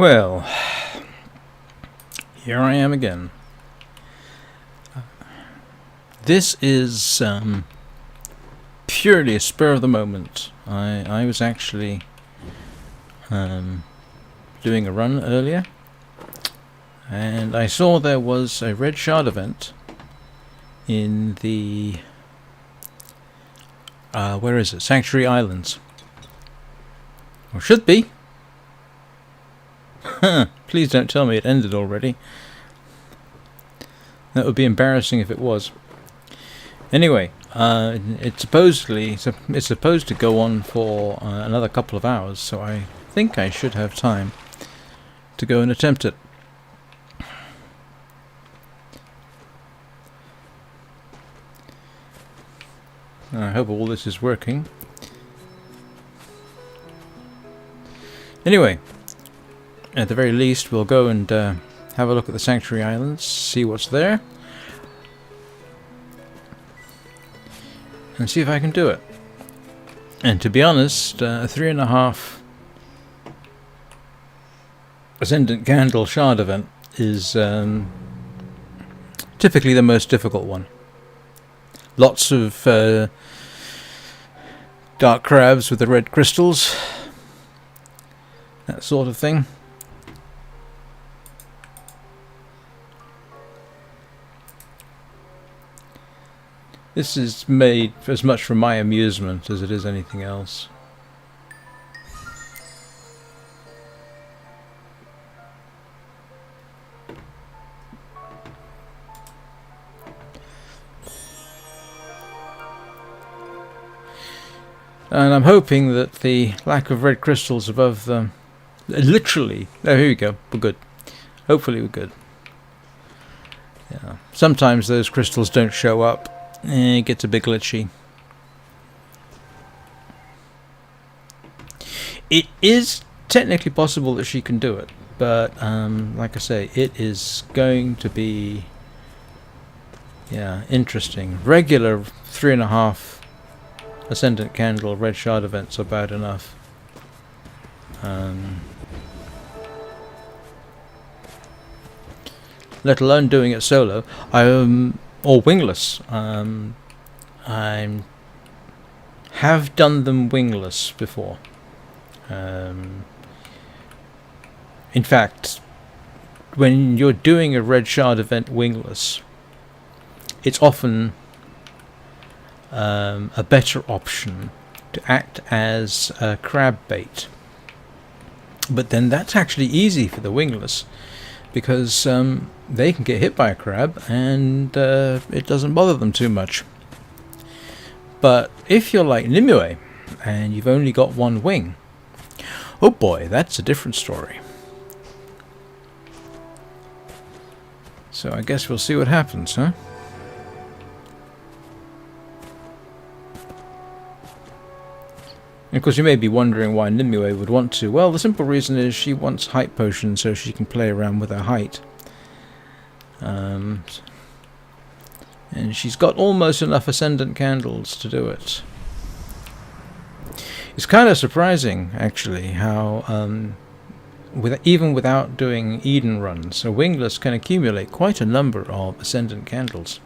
Well, here I am again. This is purely a spur of the moment. I was actually doing a run earlier, and I saw there was a red shard event in the where is it? Sanctuary Islands. Or should be. Please don't tell me it ended already. That would be embarrassing if it was. Anyway, it's supposed to go on for another couple of hours, so I think I should have time to go and attempt it. I hope all this is working. Anyway, at the very least, we'll go and have a look at the Sanctuary Islands, see what's there, and see if I can do it. And to be honest, a 3.5 Ascendant Candle Shard event is typically the most difficult one. Lots of dark crabs with the red crystals, that sort of thing. This is made as much for my amusement as it is anything else. And I'm hoping that the lack of red crystals above the... Literally! Oh, here we go. We're good. Hopefully we're good. Yeah. Sometimes those crystals don't show up. It gets a bit glitchy. It is technically possible that she can do it, but like I say, it is going to be interesting. Regular 3.5 Ascendant Candle Red Shard events are bad enough. Let alone doing it solo. Or wingless. I have done them wingless before. In fact, when you're doing a red shard event wingless, it's often a better option to act as a crab bait. But then that's actually easy for the wingless, because they can get hit by a crab and it doesn't bother them too much. But if you're like Nimue and you've only got one wing, oh boy, that's a different story. So I guess we'll see what happens, huh? And of course you may be wondering why Nimue would want to. Well, the simple reason is she wants height potions so she can play around with her height. And she's got almost enough Ascendant Candles to do it. It's kind of surprising, actually, how even without doing Eden runs, a wingless can accumulate quite a number of Ascendant Candles.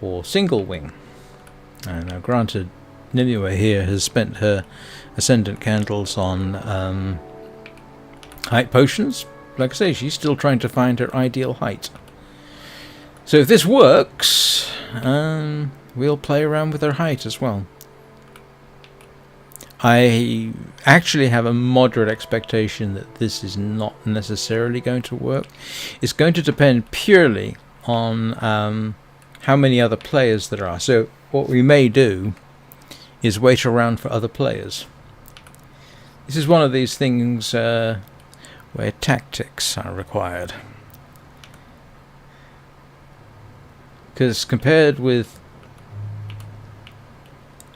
Or single wing. Now granted, Nimue here has spent her Ascendant Candles on height potions. Like I say, she's still trying to find her ideal height. So if this works, we'll play around with her height as well. I actually have a moderate expectation that this is not necessarily going to work. It's going to depend purely on how many other players there are. So what we may do is wait around for other players. This is one of these things where tactics are required. Because compared with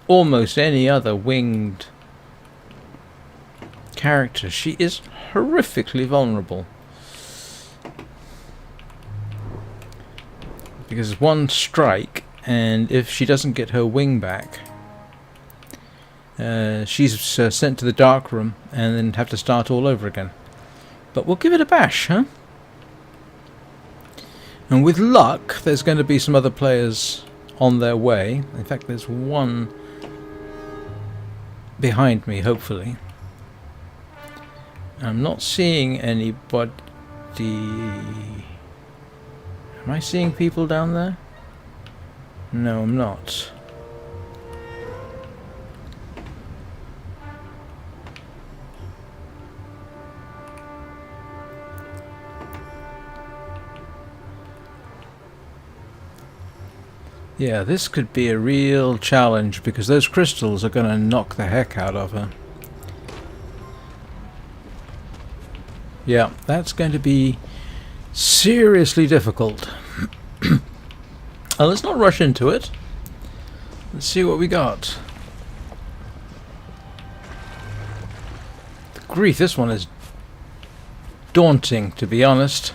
almost any other winged character, she is horrifically vulnerable. Because one strike, and if she doesn't get her wing back, she's sent to the dark room and then have to start all over again. But we'll give it a bash, huh? And with luck, there's going to be some other players on their way. In fact, there's one behind me, hopefully. I'm not seeing anybody. Am I seeing people down there? No, I'm not. Yeah, this could be a real challenge because those crystals are going to knock the heck out of her. Yeah, that's going to be seriously difficult. Let's not rush into it. Let's see what we got. Grief, this one is daunting, to be honest.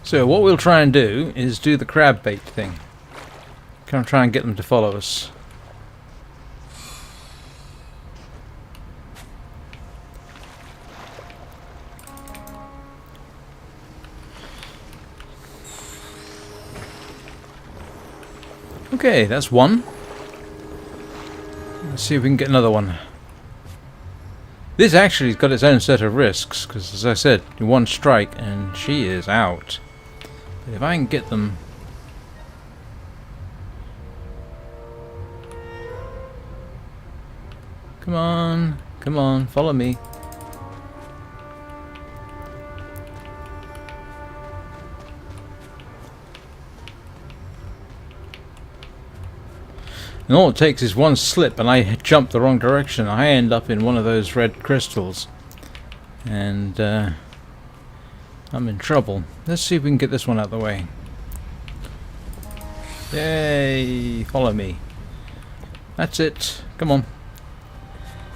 So what we'll try and do is do the crab bait thing. Kind of try and get them to follow us. Okay, that's one. Let's see if we can get another one. This actually has got its own set of risks, because as I said, one strike and she is out. But if I can get them... Come on, follow me. And all it takes is one slip and I jump the wrong direction. I end up in one of those red crystals. And I'm in trouble. Let's see if we can get this one out of the way. Yay! Follow me. That's it. Come on.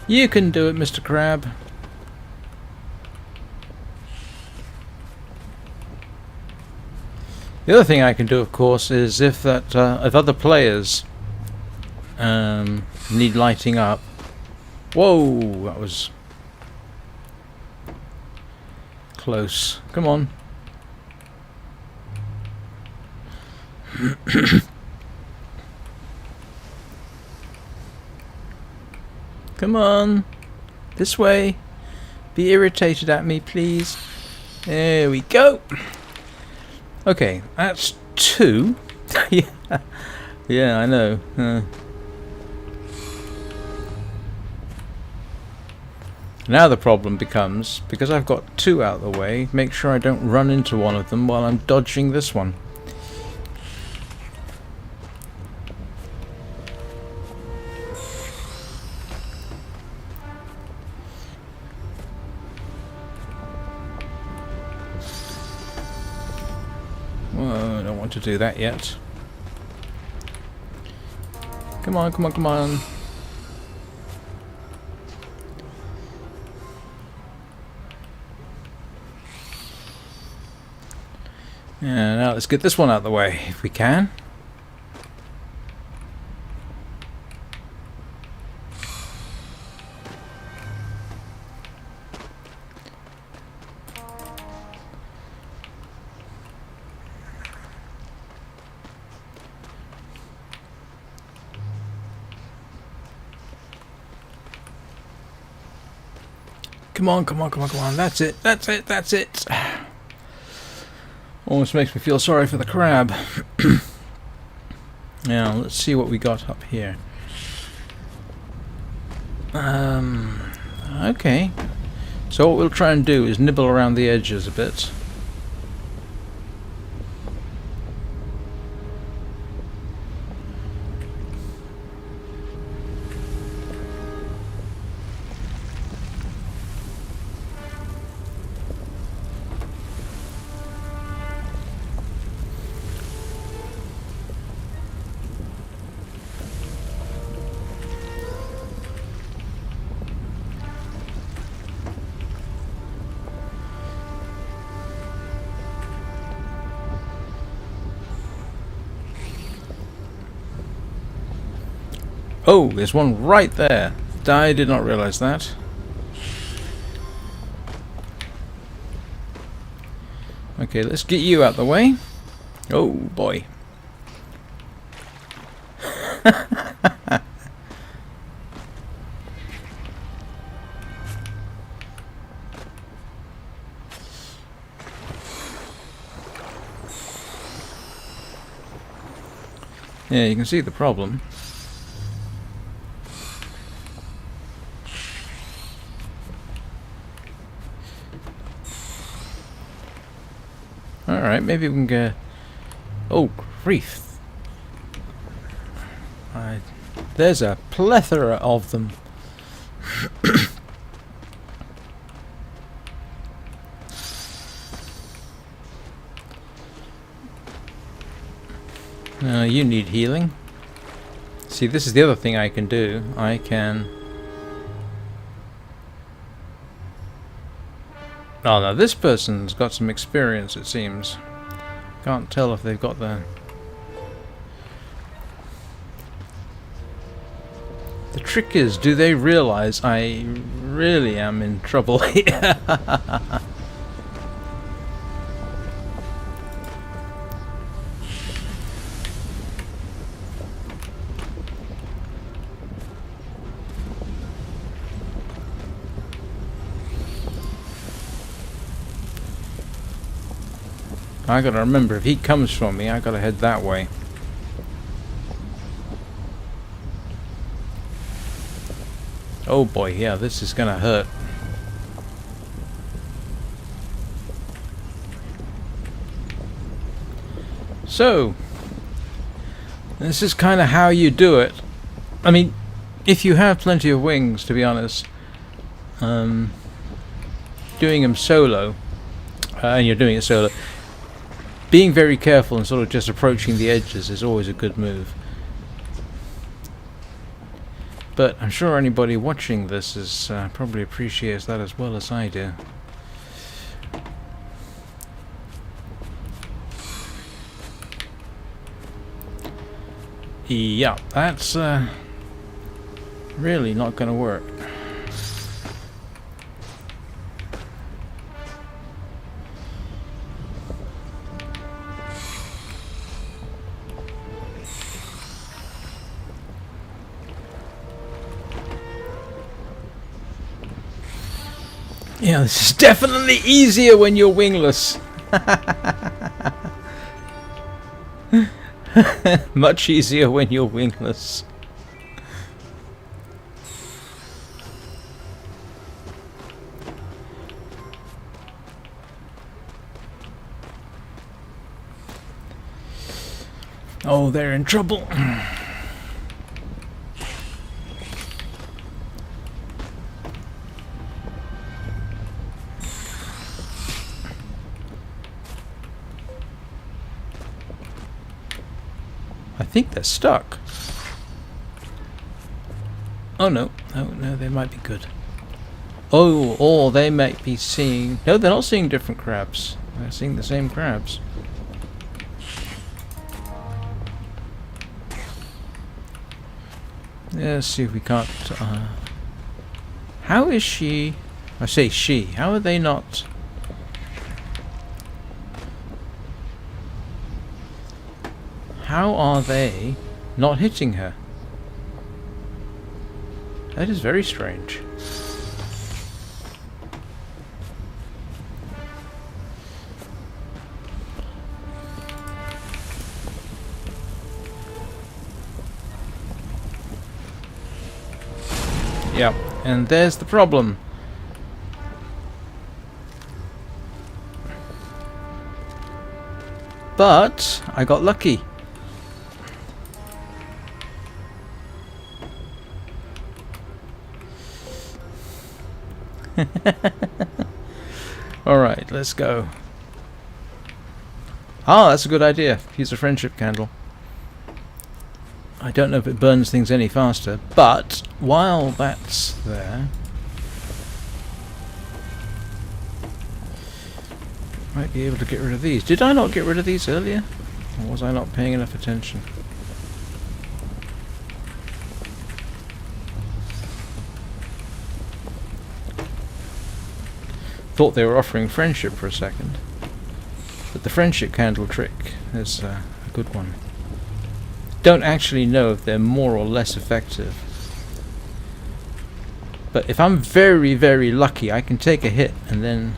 You can do it, Mr. Crab. The other thing I can do, of course, is if other players need lighting up. Whoa, that was close. Come on. Come on. This way. Be irritated at me, please. There we go. Okay, that's two. Yeah, I know. Now the problem becomes, because I've got two out of the way, make sure I don't run into one of them while I'm dodging this one. Well, I don't want to do that yet. Come on, come on, come on. Yeah, now let's get this one out of the way, if we can. Come on, come on, come on, come on. That's it, that's it, that's it. Almost makes me feel sorry for the crab. Now, let's see what we got up here. Okay. So what we'll try and do is nibble around the edges a bit. Oh, there's one right there. I did not realize that. Okay, let's get you out the way. Oh boy. Yeah, you can see the problem. Alright, maybe we can get... Oh, grief. There's a plethora of them. You need healing. See, this is the other thing I can do. I can... Oh, now this person's got some experience, it seems. Can't tell if they've got the... The trick is, do they realize I really am in trouble here? I gotta remember, if he comes for me, I gotta head that way. Oh boy, yeah, this is gonna hurt. So, this is kind of how you do it. I mean, if you have plenty of wings, to be honest, doing them solo, and you're doing it solo, being very careful and sort of just approaching the edges is always a good move. But I'm sure anybody watching this is probably appreciates that as well as I do. Yeah, that's really not going to work. Yeah, this is definitely easier when you're wingless. Much easier when you're wingless. Oh, they're in trouble. I think they're stuck. Oh no, no, they might be good. Oh, or they might be seeing... No, they're not seeing different crabs. They're seeing the same crabs. Yeah, let's see if we can't... How is she... I say she. How are they not... How are they not hitting her? That is very strange. Yep, and there's the problem. But I got lucky. Alright, let's go. Ah, that's a good idea. Use a friendship candle. I don't know if it burns things any faster, but while that's there... might be able to get rid of these. Did I not get rid of these earlier? Or was I not paying enough attention? thought they were offering friendship for a second. But the friendship candle trick is a good one. Don't actually know if they're more or less effective. But if I'm very, very lucky, I can take a hit and then...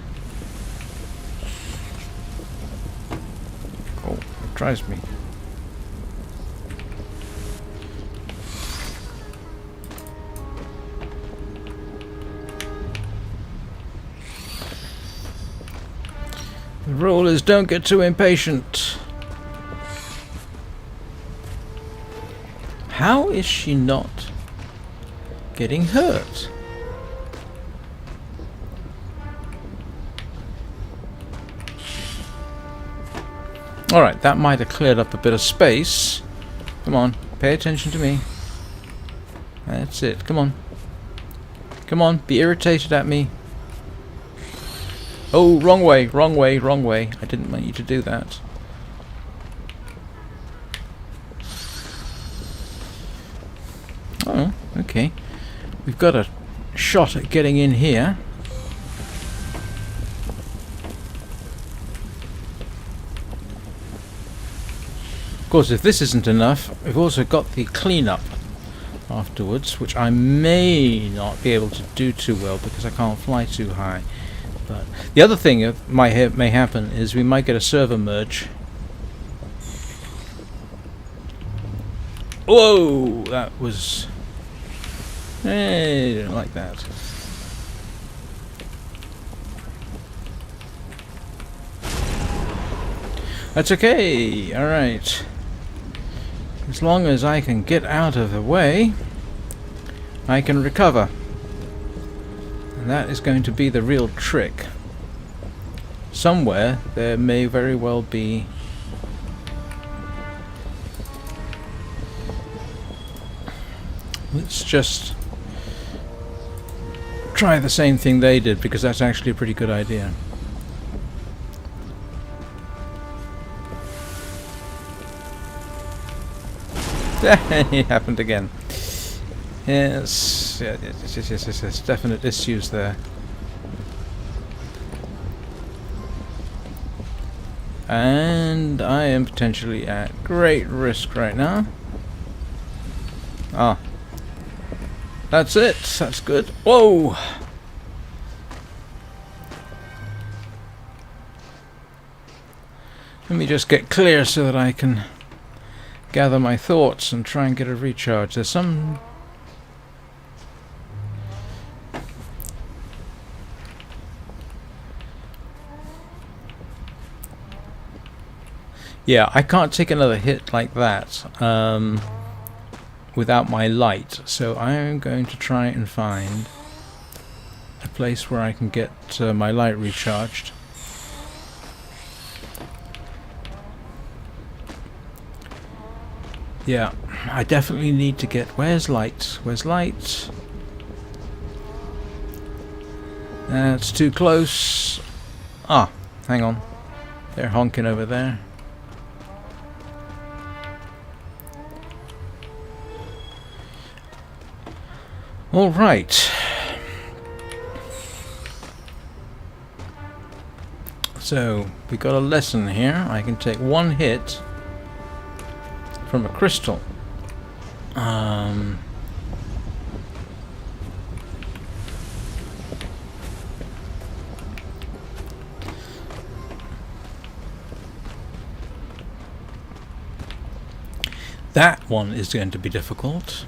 Oh, it tries me. The rule is don't get too impatient. How is she not getting hurt? Alright, that might have cleared up a bit of space. Come on, pay attention to me. That's it, come on. Come on, be irritated at me. Oh, wrong way, wrong way, wrong way. I didn't want you to do that. Oh, okay. We've got a shot at getting in here. Of course, if this isn't enough, we've also got the cleanup afterwards, which I may not be able to do too well because I can't fly too high. But the other thing that may happen is we might get a server merge. Whoa! That was... I didn't like that. That's okay, alright. As long as I can get out of the way, I can recover. And that is going to be the real trick. Somewhere there may very well be... Let's just try the same thing they did, because that's actually a pretty good idea. It happened again. Yes, yes, definite issues there. And I am potentially at great risk right now. Ah. That's it, that's good. Whoa! Let me just get clear so that I can gather my thoughts and try and get a recharge. There's some... Yeah, I can't take another hit like that without my light, so I'm going to try and find a place where I can get my light recharged. Yeah, I definitely need to get... Where's light? Where's light? That's too close. Ah, hang on. They're honking over there. All right. So, we got a lesson here. I can take one hit from a crystal. That one is going to be difficult.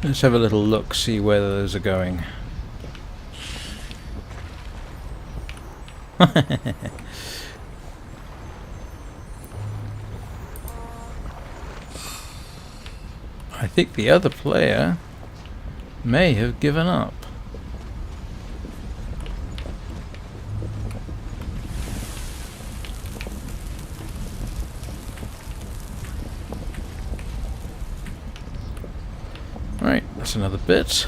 Let's have a little look, see where those are going. I think the other player may have given up. Right, that's another bit.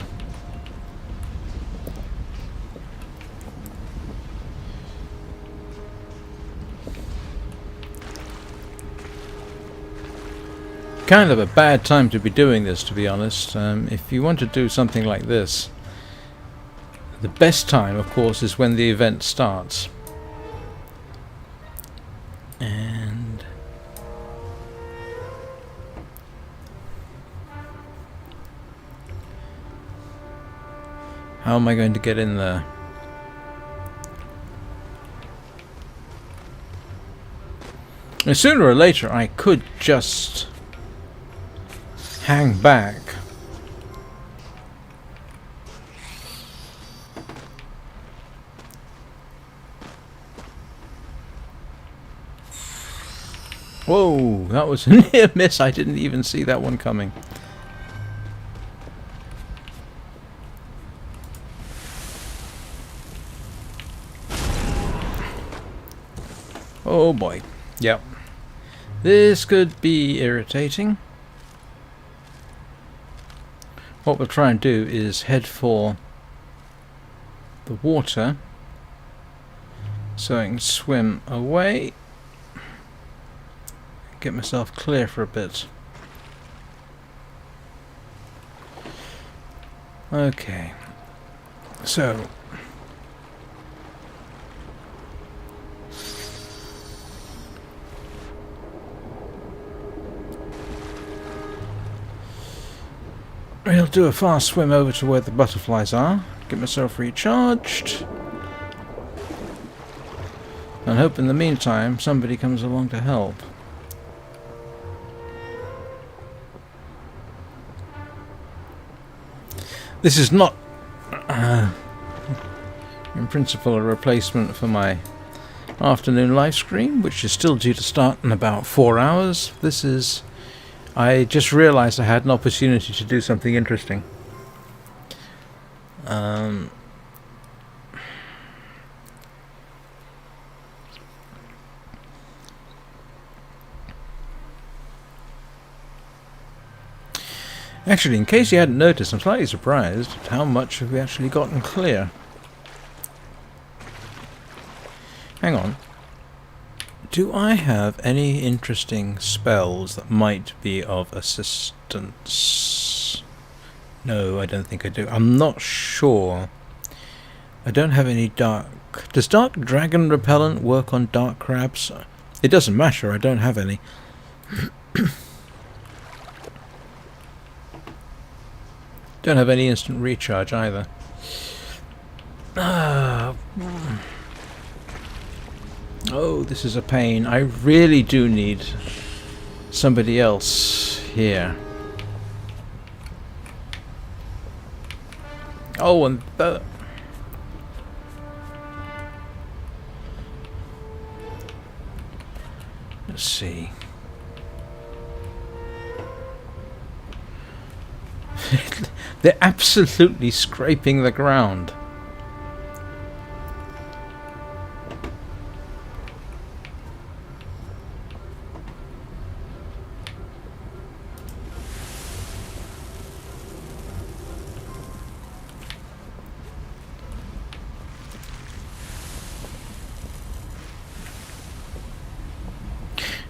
Kind of a bad time to be doing this, to be honest. If you want to do something like this, the best time, of course, is when the event starts. And how am I going to get in there? And sooner or later I could just hang back. Whoa, that was a near miss. I didn't even see that one coming. Oh boy. Yep. This could be irritating. What we'll try and do is head for the water so I can swim away. Get myself clear for a bit. Okay. So I'll do a fast swim over to where the butterflies are, get myself recharged, and hope in the meantime somebody comes along to help. This is not, in principle, a replacement for my afternoon live stream, which is still due to start in about 4 hours. This is... I just realised I had an opportunity to do something interesting. Actually, in case you hadn't noticed, I'm slightly surprised at how much have we actually gotten clear. Hang on. Do I have any interesting spells that might be of assistance? No, I don't think I do. I'm not sure. I don't have any dark... Does dark dragon repellent work on dark crabs? It doesn't matter, I don't have any. Don't have any instant recharge either. Oh, this is a pain. I really do need somebody else here. Oh, and the... Let's see. They're absolutely scraping the ground.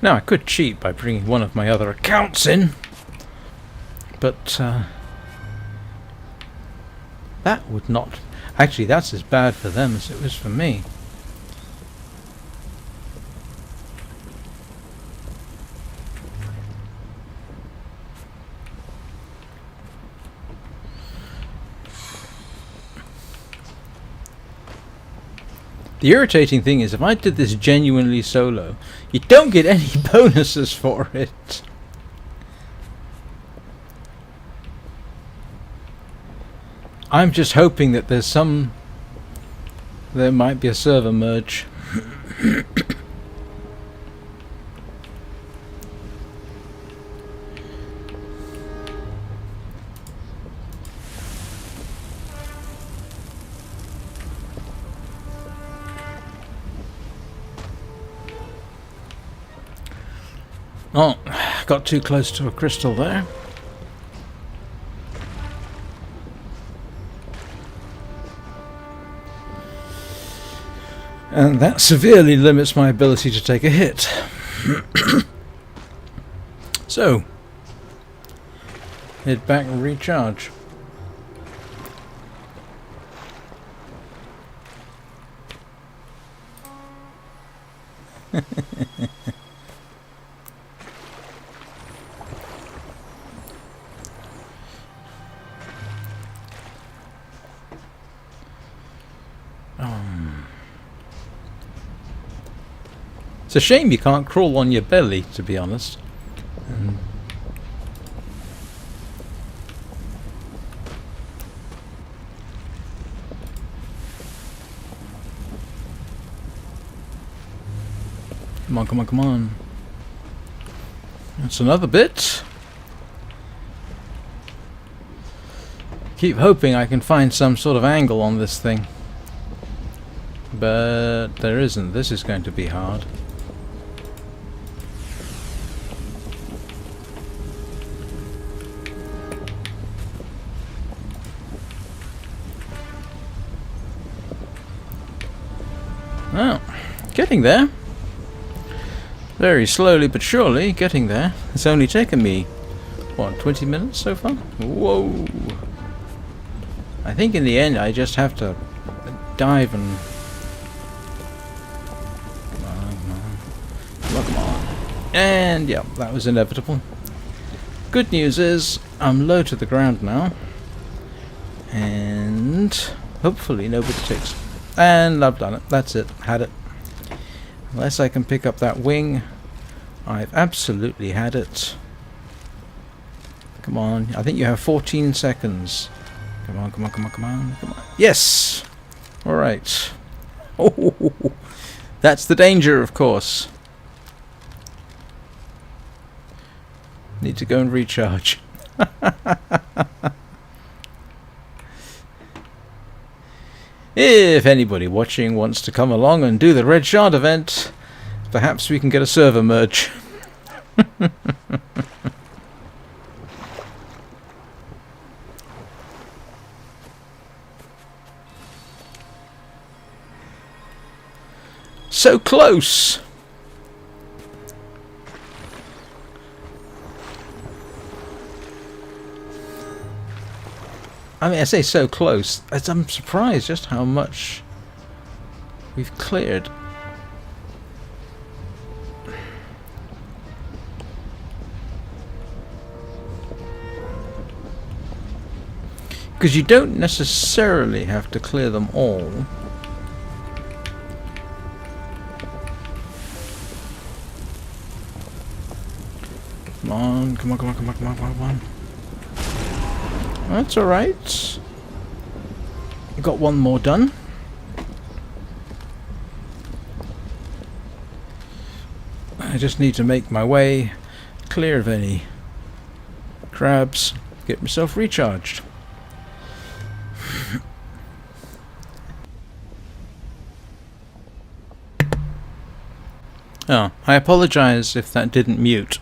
Now, I could cheat by bringing one of my other accounts in, but that would not... Actually, that's as bad for them as it was for me. The irritating thing is, if I did this genuinely solo, you don't get any bonuses for it. I'm just hoping that there might be a server merge. Oh, got too close to a crystal there. And that severely limits my ability to take a hit. So, head back and recharge. It's a shame you can't crawl on your belly, to be honest. Come on, come on, come on. That's another bit. Keep hoping I can find some sort of angle on this thing. But there isn't. This is going to be hard. Oh, getting there. Very slowly but surely getting there. It's only taken me, what, 20 minutes so far? Whoa! I think in the end I just have to dive and... Come on, come on. Come on, come on. And yeah, that was inevitable. Good news is I'm low to the ground now. And hopefully nobody takes... And I've done it. That's it. Had it. Unless I can pick up that wing, I've absolutely had it. Come on. I think you have 14 seconds. Come on, come on, come on, come on, come on. Yes! Alright. Oh, that's the danger, of course. Need to go and recharge. If anybody watching wants to come along and do the Red Shard event, perhaps we can get a server merge. So close! I mean, I say so close. I'm surprised just how much we've cleared. Because you don't necessarily have to clear them all. Come on, come on, come on, come on, come on, come on. That's alright. Got one more done. I just need to make my way clear of any crabs, get myself recharged. Oh, I apologize if that didn't mute.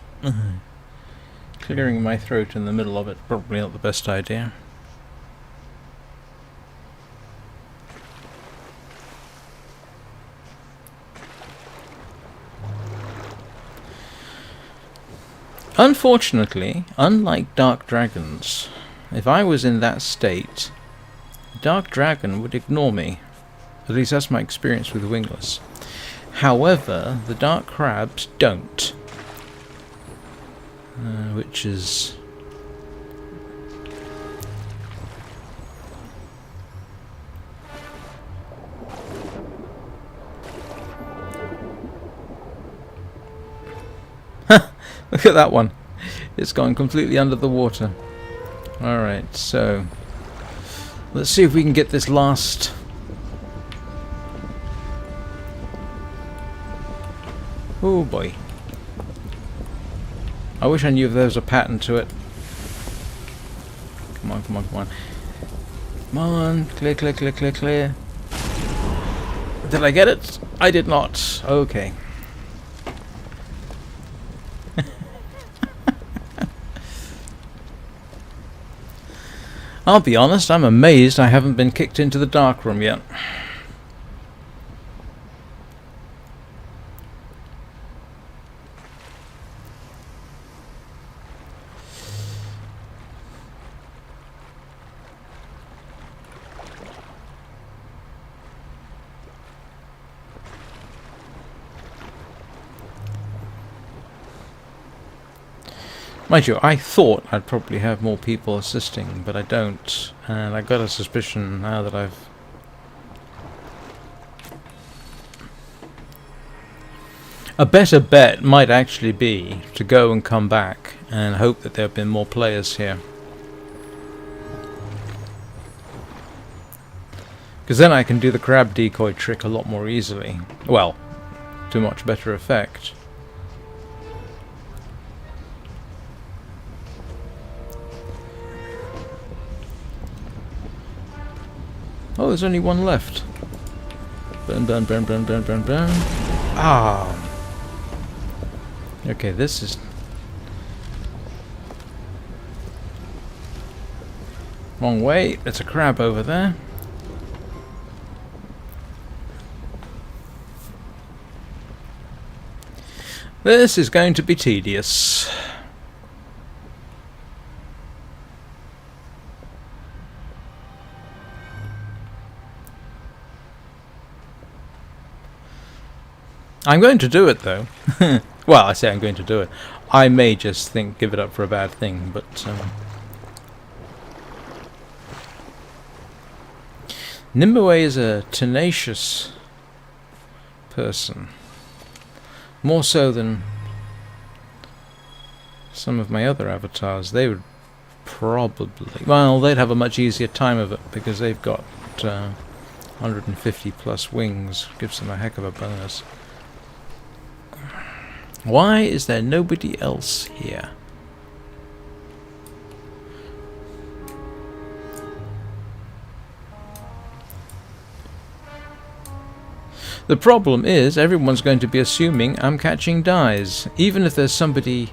Clearing my throat in the middle of it, probably not the best idea. Unfortunately, unlike Dark Dragons, if I was in that state, Dark Dragon would ignore me. At least that's my experience with Wingless. However, the Dark Crabs don't. Which is... Look at that one. It's gone completely under the water. Alright, so... let's see if we can get this last... Oh boy. I wish I knew if there was a pattern to it. Come on, come on, come on. Come on, clear, clear, clear, clear, clear. Did I get it? I did not. Okay. I'll be honest, I'm amazed I haven't been kicked into the dark room yet. Mind you, I thought I'd probably have more people assisting, but I don't. And I got a suspicion now that I've... A better bet might actually be to go and come back and hope that there have been more players here. Because then I can do the crab decoy trick a lot more easily. Well, to much better effect. Oh, there's only one left. Burn, burn, burn, burn, burn, burn, burn. Ah. Okay, this is... Wrong way. There's a crab over there. This is going to be tedious. I'm going to do it though. Well, I say I'm going to do it. I may just give it up for a bad thing, but Nimue is a tenacious person. More so than some of my other avatars. They would probably... Well, they'd have a much easier time of it because they've got 150 plus wings. Gives them a heck of a bonus. Why is there nobody else here? The problem is everyone's going to be assuming I'm catching dyes, even if there's somebody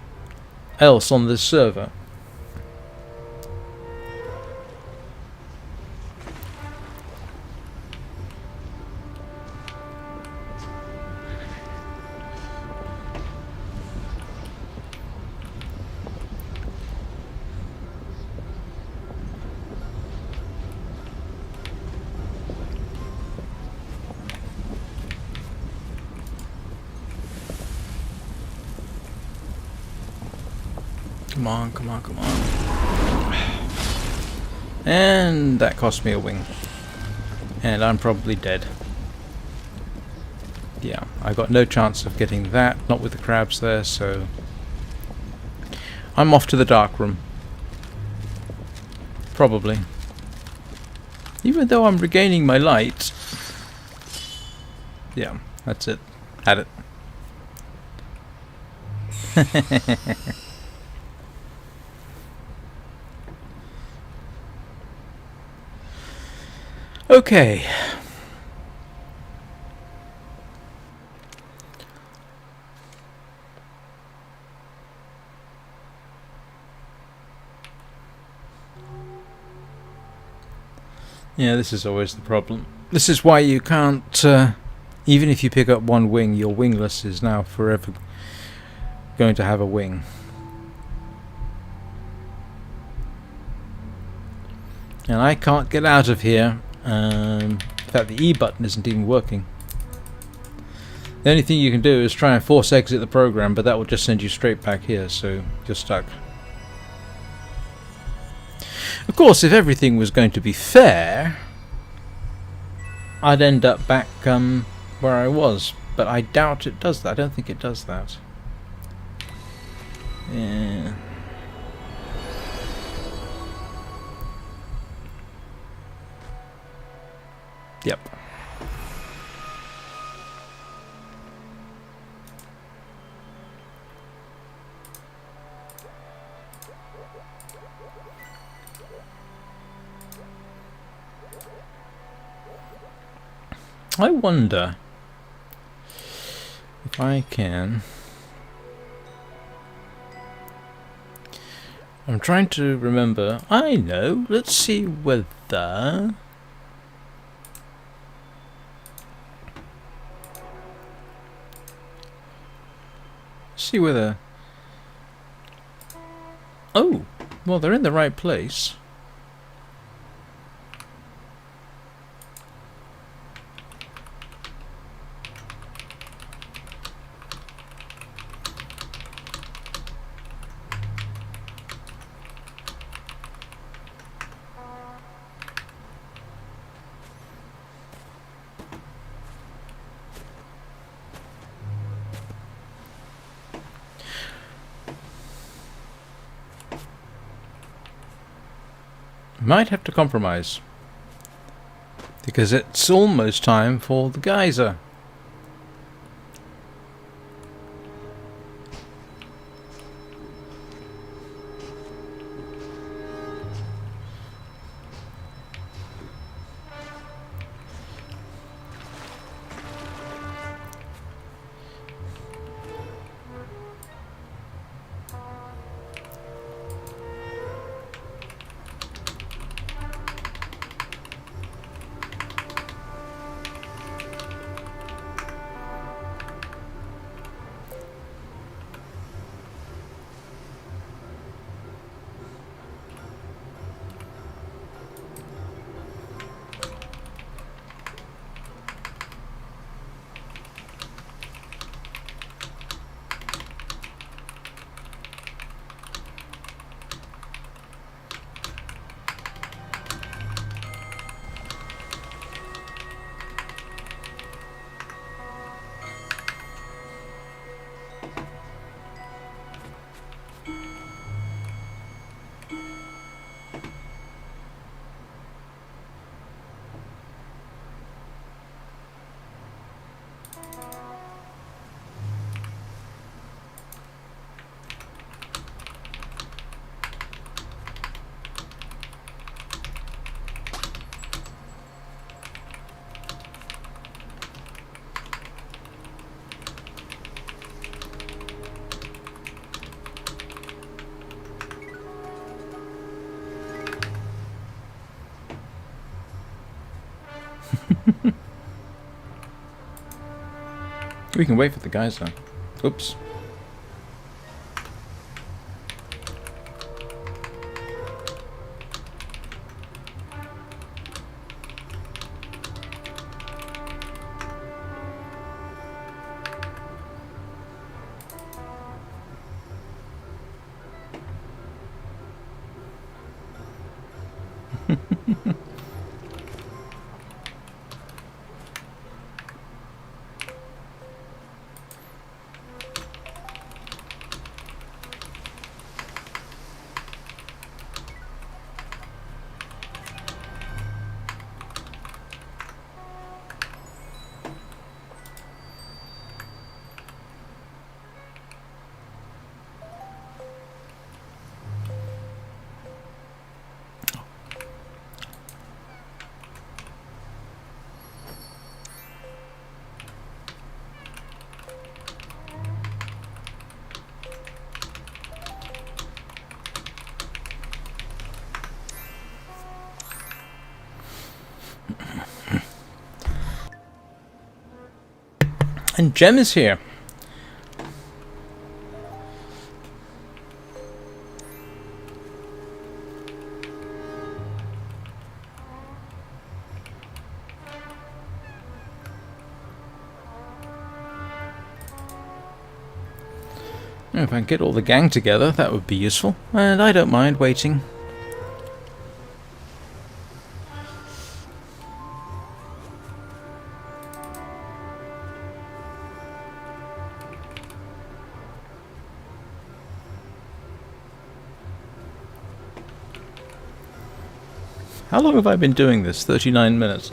else on this server. Come on, come on, come on. And that cost me a wing. And I'm probably dead. Yeah, I got no chance of getting that, not with the crabs there, so... I'm off to the dark room. Probably. Even though I'm regaining my light. Yeah, that's it. Had it. Okay. Yeah, this is always the problem. This is why you can't, even if you pick up one wing, your wingless is now forever going to have a wing. And I can't get out of here. In fact, the E button isn't even working. The only thing you can do is try and force exit the program, but that will just send you straight back here, so you're stuck. Of course, if everything was going to be fair, I'd end up back where I was, but I doubt it does that. I don't think it does that. Yeah. Yep. I wonder if I can... I'm trying to remember... I know! Let's see whether... See whether... Oh! Well, they're in the right place. Might have to compromise. Because it's almost time for the geyser. We can wait for the geyser. Oops. And Jem is here. If I can get all the gang together, that would be useful. And I don't mind waiting. How long have I been doing this? 39 minutes.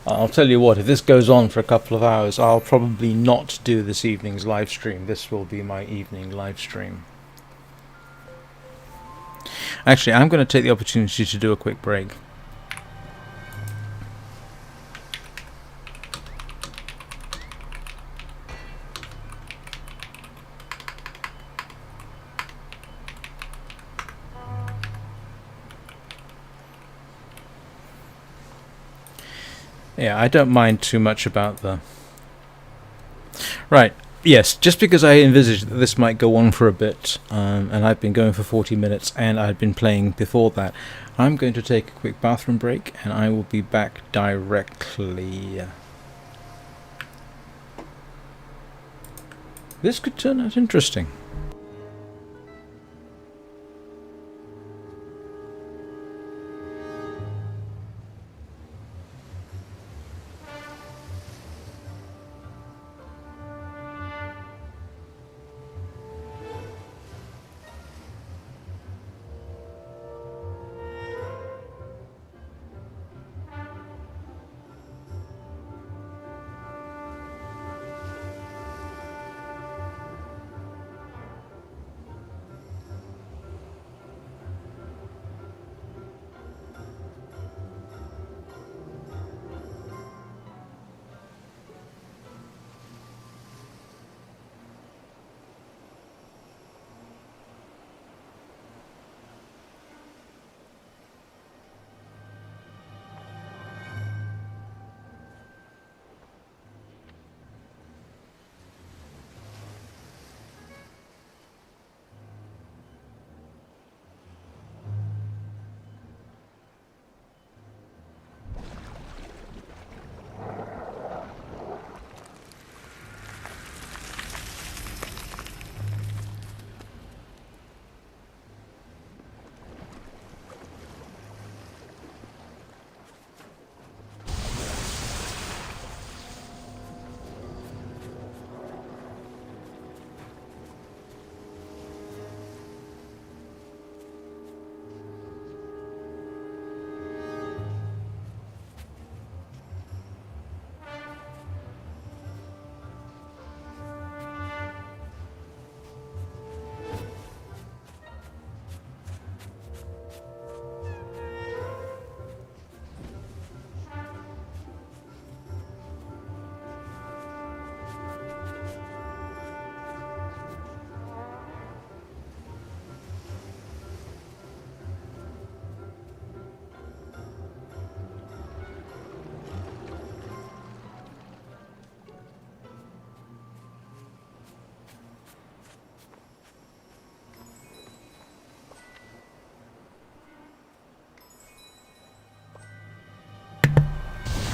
I'll tell you what, if this goes on for a couple of hours, I'll probably not do this evening's live stream. This will be my evening live stream. Actually, I'm going to take the opportunity to do a quick break. Yeah, I don't mind too much about the... Right, yes, just because I envisaged that this might go on for a bit, and I've been going for 40 minutes, and I'd been playing before that, I'm going to take a quick bathroom break, and I will be back directly. This could turn out interesting.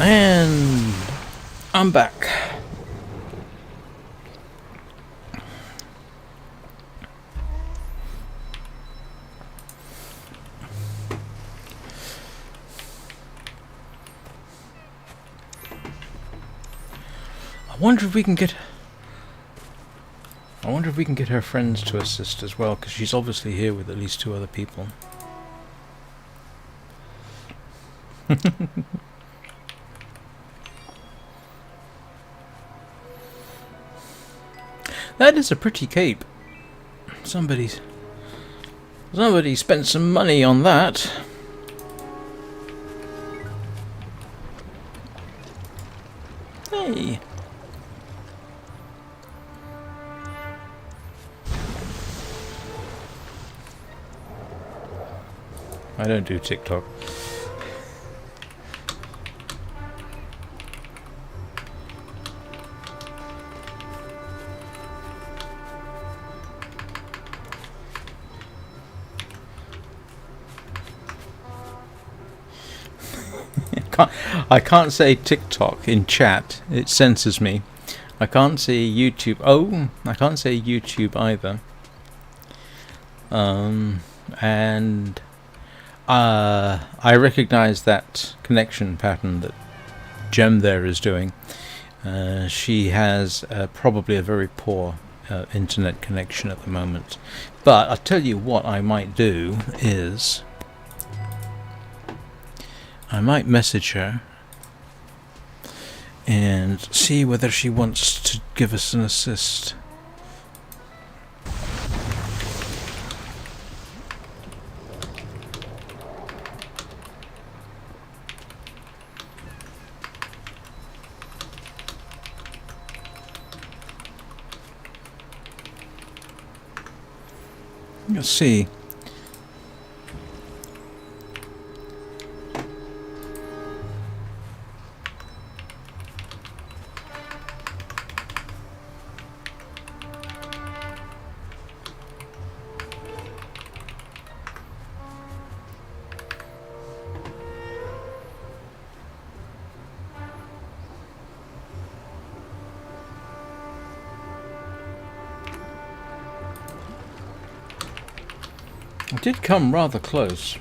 And I'm back. I wonder if we can get her friends to assist as well, because she's obviously here with at least 2 other people. That is a pretty cape. Somebody spent some money on that. Hey. I don't do TikTok. I can't say TikTok in chat. It censors me. I can't say YouTube. Oh, I can't say YouTube either. And I recognise that connection pattern that Gem there is doing. She has probably a very poor internet connection at the moment. But I'll tell you what I might do is I might message her and see whether she wants to give us an assist. Let's see. It did come rather close.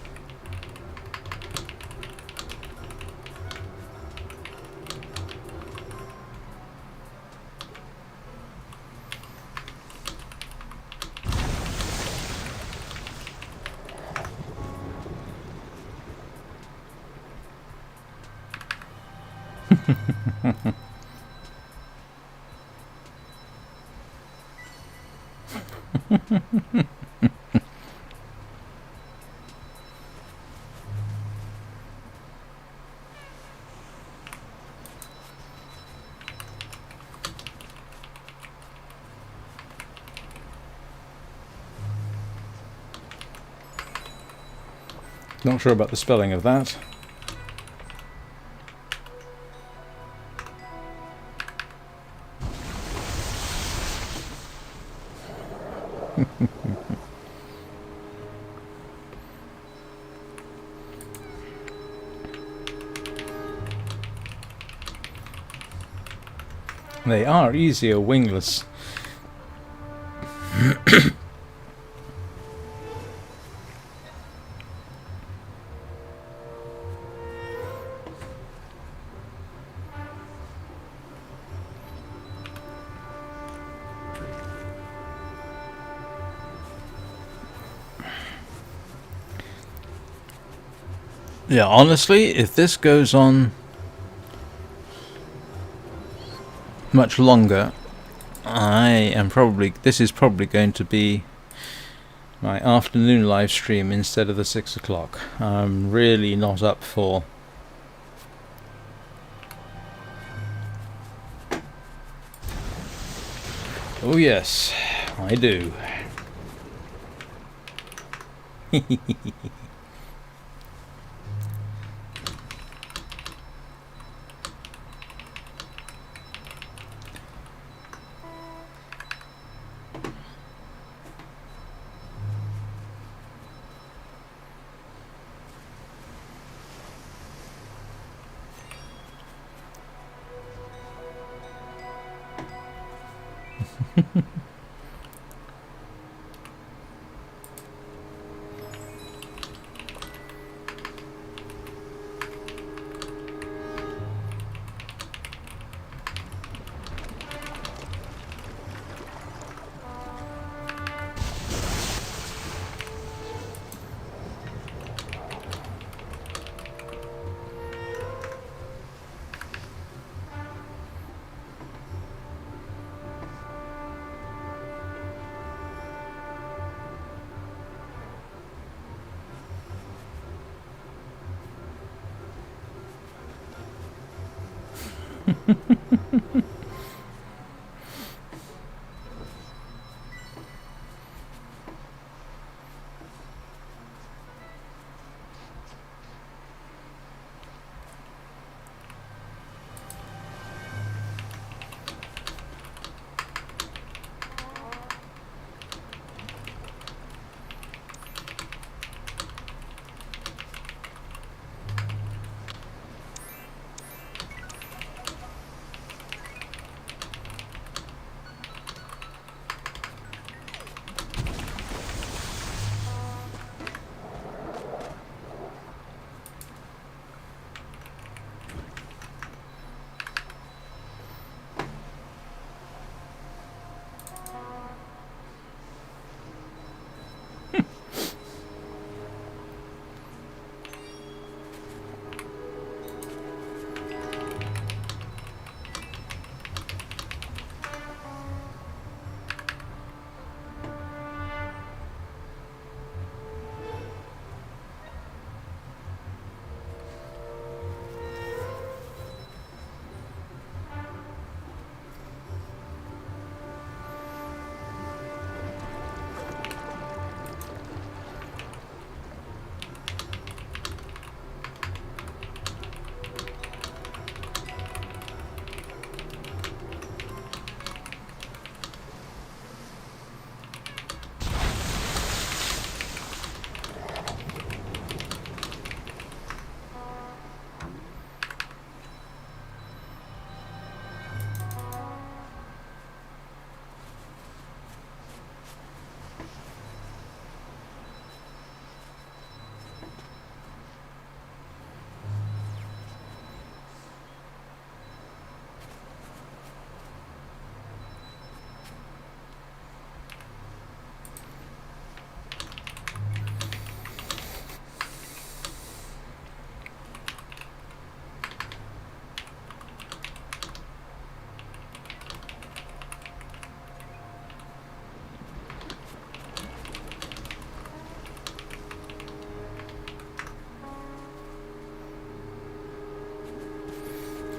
Not sure about the spelling of that. They are easier wingless. Yeah, honestly, if this goes on much longer, this is probably going to be my afternoon live stream instead of the 6 o'clock. I'm really not up for oh yes, I do.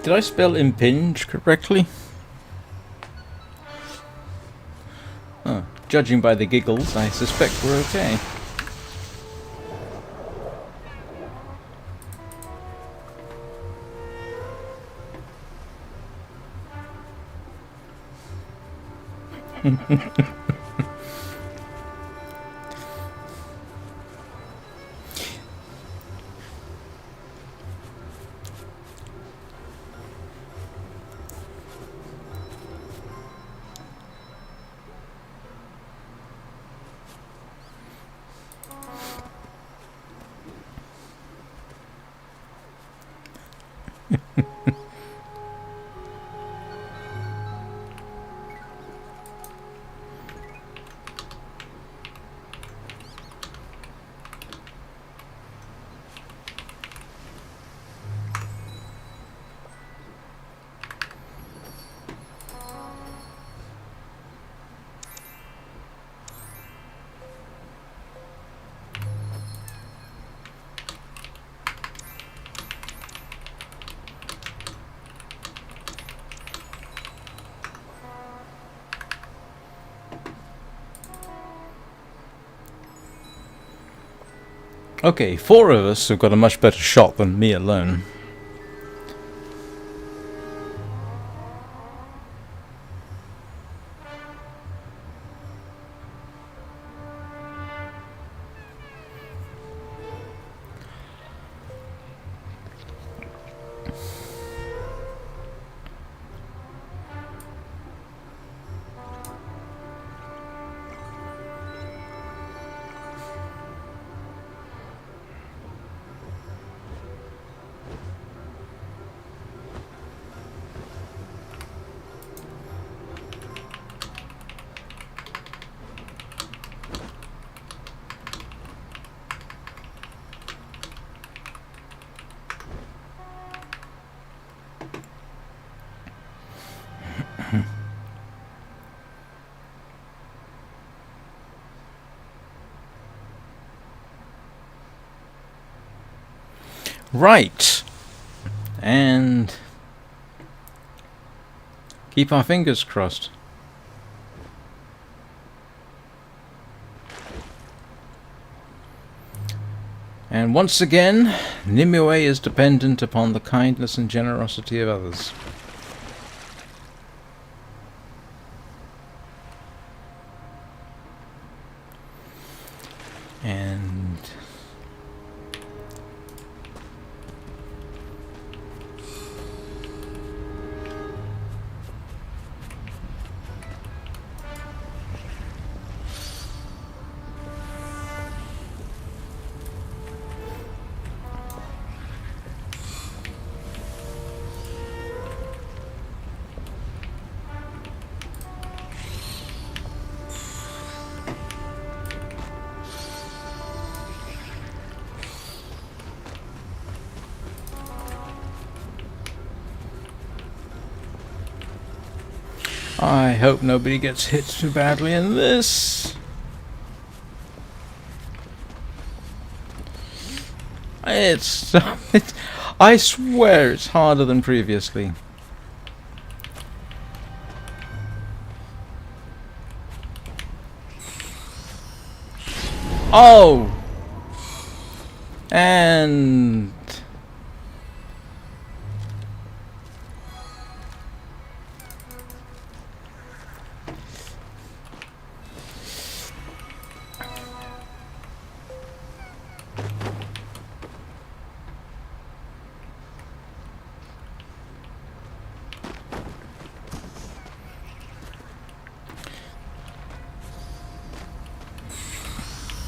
Did I spell impinge correctly? Oh, judging by the giggles, I suspect we're okay. Okay, 4 of us have got a much better shot than me alone. Right. And keep our fingers crossed. And once again, Nimue is dependent upon the kindness and generosity of others. And I hope nobody gets hit too badly in this. I swear it's harder than previously. Oh! And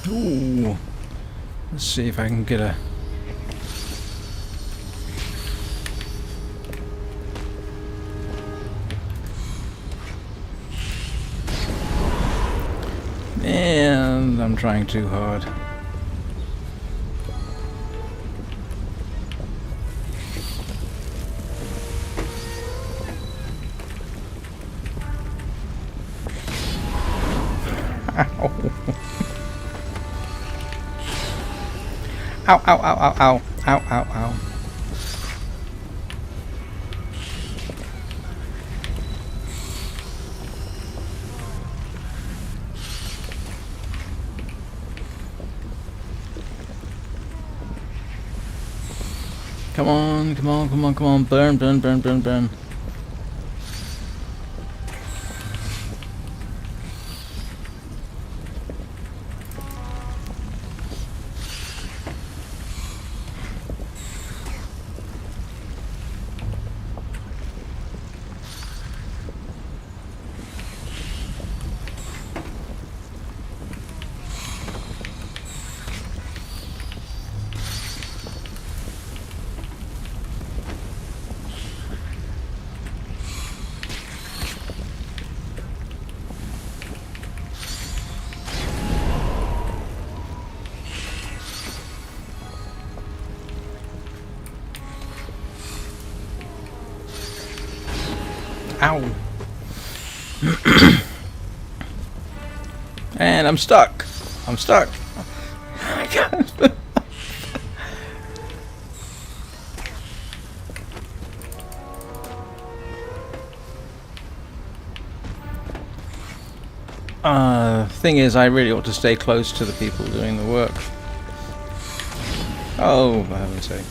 ooh. Let's see if I can get a... And I'm trying too hard. Ow. Ow, ow, ow, ow, ow, ow, ow, ow. Come on, come on, come on, come on, burn, burn, burn, burn, burn. Ow. And I'm stuck. I'm stuck. I can't. Thing is, I really ought to stay close to the people doing the work. Oh, for heaven's sake.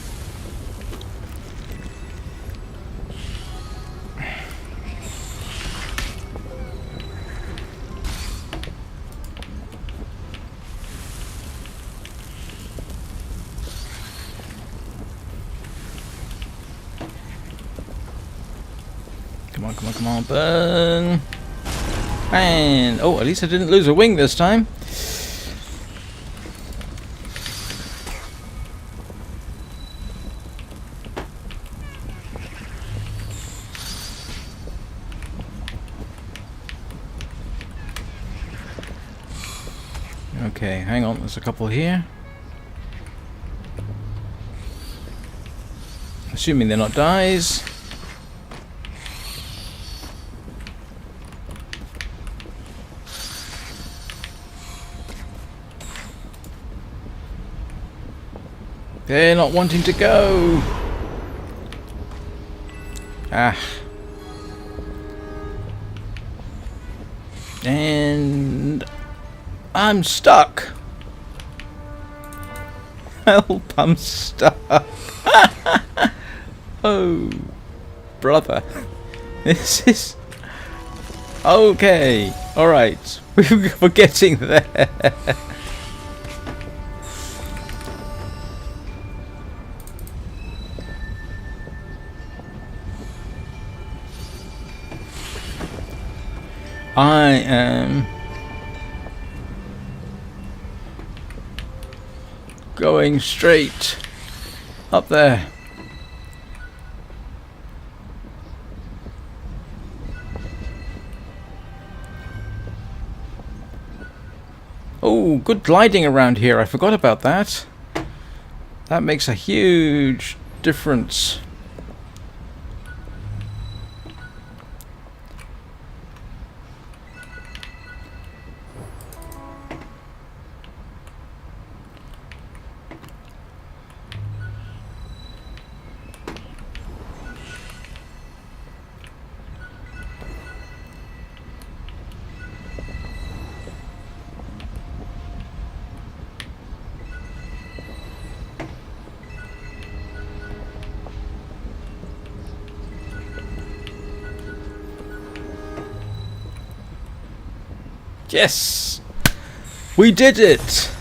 Come on, come on, come on, burn! And oh, at least I didn't lose a wing this time. Okay, hang on, there's a couple here. Assuming they're not dies. They're not wanting to go. Ah. And I'm stuck. Help, I'm stuck. Oh, brother. This is... Okay. Alright. We're getting there. I am going straight up there. Oh, good gliding around here. I forgot about that. That makes a huge difference. Yes! We did it!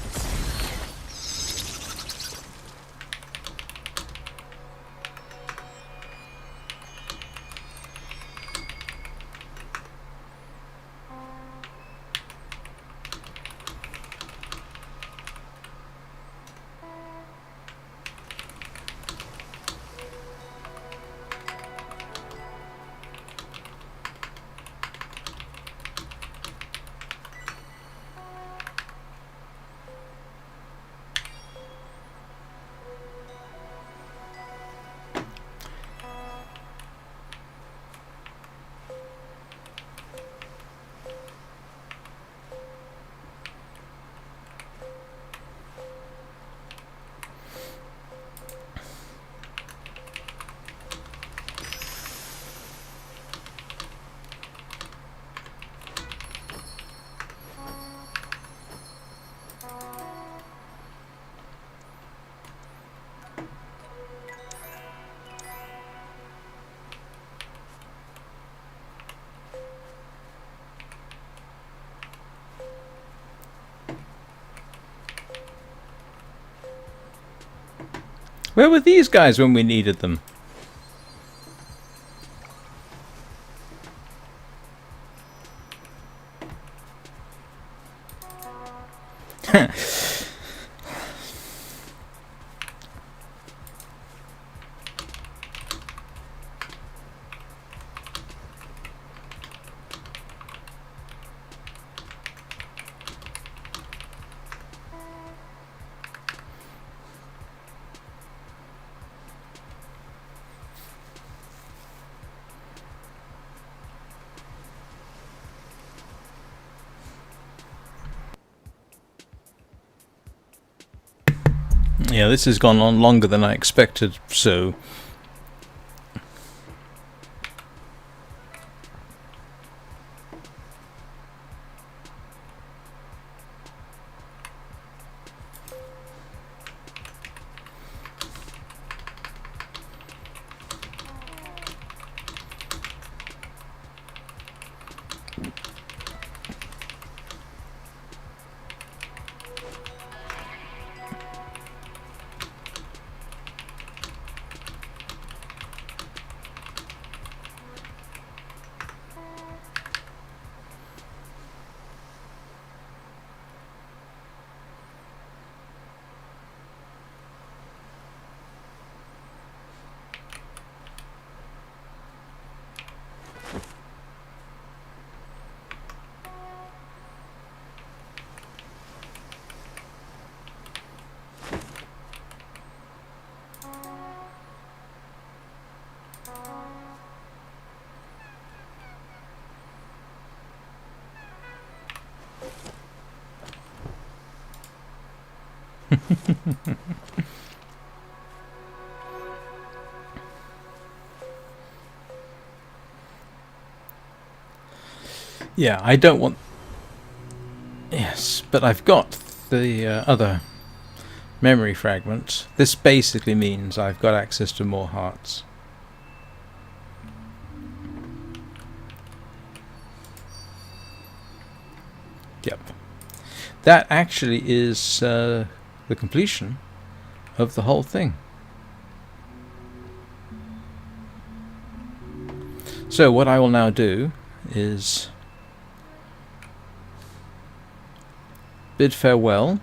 Where were these guys when we needed them? Yeah, this has gone on longer than I expected, so... Yeah, I don't want... Yes, but I've got the other memory fragment. This basically means I've got access to more hearts. Yep. That actually is the completion of the whole thing. So what I will now do is bid farewell.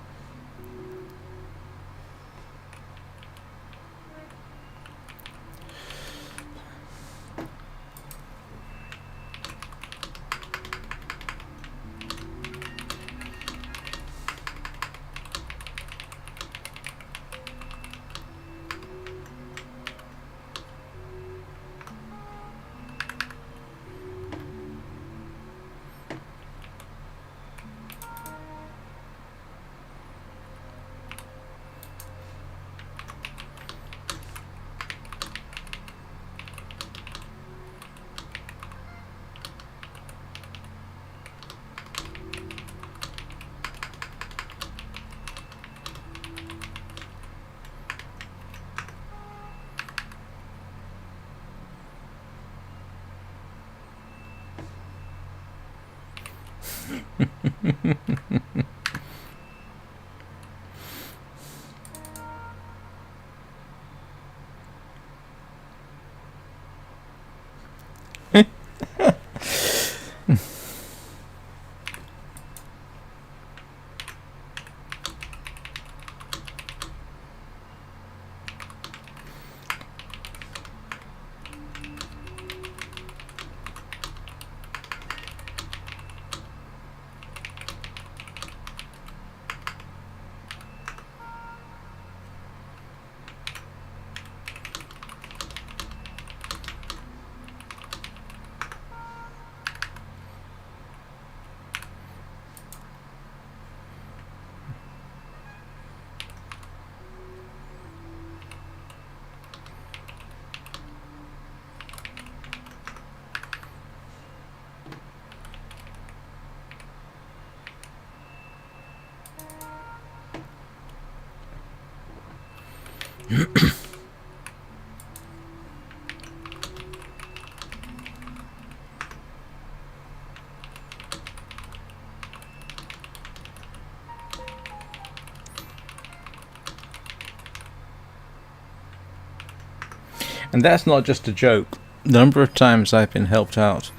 And that's not just a joke. The number of times I've been helped out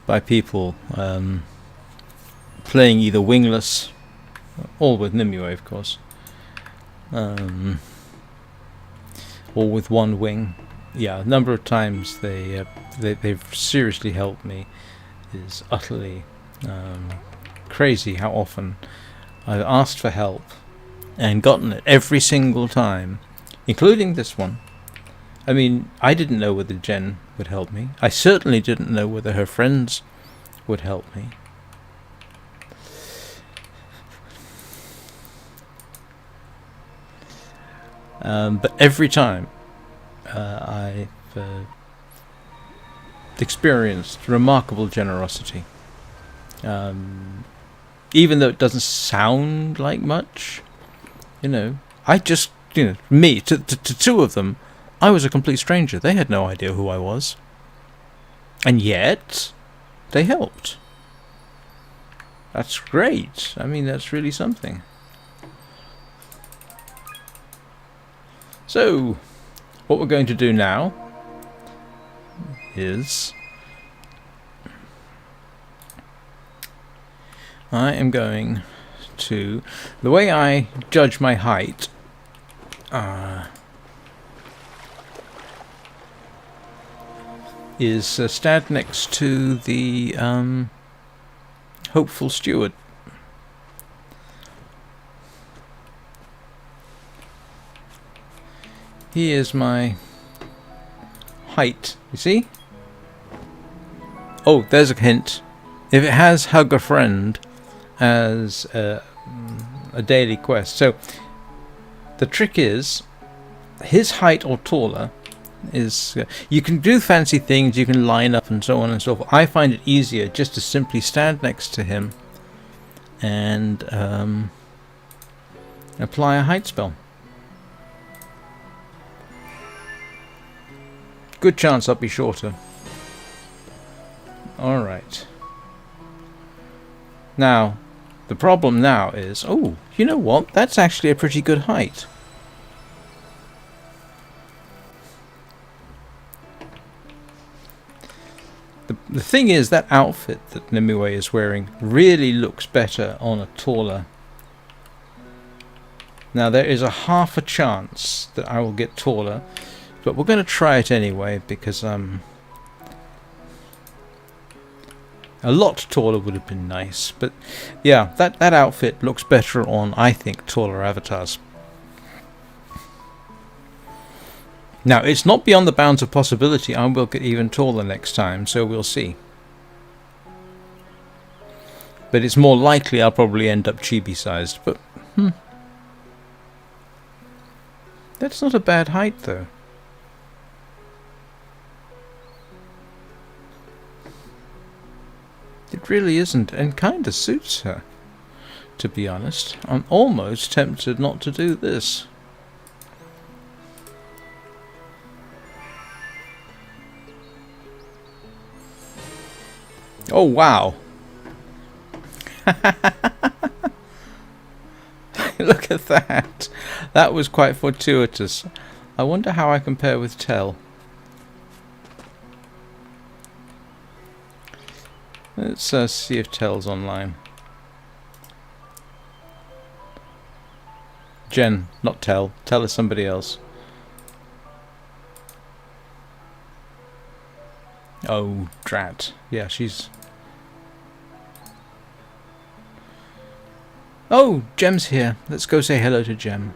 by people playing either wingless, all with Nimue of course, or with one wing. Yeah, a number of times they've seriously helped me is utterly crazy how often I've asked for help and gotten it every single time, including this one. I mean, I didn't know whether Jen would help me. I certainly didn't know whether her friends would help me. But every time I've experienced remarkable generosity. Even though it doesn't sound like much, I just, me, to two of them, I was a complete stranger. They had no idea who I was. And yet, they helped. That's great. I mean, that's really something. So, what we're going to do now is I am going to... The way I judge my height... is stand next to the hopeful steward. He is my height, you see? Oh, there's a hint. If it has hug a friend as a daily quest. So the trick is his height or taller is you can do fancy things, you can line up and so on and so forth. I find it easier just to simply stand next to him and apply a height spell. Good chance I'll be shorter. Alright. Now, the problem now is... Oh, you know what? That's actually a pretty good height. The thing is, that outfit that Nimue is wearing really looks better on a taller... Now, there is a half a chance that I will get taller, but we're going to try it anyway, because a lot taller would have been nice. But yeah, that outfit looks better on, I think, taller avatars. Now, it's not beyond the bounds of possibility I will get even taller next time, so we'll see. But it's more likely I'll probably end up chibi-sized, but that's not a bad height, though. It really isn't, and kinda suits her, to be honest. I'm almost tempted not to do this. Oh, wow. Look at that. That was quite fortuitous. I wonder how I compare with Tell. Let's see if Tell's online. Jen, not Tell. Tell is somebody else. Oh, drat. Yeah, she's... Oh, Gem's here. Let's go say hello to Gem.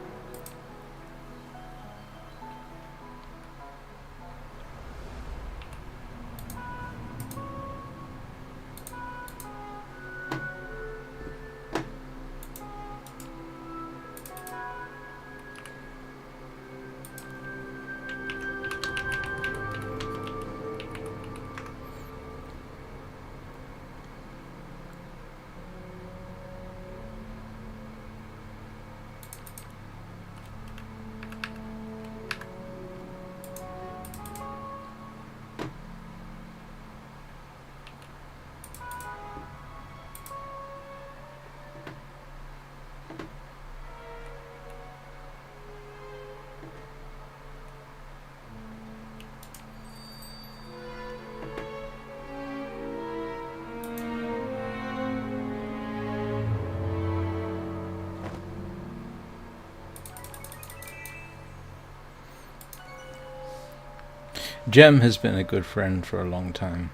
Gem has been a good friend for a long time.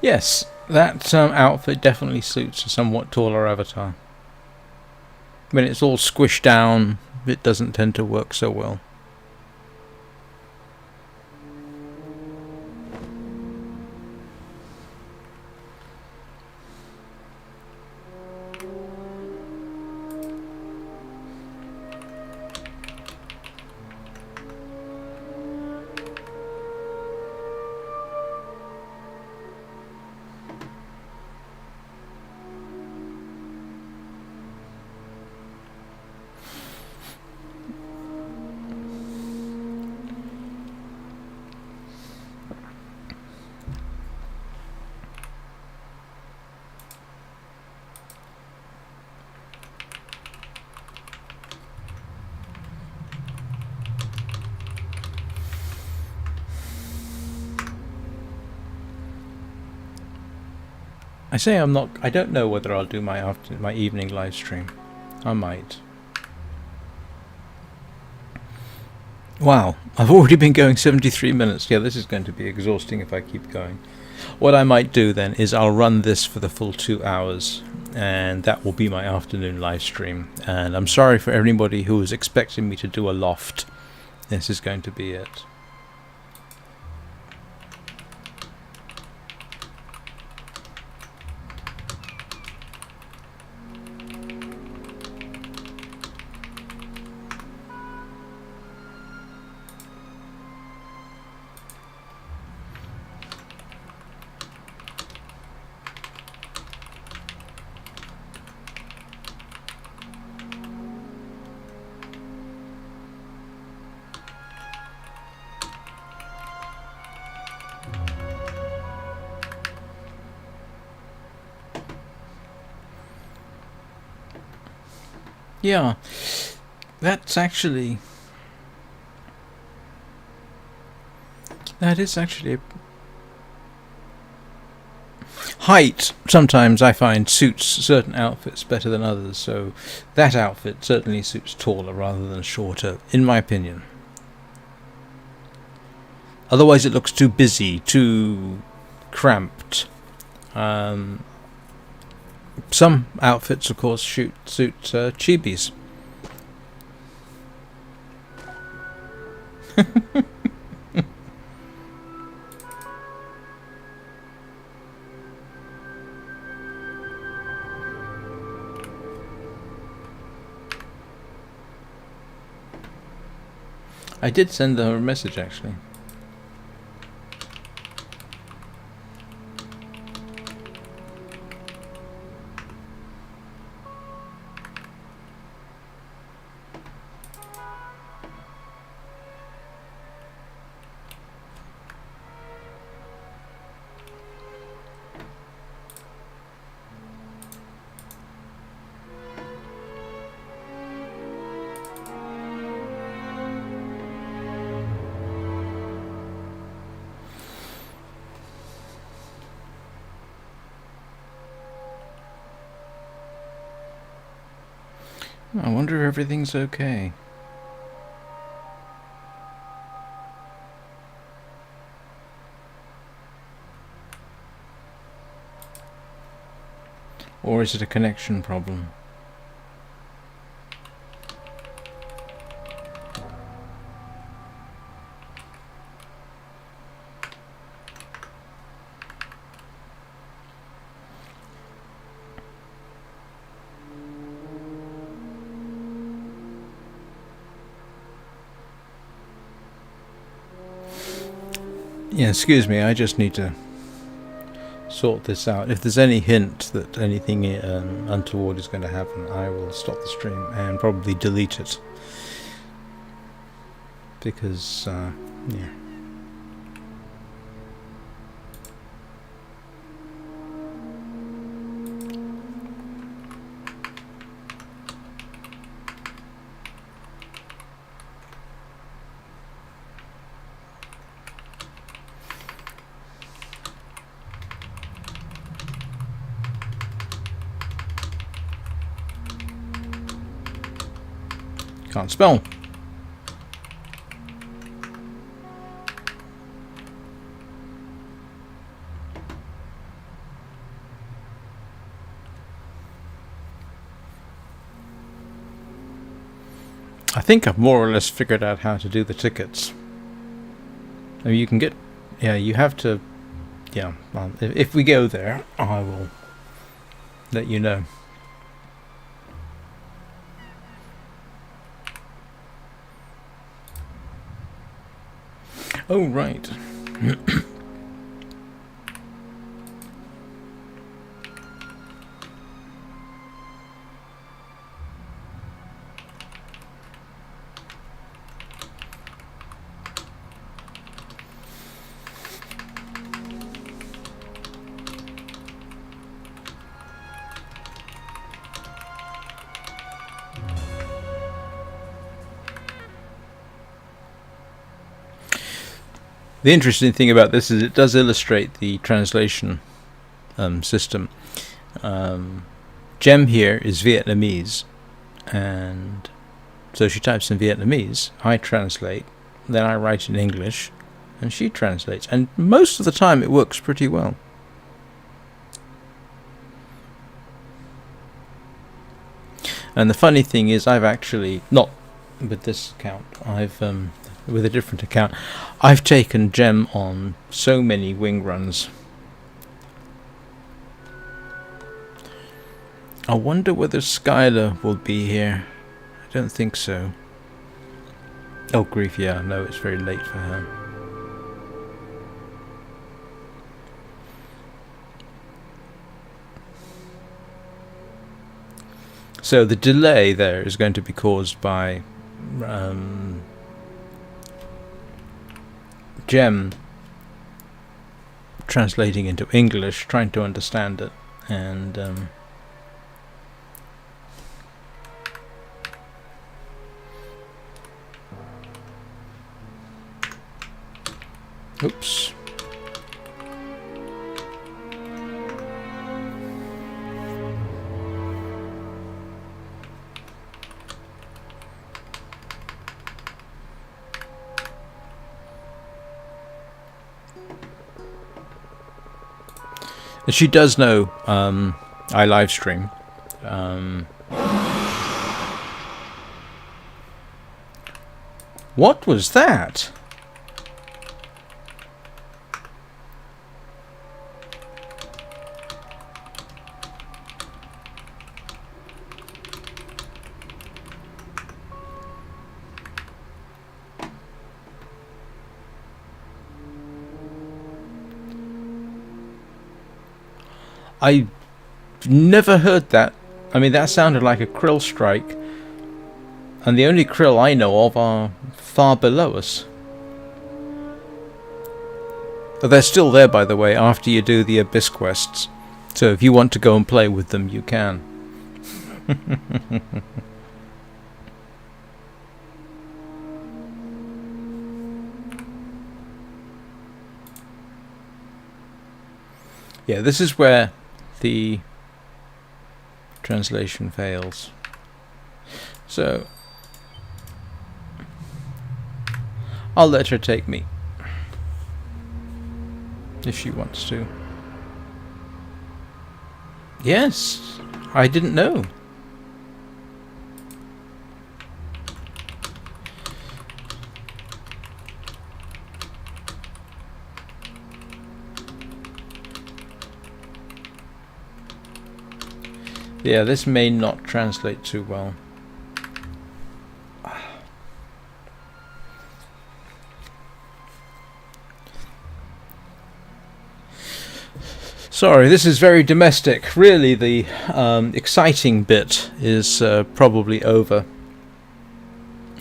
Yes, that outfit definitely suits a somewhat taller avatar. When it's all squished down, it doesn't tend to work so well. I say I'm not. I don't know whether I'll do my evening live stream. I might. Wow, I've already been going 73 minutes. Yeah, this is going to be exhausting if I keep going. What I might do then is I'll run this for the full 2 hours, and that will be my afternoon live stream. And I'm sorry for everybody who was expecting me to do a loft. this is going to be it. Yeah, that is actually height. Sometimes I find suits certain outfits better than others, so that outfit certainly suits taller rather than shorter, in my opinion. Otherwise it looks too busy, too cramped. Some outfits, of course, suit chibis. I did send her a message, actually. I wonder if everything's okay. Or is it a connection problem? Yeah, excuse me, I just need to sort this out. If there's any hint that anything untoward is going to happen, I will stop the stream and probably delete it. Because, yeah. Can't spell. I think I've more or less figured out how to do the tickets. I mean, you can get... Yeah, you have to... Yeah, if we go there, I will let you know. Oh, right. The interesting thing about this is it does illustrate the translation system. Jem here is Vietnamese, and so she types in Vietnamese, I translate, then I write in English, and she translates. And most of the time it works pretty well. And the funny thing is, I've actually, not with this account, I've with a different account. I've taken Gem on so many wing runs. I wonder whether Skylar will be here. I don't think so. Oh grief, yeah, no, it's very late for her. So the delay there is going to be caused by Gem translating into English, trying to understand it, and oops. And she does know I live stream. What was that? I never heard that. I mean, that sounded like a krill strike. And the only krill I know of are far below us. But they're still there, by the way, after you do the Abyss quests. So if you want to go and play with them, you can. Yeah, this is where the translation fails. So I'll let her take me if she wants to. Yes, I didn't know. Yeah, this may not translate too well. Sorry, this is very domestic. Really, the exciting bit is probably over.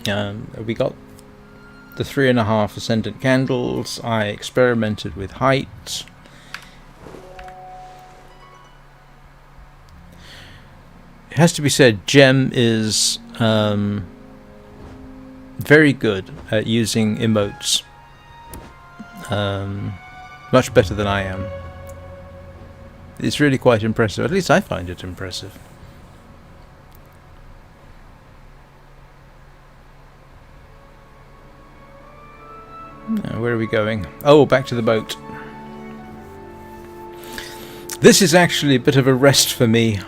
We got the 3.5 ascendant candles. I experimented with height. It has to be said, Gem is very good at using emotes. Much better than I am. It's really quite impressive. At least I find it impressive. Now, where are we going? Oh, back to the boat. This is actually a bit of a rest for me.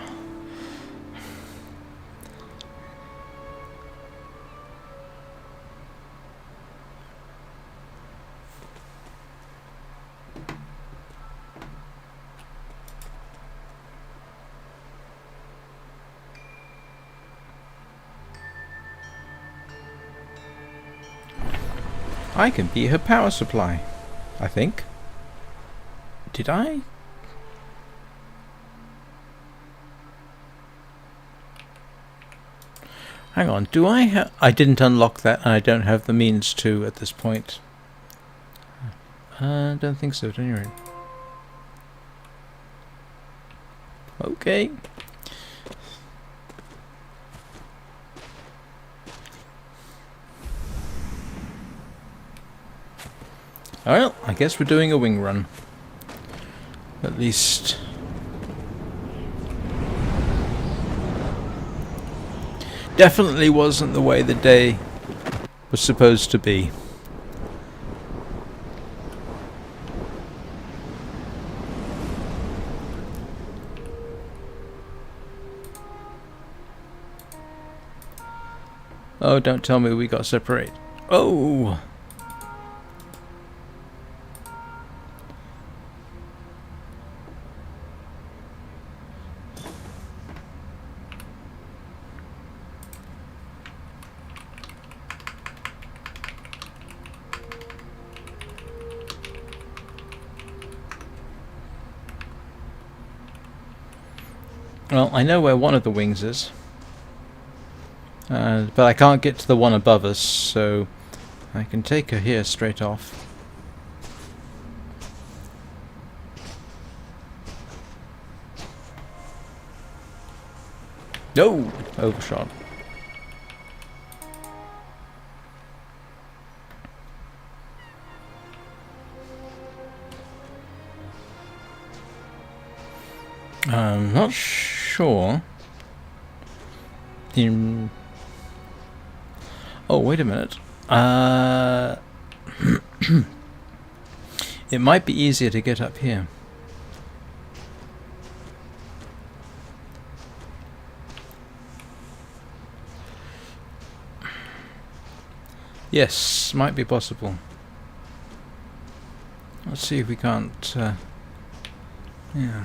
I can be her power supply, I think. Did I? Hang on, do I have... I didn't unlock that and I don't have the means to at this point. I don't think so, at any rate. Okay. Well, I guess we're doing a wing run. At least... Definitely wasn't the way the day was supposed to be. Oh, don't tell me we got separated. Oh! Well, I know where one of the wings is. But I can't get to the one above us, so I can take her here straight off. No! Overshot. I'm not sure. Oh, wait a minute. It might be easier to get up here. Yes, might be possible. Let's see if we can't... yeah.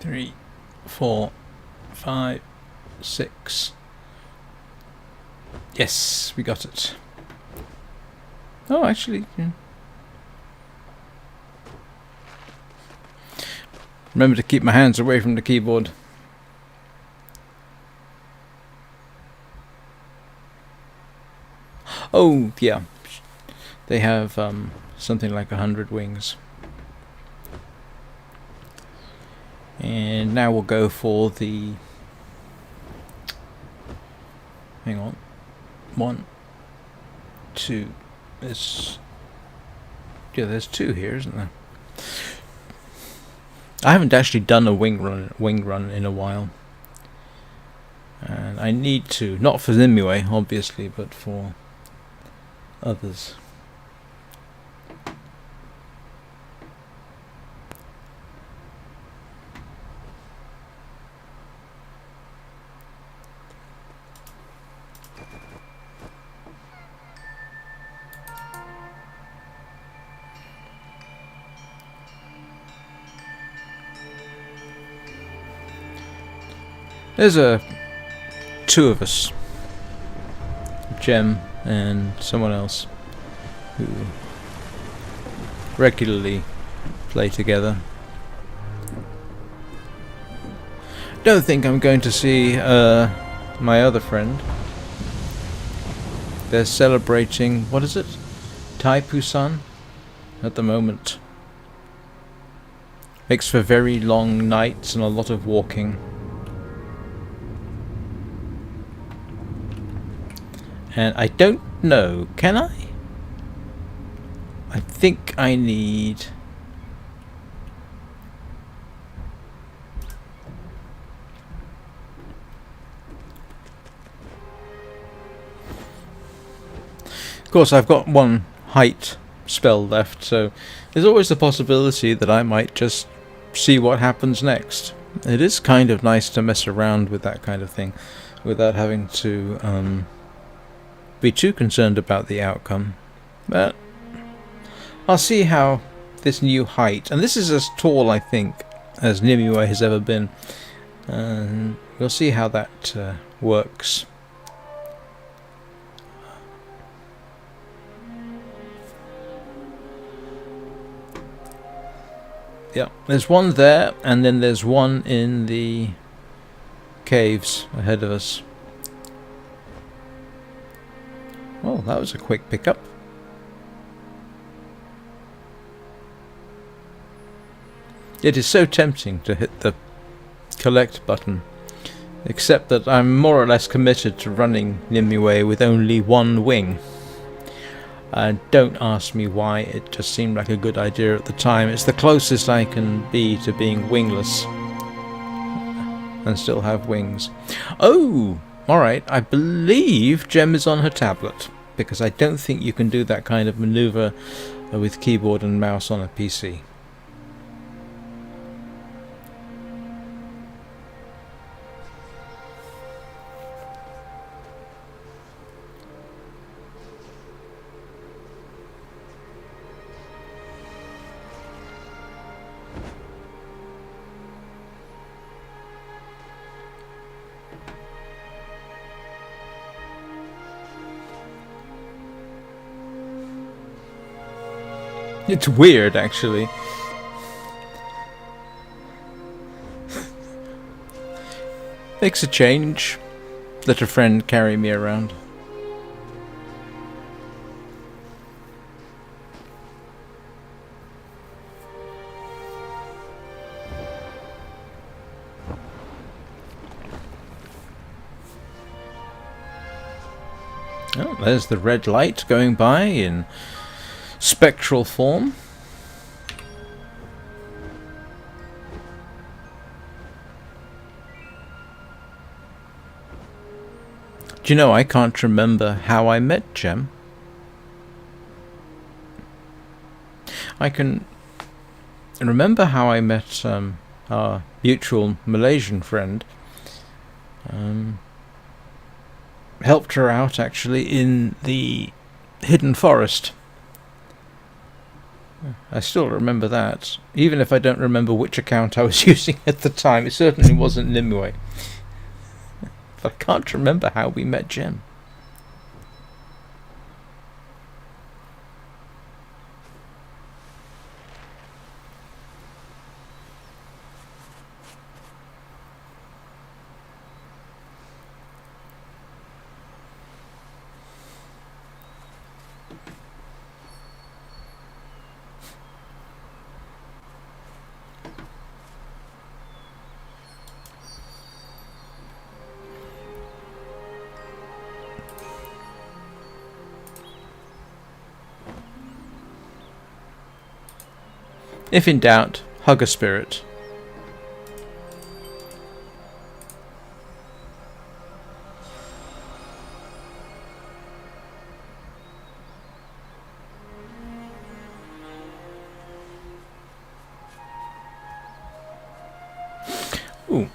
Three, 4, 5, 6. Yes, we got it. Oh, actually, yeah. Remember to keep my hands away from the keyboard. Oh, yeah. They have something like 100 wings. And now we'll go for the... hang on. 1, 2. There's... yeah, there's 2 here, isn't there? I haven't actually done a wing run in a while. And I need to. Not for Nimue, obviously, but for others. There's 2 of us, Gem and someone else, who regularly play together. Don't think I'm going to see my other friend. They're celebrating, what is it? Taipusan at the moment. Makes for very long nights and a lot of walking. And I don't know, can I? I think I need... Of course, I've got 1 height spell left, so there's always the possibility that I might just see what happens next. It is kind of nice to mess around with that kind of thing without having to be too concerned about the outcome. But I'll see how this new height, and this is as tall, I think, as Nimue has ever been, and we'll see how that works. Yeah, there's 1 there, and then there's 1 in the caves ahead of us. Oh, that was a quick pickup. It is so tempting to hit the collect button, except that I'm more or less committed to running Nimue with only 1 wing. Don't ask me why, it just seemed like a good idea at the time. It's the closest I can be to being wingless and still have wings. Oh, alright, I believe Gem is on her tablet, because I don't think you can do that kind of maneuver with keyboard and mouse on a PC. It's weird, actually. Makes a change. Let a friend carry me around. Oh, there's the red light going by in spectral form. Do you know, I can't remember how I met Gem. I can remember how I met our mutual Malaysian friend. Helped her out, actually, in the hidden forest. I still remember that, even if I don't remember which account I was using at the time. It certainly wasn't Nimue. But I can't remember how we met Gem. If in doubt, hug a spirit. Ooh.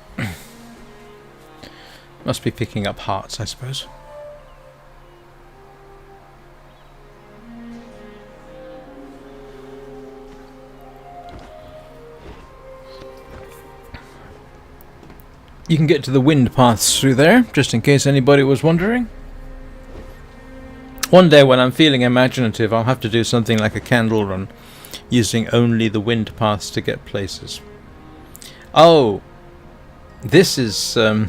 Must be picking up hearts, I suppose. You can get to the wind paths through there, just in case anybody was wondering. One day when I'm feeling imaginative, I'll have to do something like a candle run, using only the wind paths to get places. Oh, this is, I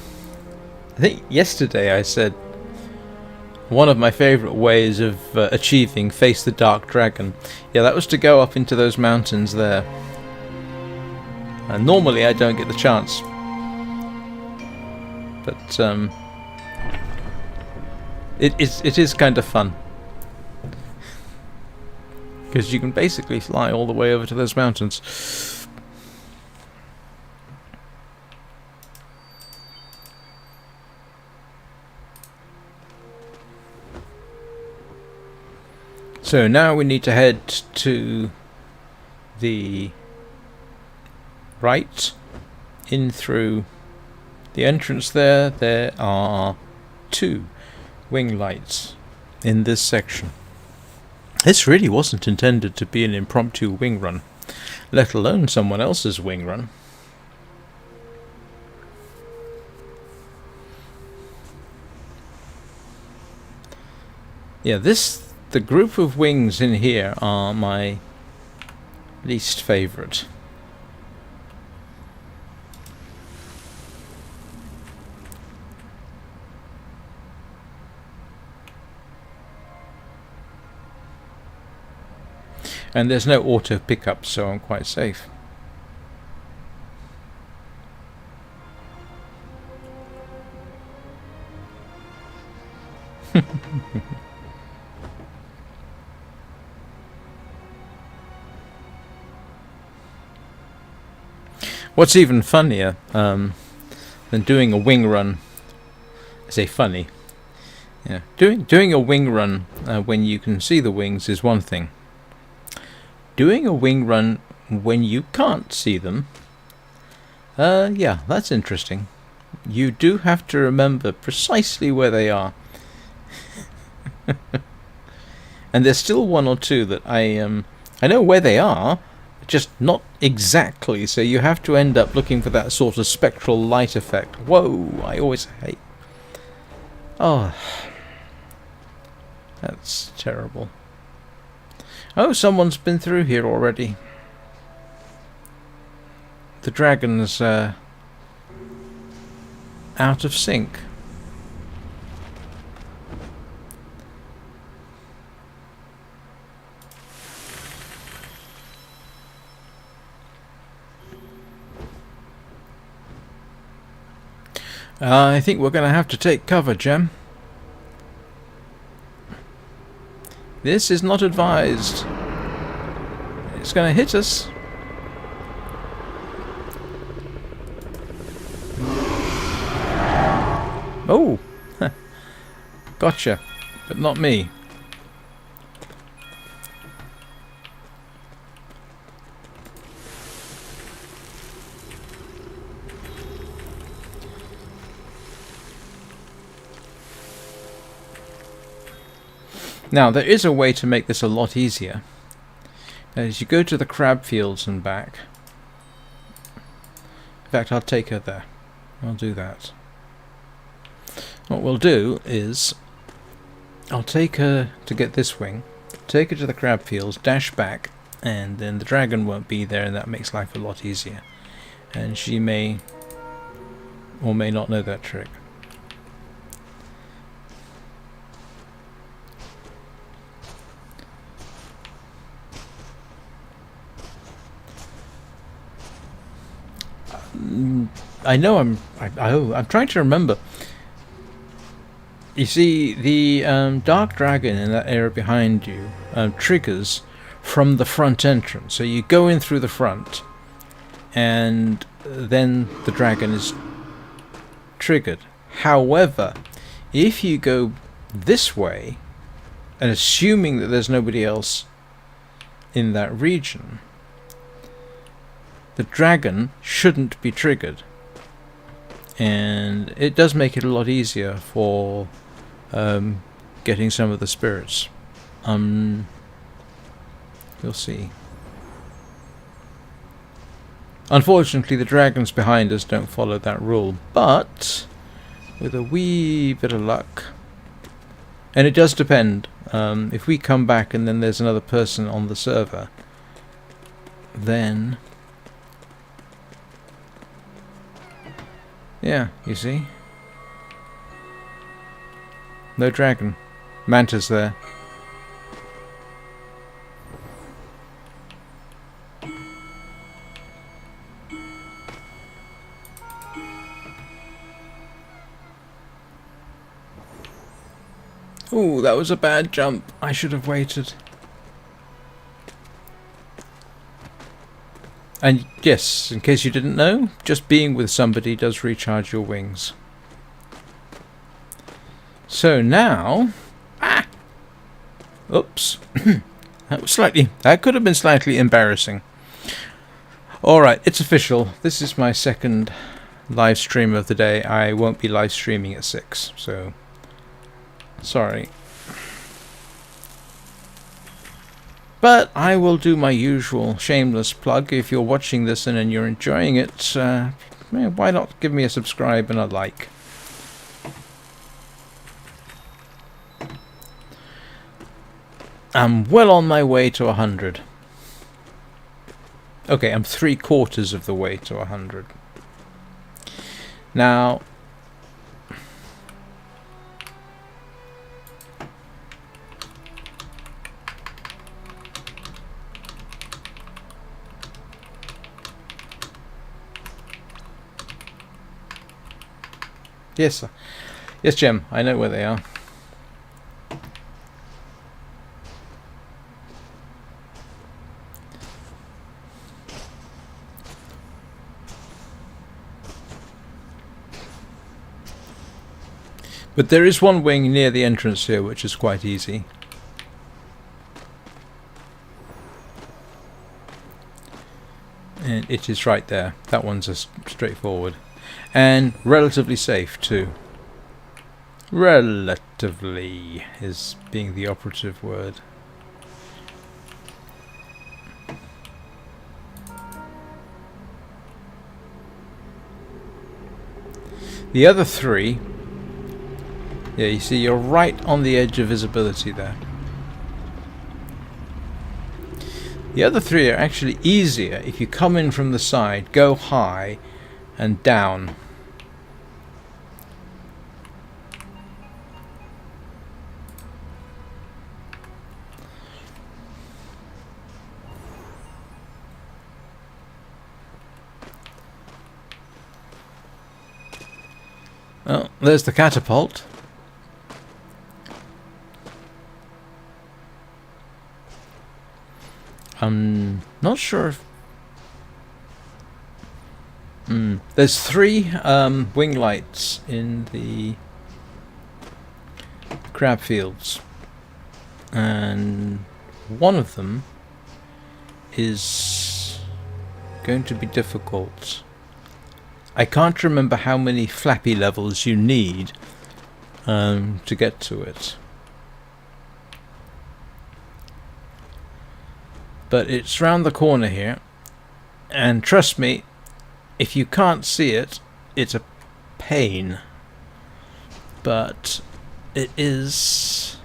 think yesterday I said one of my favourite ways of achieving Face the Dark Dragon. Yeah, that was to go up into those mountains there. And normally I don't get the chance. But it is kind of fun, because you can basically fly all the way over to those mountains. So now we need to head to the right, in through the entrance there. There are 2 wing lights in this section. This really wasn't intended to be an impromptu wing run, let alone someone else's wing run. Yeah, the group of wings in here are my least favourite. And there's no auto pickup, so I'm quite safe. What's even funnier than doing a wing run, I say funny, yeah, doing a wing run when you can see the wings is one thing. Doing a wing run when you can't see them, yeah, that's interesting. You do have to remember precisely where they are. And there's still one or two that I know where they are, just not exactly, so you have to end up looking for that sort of spectral light effect. Whoa, I always hate... Oh, that's terrible. Oh, someone's been through here already. The dragon's out of sync. I think we're going to have to take cover, Gem. This is not advised. It's going to hit us. Oh! Gotcha. But not me. Now, there is a way to make this a lot easier. As you go to the crab fields and back. In fact, I'll take her there. I'll do that. What we'll do is, I'll take her to get this wing, take her to the crab fields, dash back, and then the dragon won't be there, and that makes life a lot easier. And she may or may not know that trick. I know I'm trying to remember. You see, the dark dragon in that area behind you triggers from the front entrance. So you go in through the front, and then the dragon is triggered. However, if you go this way, and assuming that there's nobody else in that region, the dragon shouldn't be triggered. And it does make it a lot easier for getting some of the spirits. You'll see. Unfortunately, the dragons behind us don't follow that rule, but with a wee bit of luck, and it does depend. If we come back and then there's another person on the server, then yeah, you see? No dragon. Manta's there. Ooh, that was a bad jump. I should have waited. And yes, in case you didn't know, just being with somebody does recharge your wings. So now... Ah! Oops. That could have been slightly embarrassing. Alright, it's official. This is my second live stream of the day. I won't be live streaming at 6, so... Sorry. But I will do my usual shameless plug. If you're watching this and you're enjoying it, why not give me a subscribe and a like? I'm well on my way to 100. Okay, I'm 3/4 of the way to 100. Now... Yes, sir. Yes, Gem, I know where they are. But there is one wing near the entrance here which is quite easy. And it is right there. That one's straightforward. And relatively safe too. Relatively is being the operative word. The other three, yeah, you see you're right on the edge of visibility there. The other three are actually easier if you come in from the side, go high and down. Well, there's the catapult. I'm not sure if... There's three wing lights in the crab fields. And one of them is going to be difficult. I can't remember how many flappy levels you need to get to it. But it's round the corner here, and trust me, if you can't see it, it's a pain. But it is...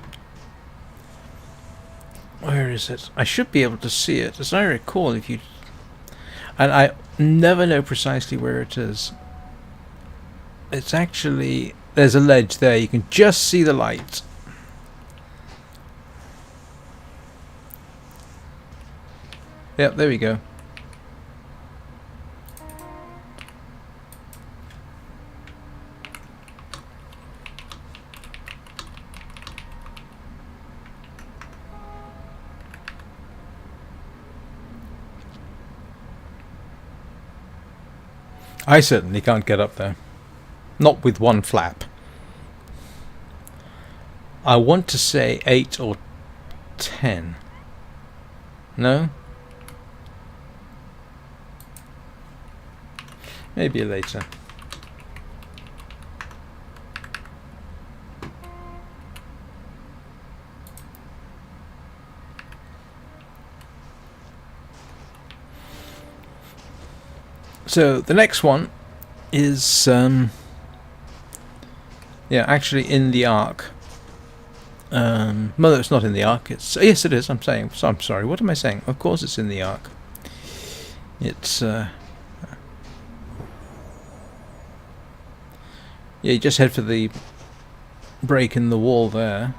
Where is it? I should be able to see it. As I recall, if you... And I never know precisely where it is. It's actually... There's a ledge there. You can just see the light. Yep, there we go. I certainly can't get up there. Not with one flap. I want to say 8 or 10. No? Maybe later. So the next one is yeah, actually in the arc. No, it's not in the arc. It's yes, it is. I'm sorry. What am I saying? Of course, it's in the arc. It's yeah, you just head for the break in the wall there.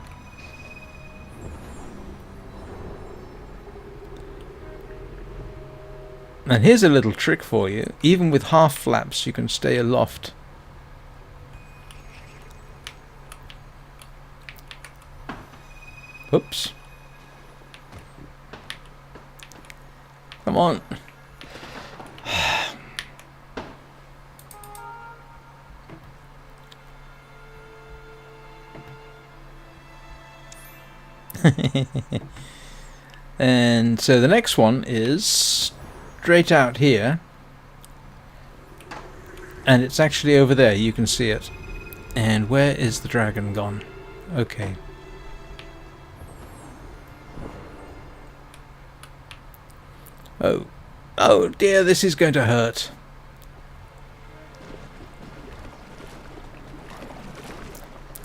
And here's a little trick for you. Even with half flaps, you can stay aloft. Oops. Come on. And so the next one is straight out here, and it's actually over there. You can see it. And where is the dragon gone? Okay. Oh dear, this is going to hurt.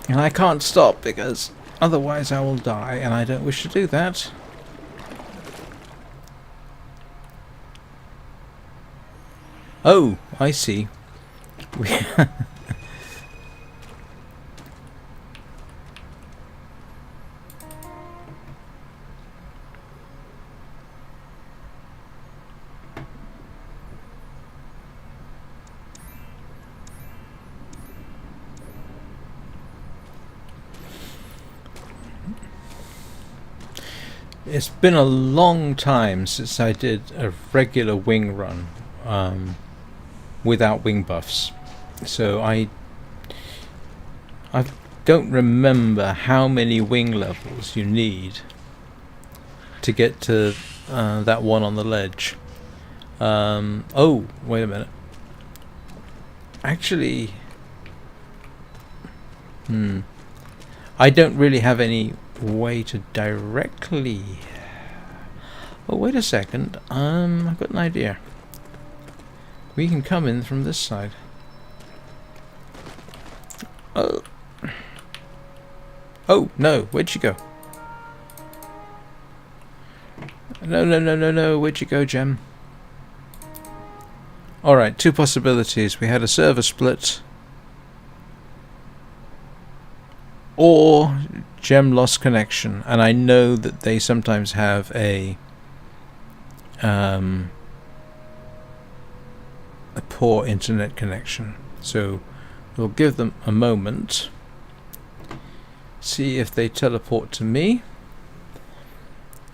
And I can't stop because otherwise I will die, and I don't wish to do that. Oh, I see. It's been a long time since I did a regular wing run without wing buffs, so I've don't remember how many wing levels you need to get to that one on the ledge. Oh, wait a minute. Actually, I don't really have any way to directly... Oh, wait a second. I've got an idea. We can come in from this side. Oh. Oh, no. Where'd you go? No, no, no, no, no. Where'd you go, Gem? Alright, two possibilities. We had a server split. Or Gem lost connection. And I know that they sometimes have a poor internet connection. So we'll give them a moment. See if they teleport to me.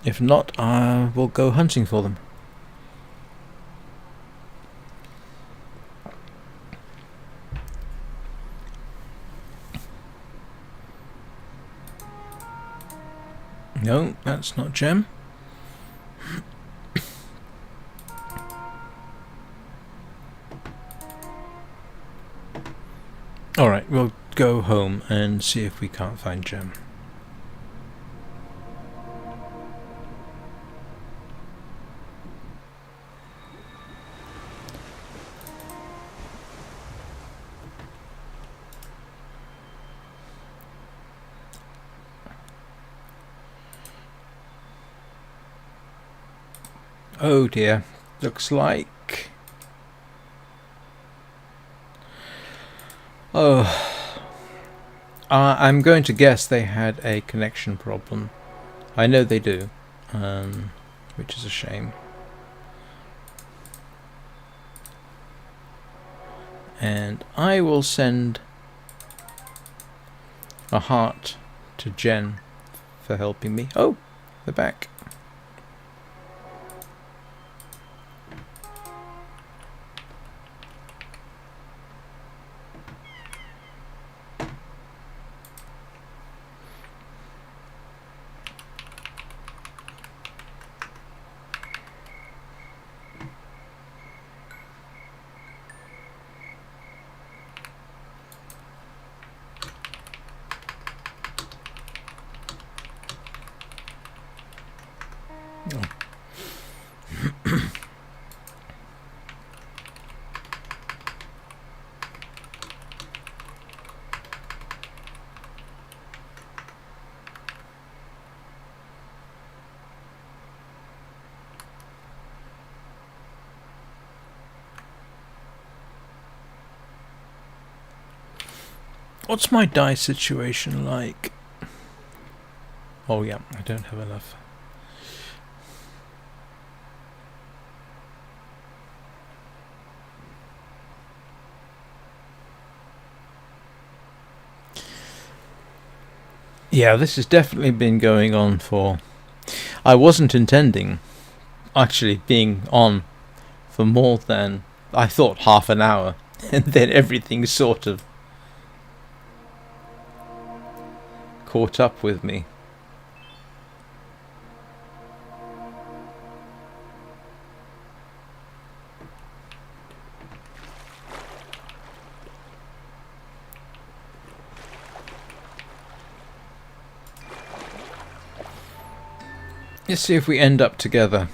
If not, we'll go hunting for them. No, that's not Gem. Alright, we'll go home and see if we can't find Gem. Oh dear, looks like... Oh... I'm going to guess they had a connection problem. I know they do, which is a shame. And I will send a heart to Jen for helping me. Oh, they're back. What's my dye situation like? Oh yeah, I don't have enough. Yeah, this has definitely been going on for... I wasn't intending actually being on for more than, I thought, half an hour. And then everything sort of caught up with me. Let's see if we end up together.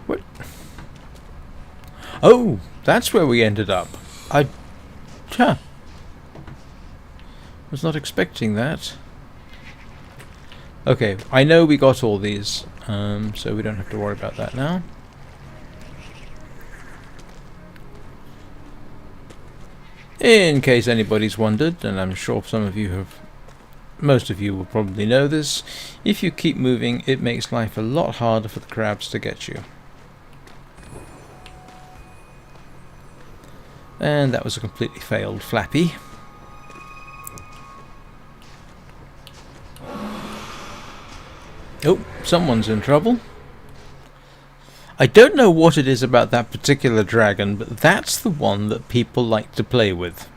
What? Oh, that's where we ended up. Was not expecting that. Okay, I know we got all these, so we don't have to worry about that now. In case anybody's wondered, and I'm sure some of you have, most of you will probably know this, if you keep moving, it makes life a lot harder for the crabs to get you. And that was a completely failed flappy. Oh, someone's in trouble. I don't know what it is about that particular dragon, but that's the one that people like to play with.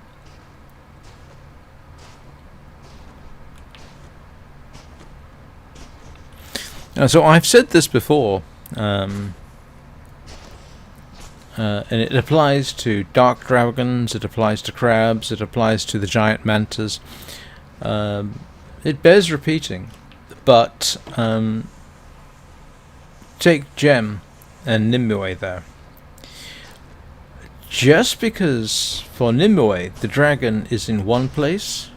So I've said this before, and it applies to dark dragons, it applies to crabs, it applies to the giant mantas. It bears repeating, but take Gem and Nimue there. Just because for Nimue the dragon is in one place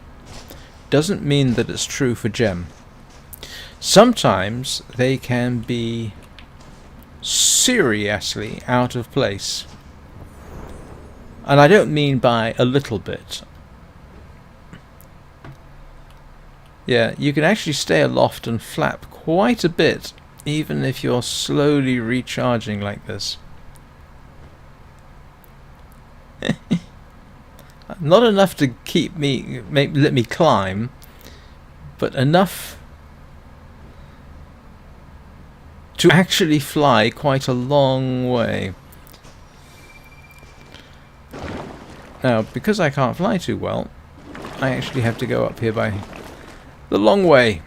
doesn't mean that it's true for Gem. Sometimes they can be seriously out of place. And I don't mean by a little bit. Yeah, you can actually stay aloft and flap quite a bit, even if you're slowly recharging like this. Not enough to keep me, let me climb, but enough to actually fly quite a long way. Now, because I can't fly too well, I actually have to go up here by the long way,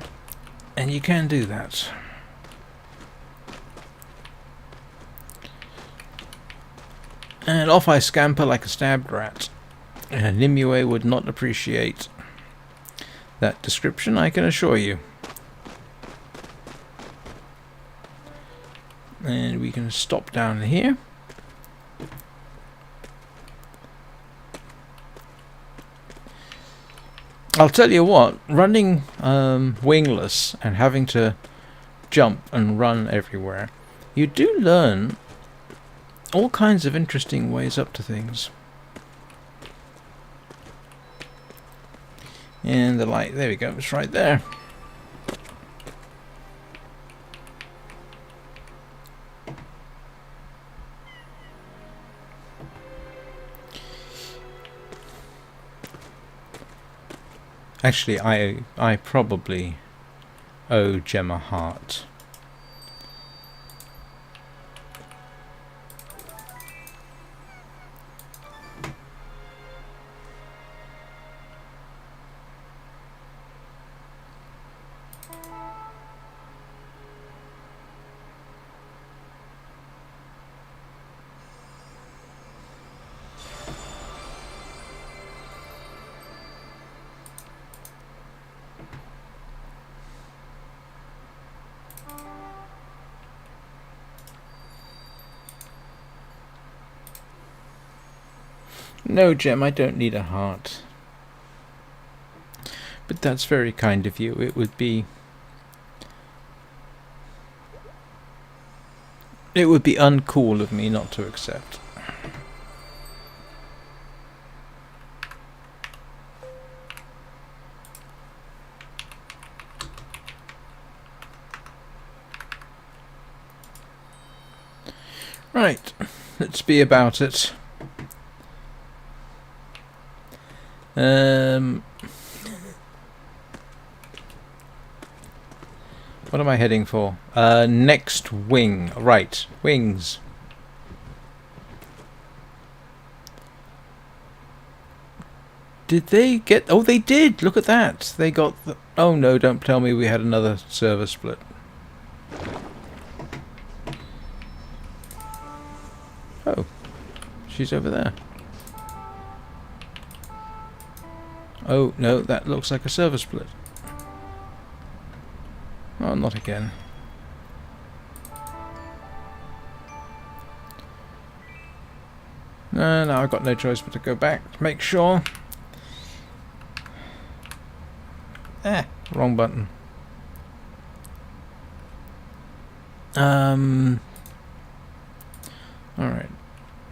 and you can do that. And off I scamper like a stabbed rat. And Nimue would not appreciate that description, I can assure you. And we can stop down here. I'll tell you what, running wingless and having to jump and run everywhere, you do learn all kinds of interesting ways up to things. And the light, there we go, it's right there. Actually, I probably owe Gem a heart. No, Gem, I don't need a heart. But that's very kind of you. It would be uncool of me not to accept. Right, let's be about it. What am I heading for? Next wing. Right, wings. Did they get... Oh, they did! Look at that! They got the... Oh no, don't tell me we had another server split. Oh. She's over there. Oh, no, that looks like a server split. Oh, not again. No, I've got no choice but to go back to make sure. Wrong button. Alright.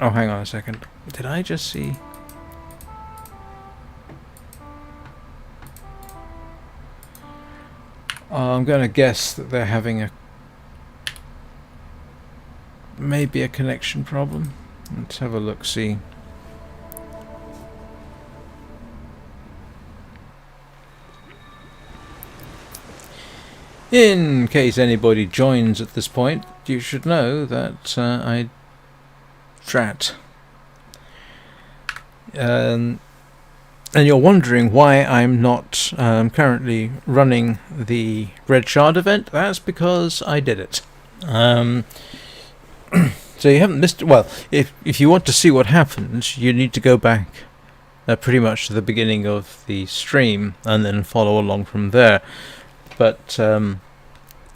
Oh, hang on a second. Did I just see... I'm going to guess that they're having maybe a connection problem. Let's have a look, see. In case anybody joins at this point, you should know that I drat. And you're wondering why I'm not currently running the Red Shard event. That's because I did it. So you haven't missed. Well, if you want to see what happened, you need to go back pretty much to the beginning of the stream and then follow along from there. But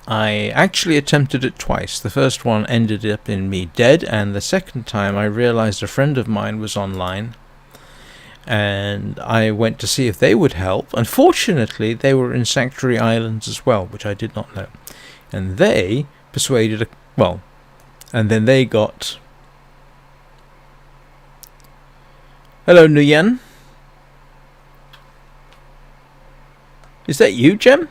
I actually attempted it twice. The first one ended up in me dead, and the second time I realized a friend of mine was online, and I went to see if they would help. Unfortunately, they were in Sanctuary Islands as well, which I did not know. And they persuaded and then they got... Hello, Nguyen. Is that you, Jem?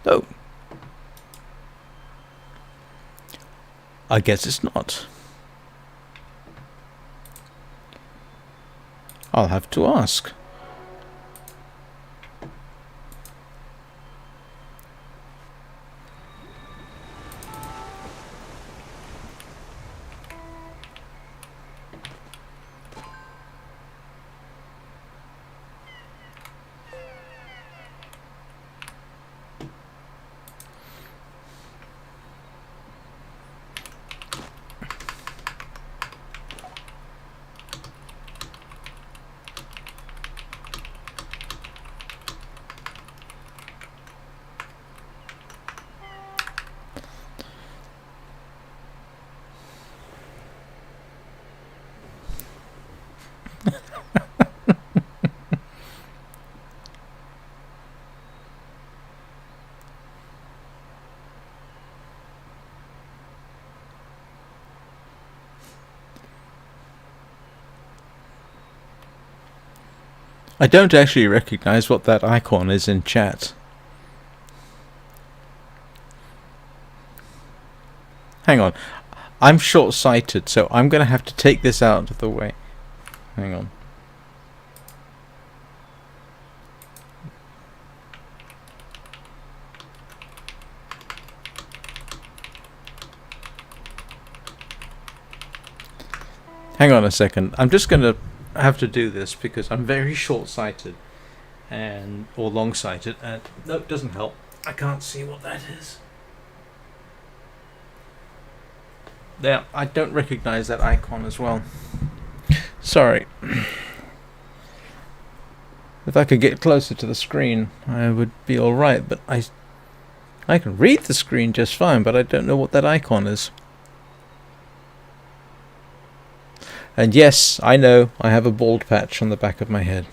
Oh. I guess it's not. I'll have to ask. I don't actually recognize what that icon is in chat. Hang on. I'm short-sighted, so I'm going to have to take this out of the way. Hang on. Hang on a second. I'm just going to have to do this because I'm very short-sighted or long-sighted, and no, it doesn't help. I can't see what that is. Yeah, I don't recognize that icon as well. Sorry. If I could get closer to the screen, I would be all right, but I can read the screen just fine, but I don't know what that icon is. And yes, I know, I have a bald patch on the back of my head.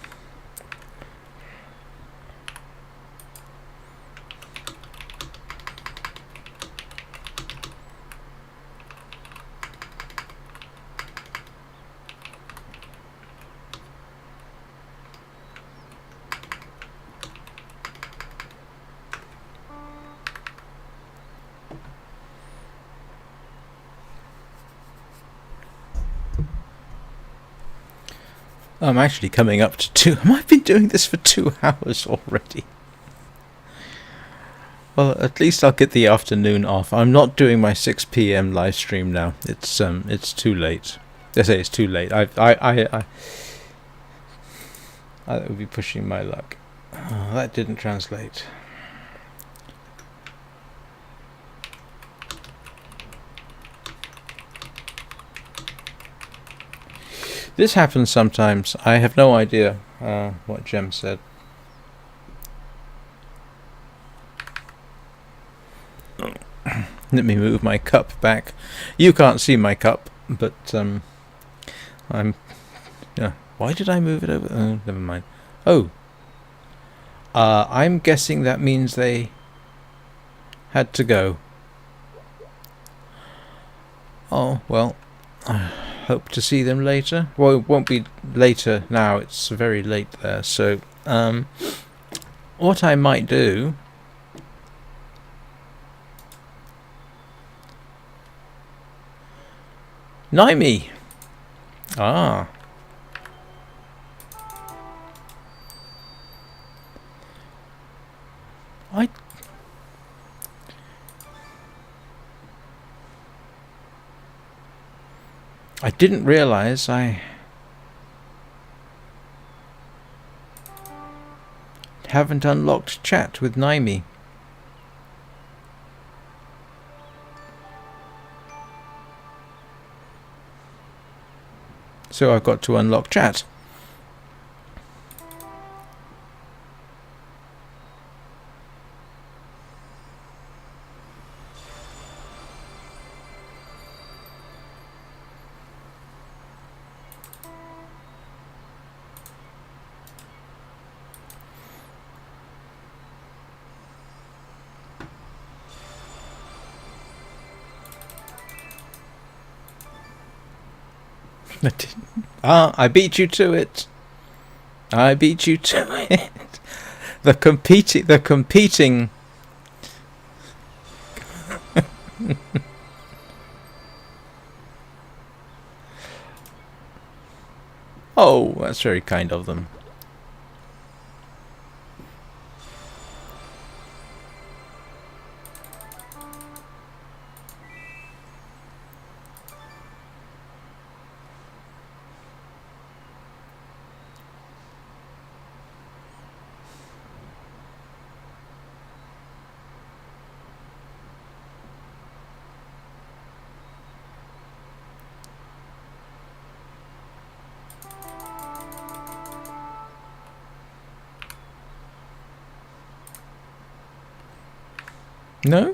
I'm actually coming up to 2. I've been doing this for 2 hours already. Well, at least I'll get the afternoon off. I'm not doing my 6 p.m. live stream now. It's too late. I say it's too late. I would be pushing my luck. Oh, that didn't translate. This happens sometimes. I have no idea what Jem said. Let me move my cup back. You can't see my cup, but I'm... Yeah. Why did I move it over? Oh, never mind. Oh. I'm guessing that means they had to go. Oh, well... hope to see them later. Well, it won't be later now. It's very late there. So, what I might do... Nimue! Ah. I didn't realize I haven't unlocked chat with Nimue. So I've got to unlock chat. I beat you to it. I beat you to it. The competing. Oh, that's very kind of them. No?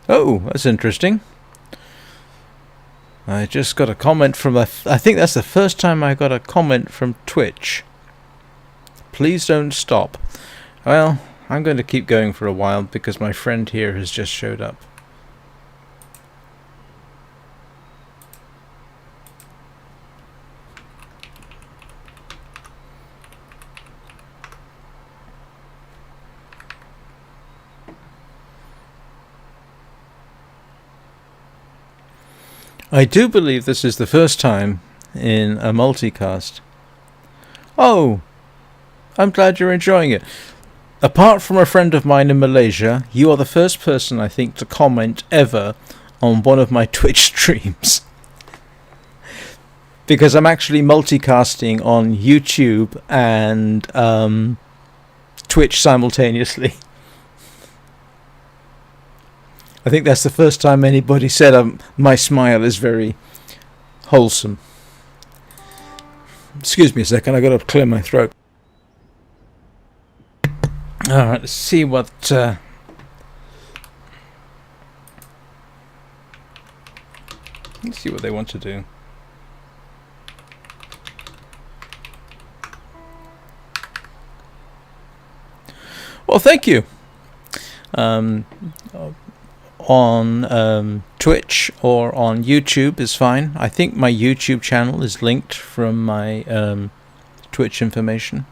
Oh, that's interesting. I just got a comment from I think that's the first time I got a comment from Twitch. Please don't stop. Well, I'm going to keep going for a while because my friend here has just showed up. I do believe this is the first time in a multicast. Oh, I'm glad you're enjoying it. Apart from a friend of mine in Malaysia, you are the first person I think to comment ever on one of my Twitch streams. Because I'm actually multicasting on YouTube and Twitch simultaneously. I think that's the first time anybody said my smile is very wholesome. Excuse me a second, I got to clear my throat. Alright, let's see what... let's see what they want to do. Well, thank you. On Twitch or on YouTube is fine. I think my YouTube channel is linked from my Twitch information.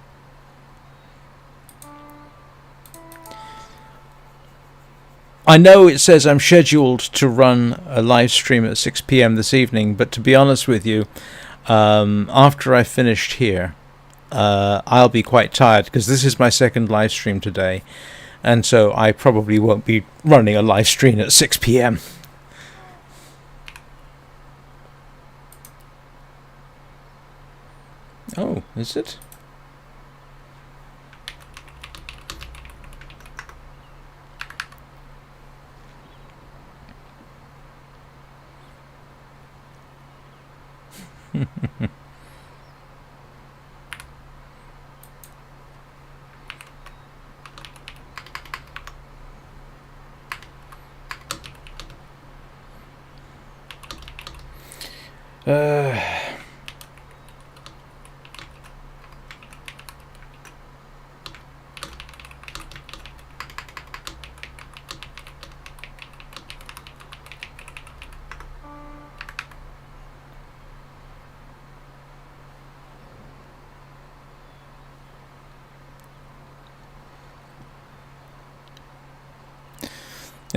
I know it says I'm scheduled to run a live stream at 6 PM this evening, but to be honest with you, after I finished here, I'll be quite tired because this is my second live stream today. And so I probably won't be running a live stream at 6 PM. Oh, is it?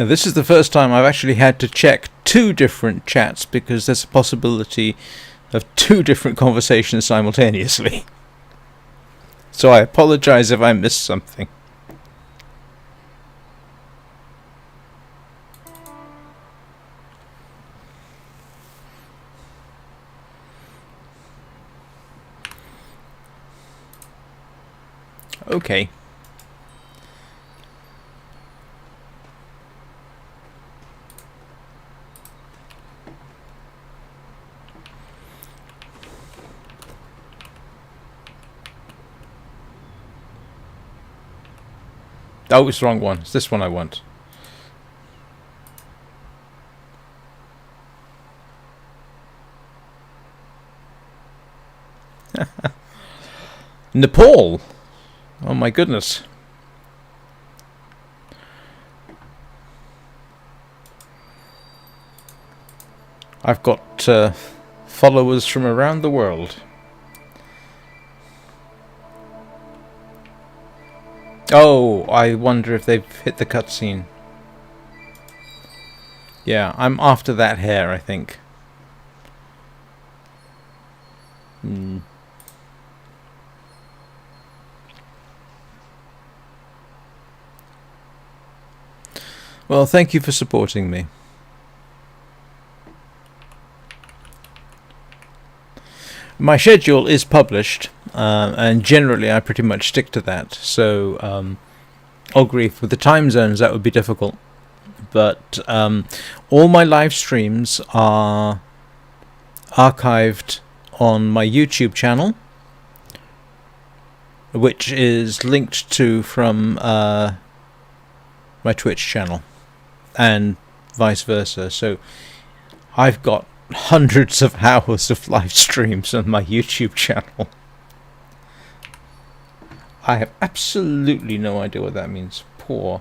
Now, this is the first time I've actually had to check 2 different chats because there's a possibility of 2 different conversations simultaneously. So I apologize if I missed something. Okay. Oh, it's the wrong one. It's this one I want. Nepal! Oh my goodness. I've got followers from around the world. Oh, I wonder if they've hit the cutscene. Yeah, I'm after that hair, I think. Well, thank you for supporting me. My schedule is published, and generally I pretty much stick to that. So, oh grief, with the time zones that would be difficult. But all my live streams are archived on my YouTube channel, which is linked to from my Twitch channel, and vice versa. So I've got hundreds of hours of live streams on my YouTube channel. I have absolutely no idea what that means. Poor.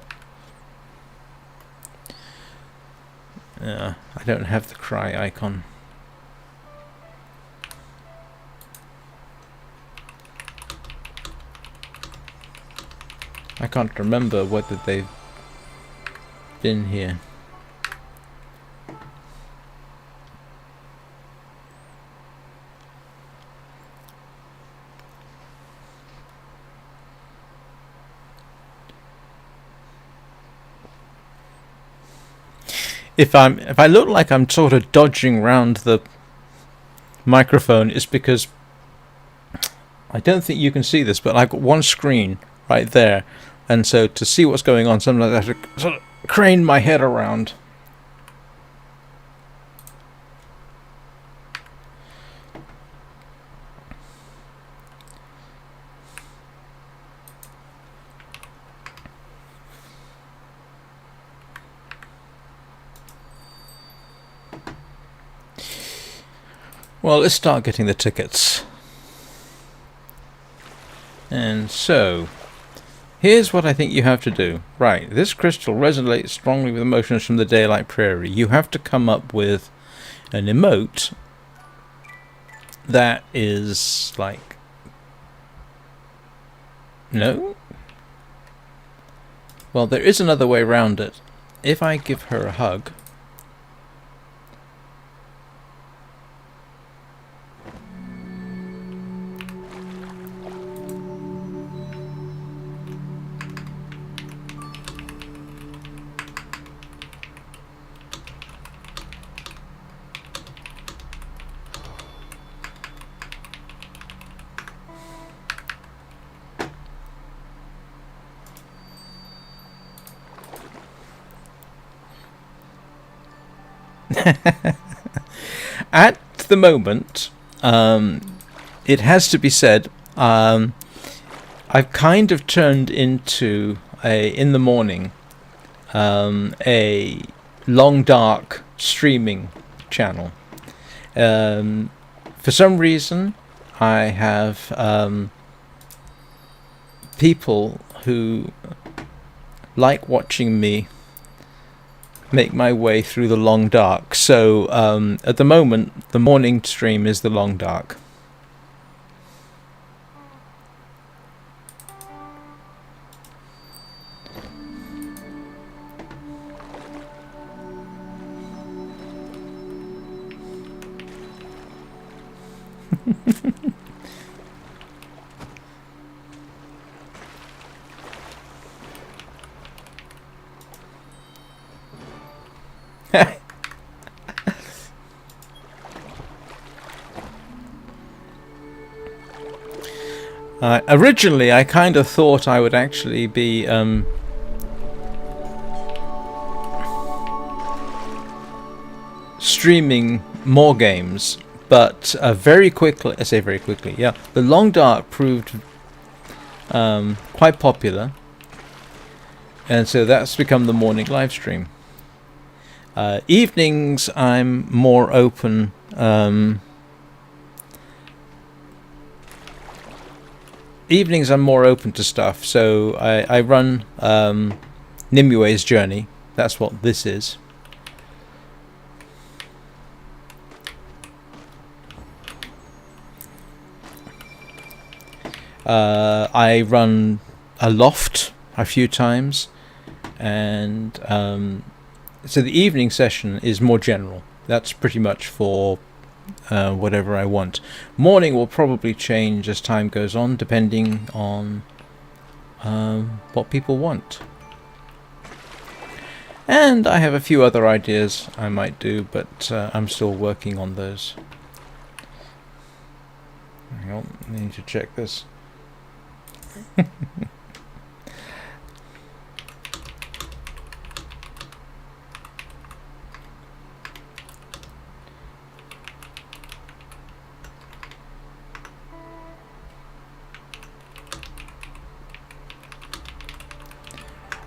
I don't have the cry icon. I can't remember whether they've been here. If I look like I'm sort of dodging around the microphone, it's because I don't think you can see this, but I've got one screen right there, and so to see what's going on, sometimes I have to sort of crane my head around. Well, let's start getting the tickets. And so, here's what I think you have to do. Right, this crystal resonates strongly with emotions from the daylight prairie. You have to come up with an emote that is like... No? Well, there is another way around it. If I give her a hug... At the moment, it has to be said, I've kind of turned into in the morning a long dark streaming channel. For some reason, I have people who like watching me make my way through the long dark. So at the moment, the morning stream is the long dark. Originally, I kind of thought I would actually be streaming more games, but very quickly, I say very quickly, yeah, the Long Dark proved quite popular, and so that's become the morning live stream. Evenings, I'm more open. Evenings, I'm more open to stuff. So I run Nimue's Journey. That's what this is. I run a loft a few times, and so the evening session is more general. That's pretty much for whatever I want. Morning will probably change as time goes on, depending on what people want. And I have a few other ideas I might do, but I'm still working on those. Hang on, I need to check this.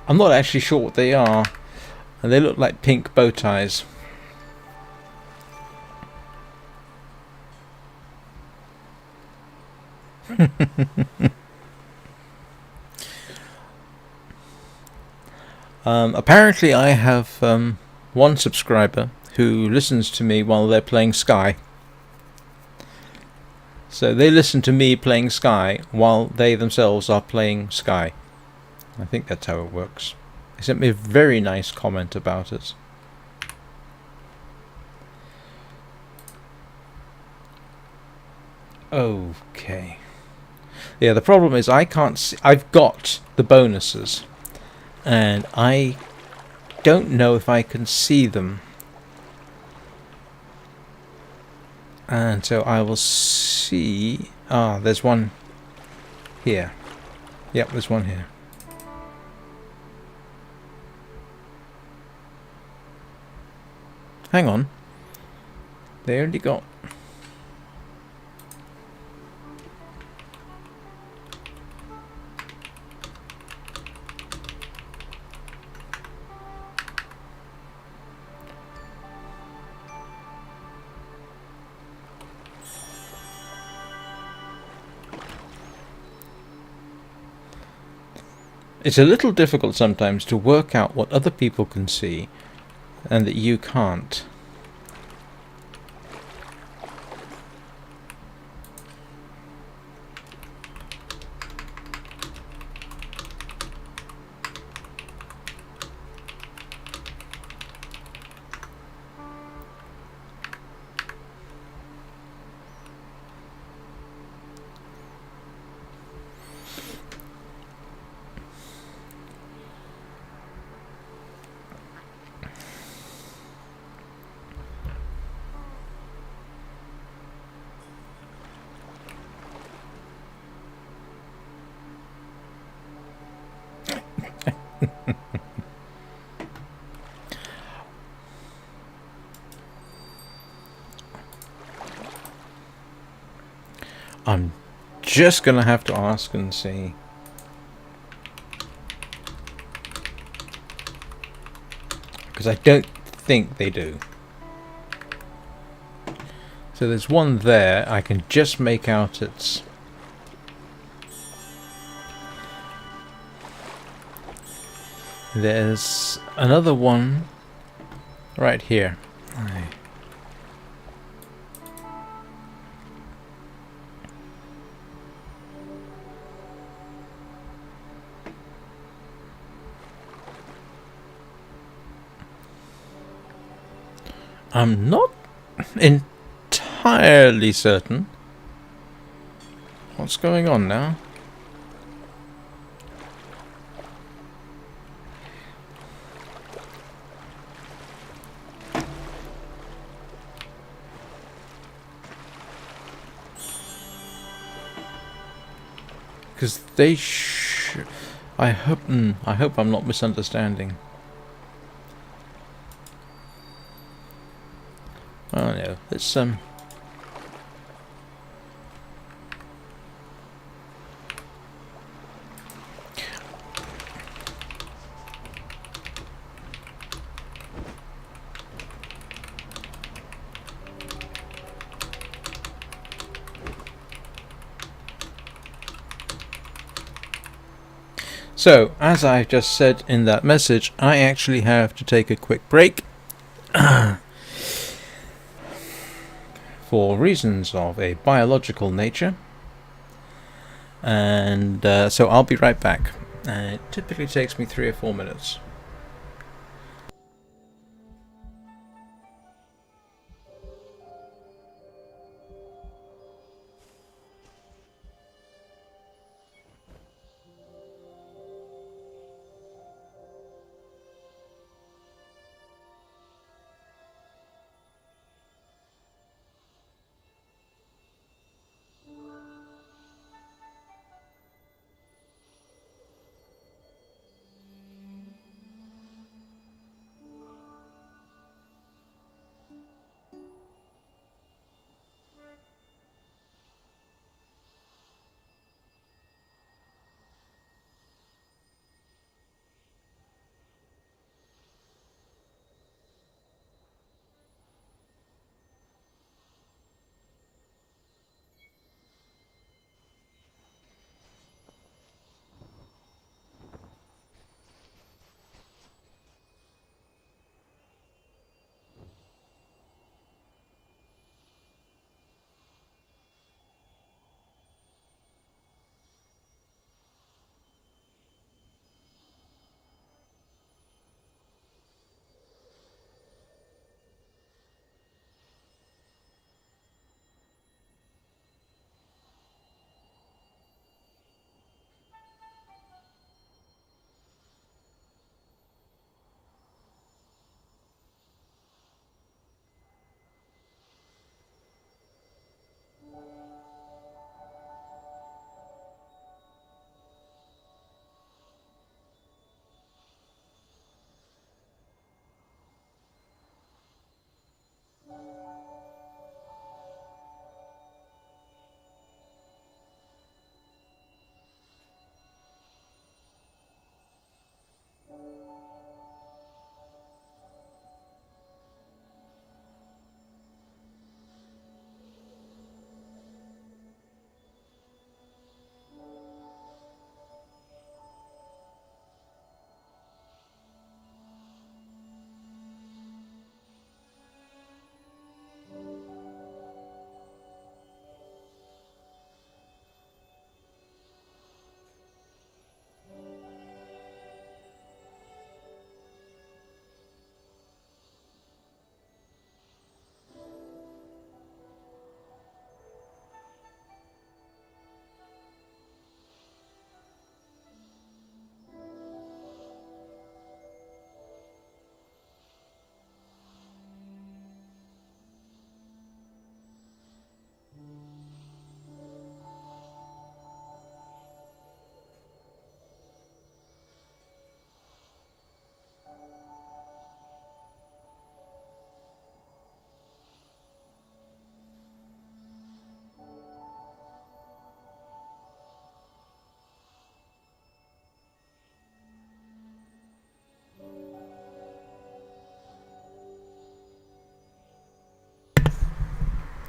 I'm not actually sure what they are. They look like pink bow ties. Apparently I have one subscriber who listens to me while they're playing Sky. So they listen to me playing Sky while they themselves are playing Sky. I think that's how it works. He sent me a very nice comment about it. Okay. Yeah, the problem is I can't see. I've got the bonuses, and I don't know if I can see them. And so I will see. Ah, there's one here. Yep, there's one here. Hang on. They only got... It's a little difficult sometimes to work out what other people can see and that you can't. I'm just gonna have to ask and see. Because I don't think they do. So there's one there. I can just make out its... There's another one right here. I'm not entirely certain what's going on now. because they I hope I'm not misunderstanding. Oh no, let's So, as I just said in that message, I actually have to take a quick break for reasons of a biological nature, and so I'll be right back. It typically takes me 3 or 4 minutes.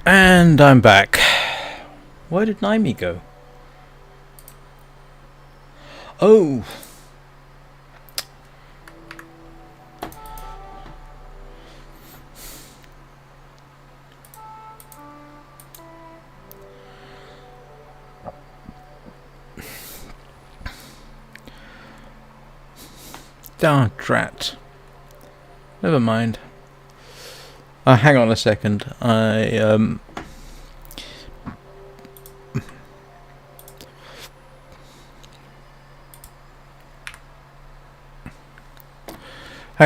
And I'm back. Where did Nimue go? Oh! Ah, drat. Never mind. Hang on a second. Hang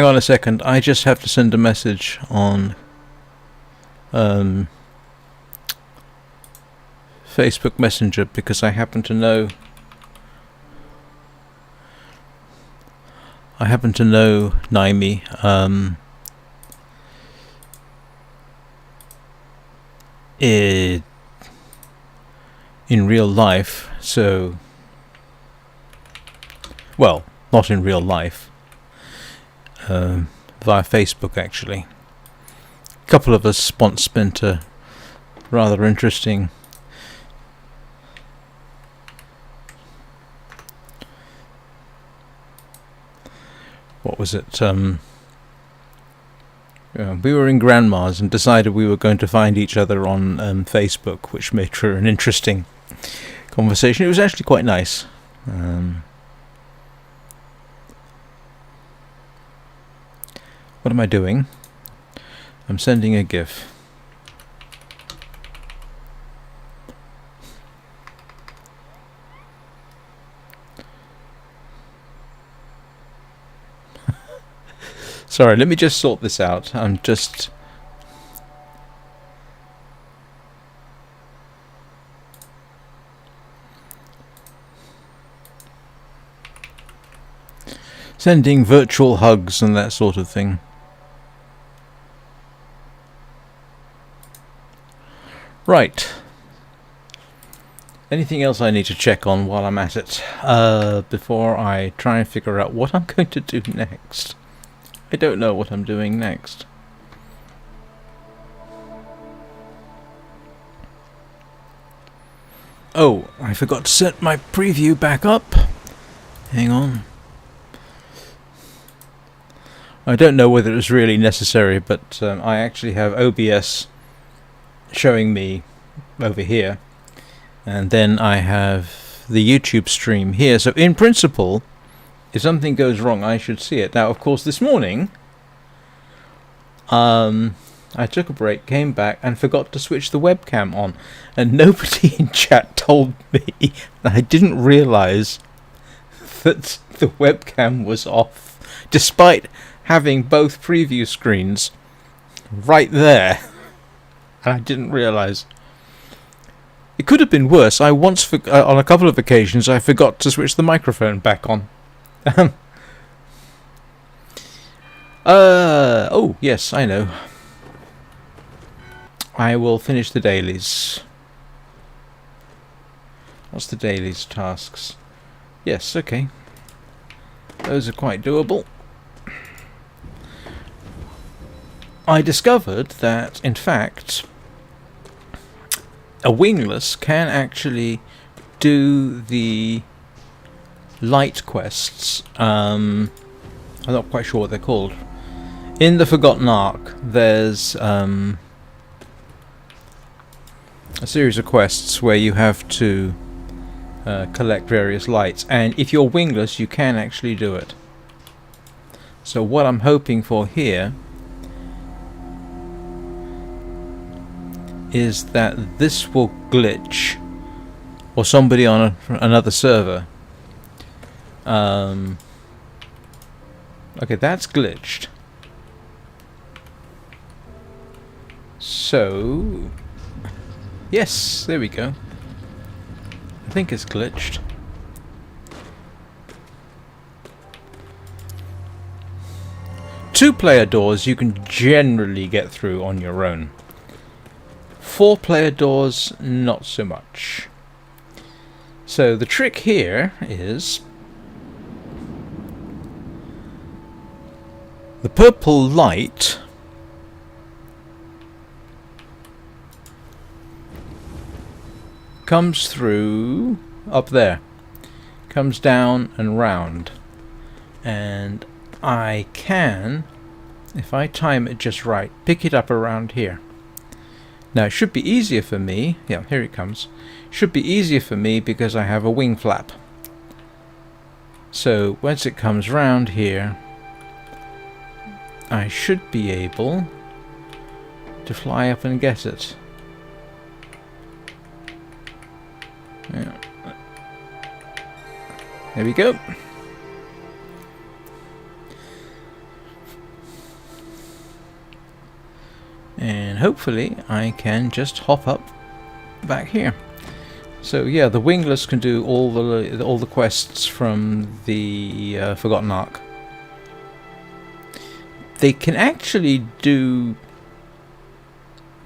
on a second. I just have to send a message on Facebook Messenger because I happen to know I happen to know Nimue in real life, so, well, not in real life, via Facebook actually. A couple of us once spent a rather interesting what was it? We were in Grandma's and decided we were going to find each other on Facebook, which made for an interesting conversation. It was actually quite nice. What am I doing? I'm sending a GIF. Sorry, let me just sort this out. I'm just... sending virtual hugs and that sort of thing. Right. Anything else I need to check on while I'm at it? Before I try and figure out what I'm going to do next. I don't know what I'm doing next. Oh, I forgot to set my preview back up. Hang on. I don't know whether it's really necessary, but I actually have OBS showing me over here. And then I have the YouTube stream here. So in principle, if something goes wrong, I should see it. Now, of course, this morning, I took a break, came back, and forgot to switch the webcam on. And nobody in chat told me that I didn't realise that the webcam was off, despite having both preview screens right there. And I didn't realise. It could have been worse. I once, on a couple of occasions, I forgot to switch the microphone back on. Oh, yes, I know. I will finish the dailies. What's the dailies tasks? Yes, okay. Those are quite doable. I discovered that, in fact, a wingless can actually do the light quests. I'm not quite sure what they're called. In the Forgotten Ark, there's a series of quests where you have to collect various lights, and if you're wingless, you can actually do it. So what I'm hoping for here is that this will glitch, or somebody on another server. Okay, that's glitched. So, yes, there we go. I think it's glitched. Two-player doors you can generally get through on your own. Four-player doors, not so much. So the trick here is the purple light comes through up there, comes down and round, and I can, if I time it just right, pick it up around here. Now it should be easier for me, yeah, here it comes, should be easier for me because I have a wing flap. So once it comes round here, I should be able to fly up and get it. Yeah. There we go. And hopefully I can just hop up back here. So yeah, the wingless can do all the quests from the Forgotten Ark. they can actually do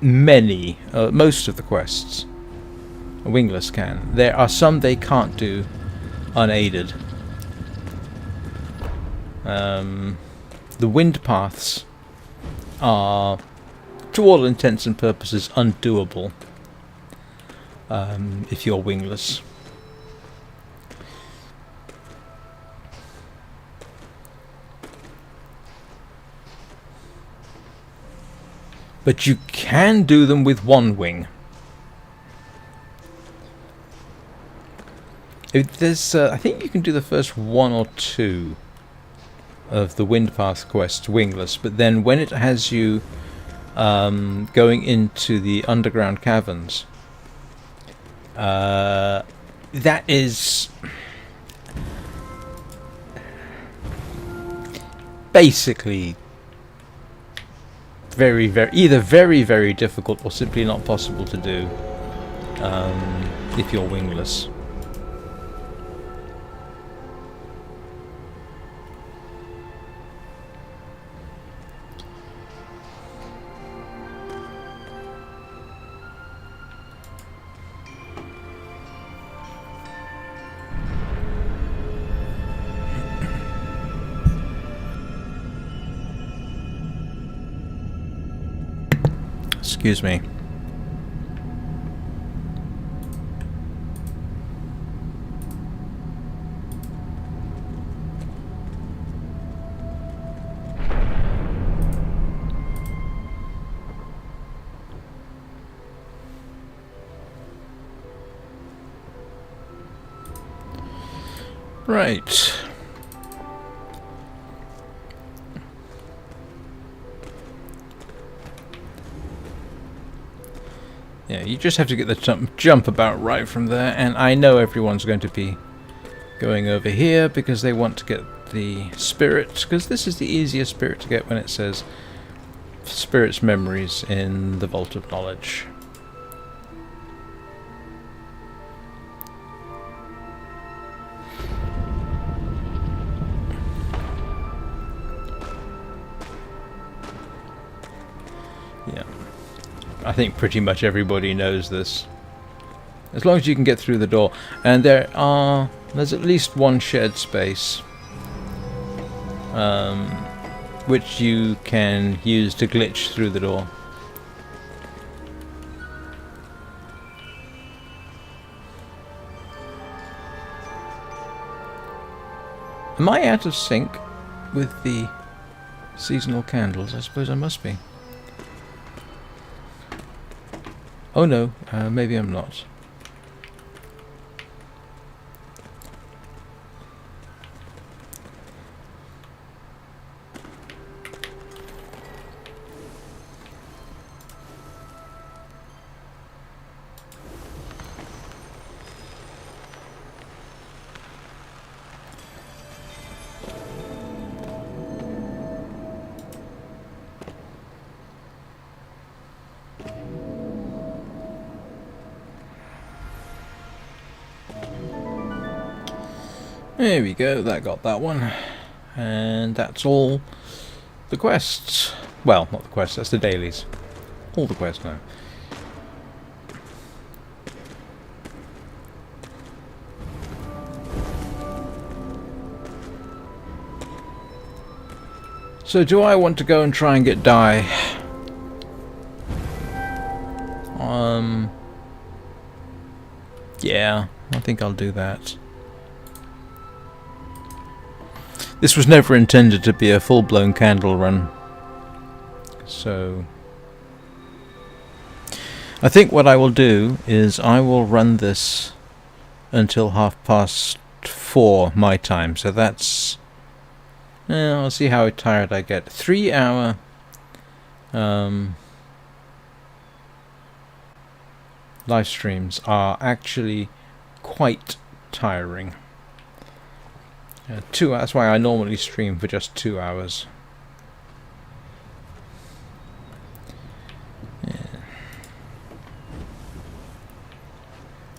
many, most of the quests. Wingless can. There are some they can't do unaided. The wind paths are, to all intents and purposes, undoable if you're wingless. But you can do them with one wing. There's, I think you can do the first one or two of the Windpath quests wingless, but then when it has you going into the underground caverns, that is basically either very difficult or simply not possible to do if you're wingless. Excuse me. Right. Yeah, you just have to get the jump about right from there, and I know everyone's going to be going over here because they want to get the spirit, because this is the easiest spirit to get when it says Spirit's Memories in the Vault of Knowledge. Yeah. I think pretty much everybody knows this. As long as you can get through the door. And there's at least one shared space which you can use to glitch through the door. Am I out of sync with the seasonal candles? I suppose I must be. Oh no, maybe I'm not. There we go, that got that one. And that's all the quests. Well, not the quests, that's the dailies. All the quests now. So do I want to go and try and get Dai? Yeah, I think I'll do that. This was never intended to be a full-blown candle run, so I think what I will do is I will run this until 4:30 my time, so that's, I'll see how tired I get. 3-hour live streams are actually quite tiring. 2 hours, that's why I normally stream for just 2 hours. Yeah.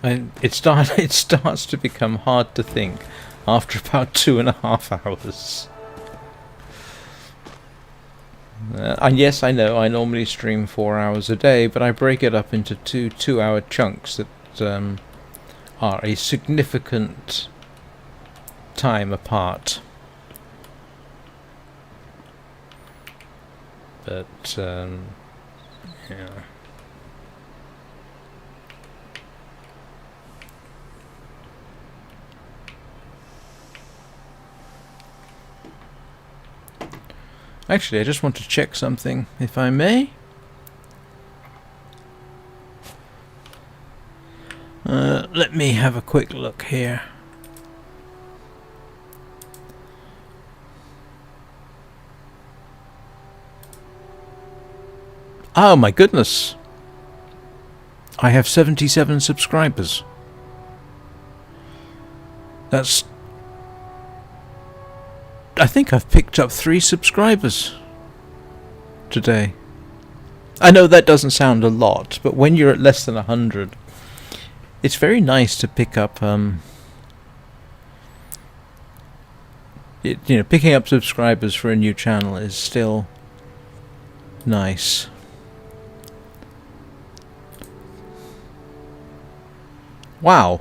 And it starts to become hard to think after about 2.5 hours. And yes, I know I normally stream 4 hours a day, but I break it up into two-hour chunks that are a significant time apart. But yeah. Actually, I just want to check something, if I may. Let me have a quick look here. Oh my goodness! I have 77 subscribers. That's... I think I've picked up 3 subscribers today. I know that doesn't sound a lot, but when you're at less than 100, it's very nice to pick up, picking up subscribers for a new channel is still nice. Wow,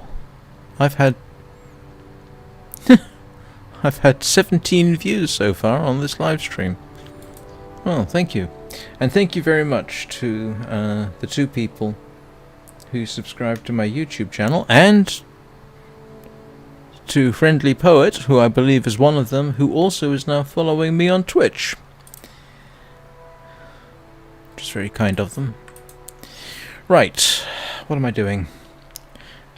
I've had 17 views so far on this live stream. Well, thank you. And thank you very much to the 2 people who subscribed to my YouTube channel, and to Friendly Poet, who I believe is one of them, who also is now following me on Twitch. Which is very kind of them. Right, what am I doing?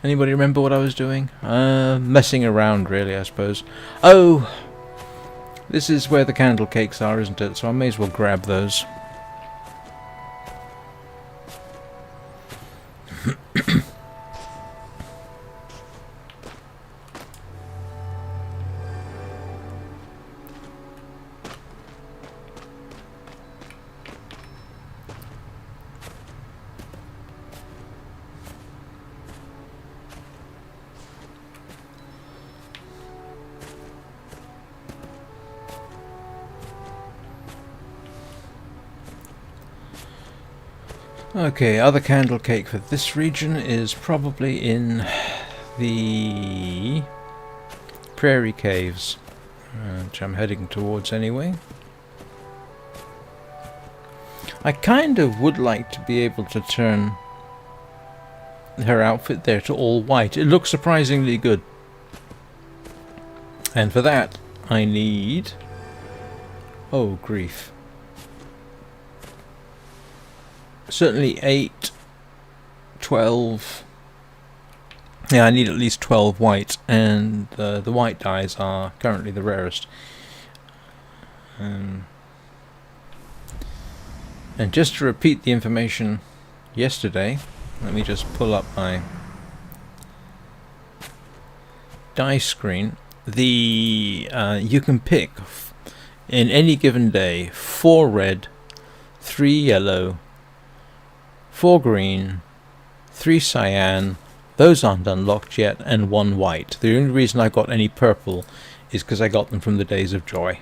Anybody remember what I was doing? Messing around, really, I suppose. Oh! This is where the candle cakes are, isn't it? So I may as well grab those. Okay, other candle cake for this region is probably in the Prairie Caves, which I'm heading towards anyway. I kind of would like to be able to turn her outfit there to all white. It looks surprisingly good. And for that, I need... oh, grief. Certainly 8, 12... yeah, I need at least 12 white, and the white dyes are currently the rarest. And just to repeat the information yesterday, let me just pull up my dye screen. You can pick in any given day 4 red, 3 yellow, 4 green, 3 cyan, those aren't unlocked yet, and 1 white. The only reason I got any purple is because I got them from the Days of Joy.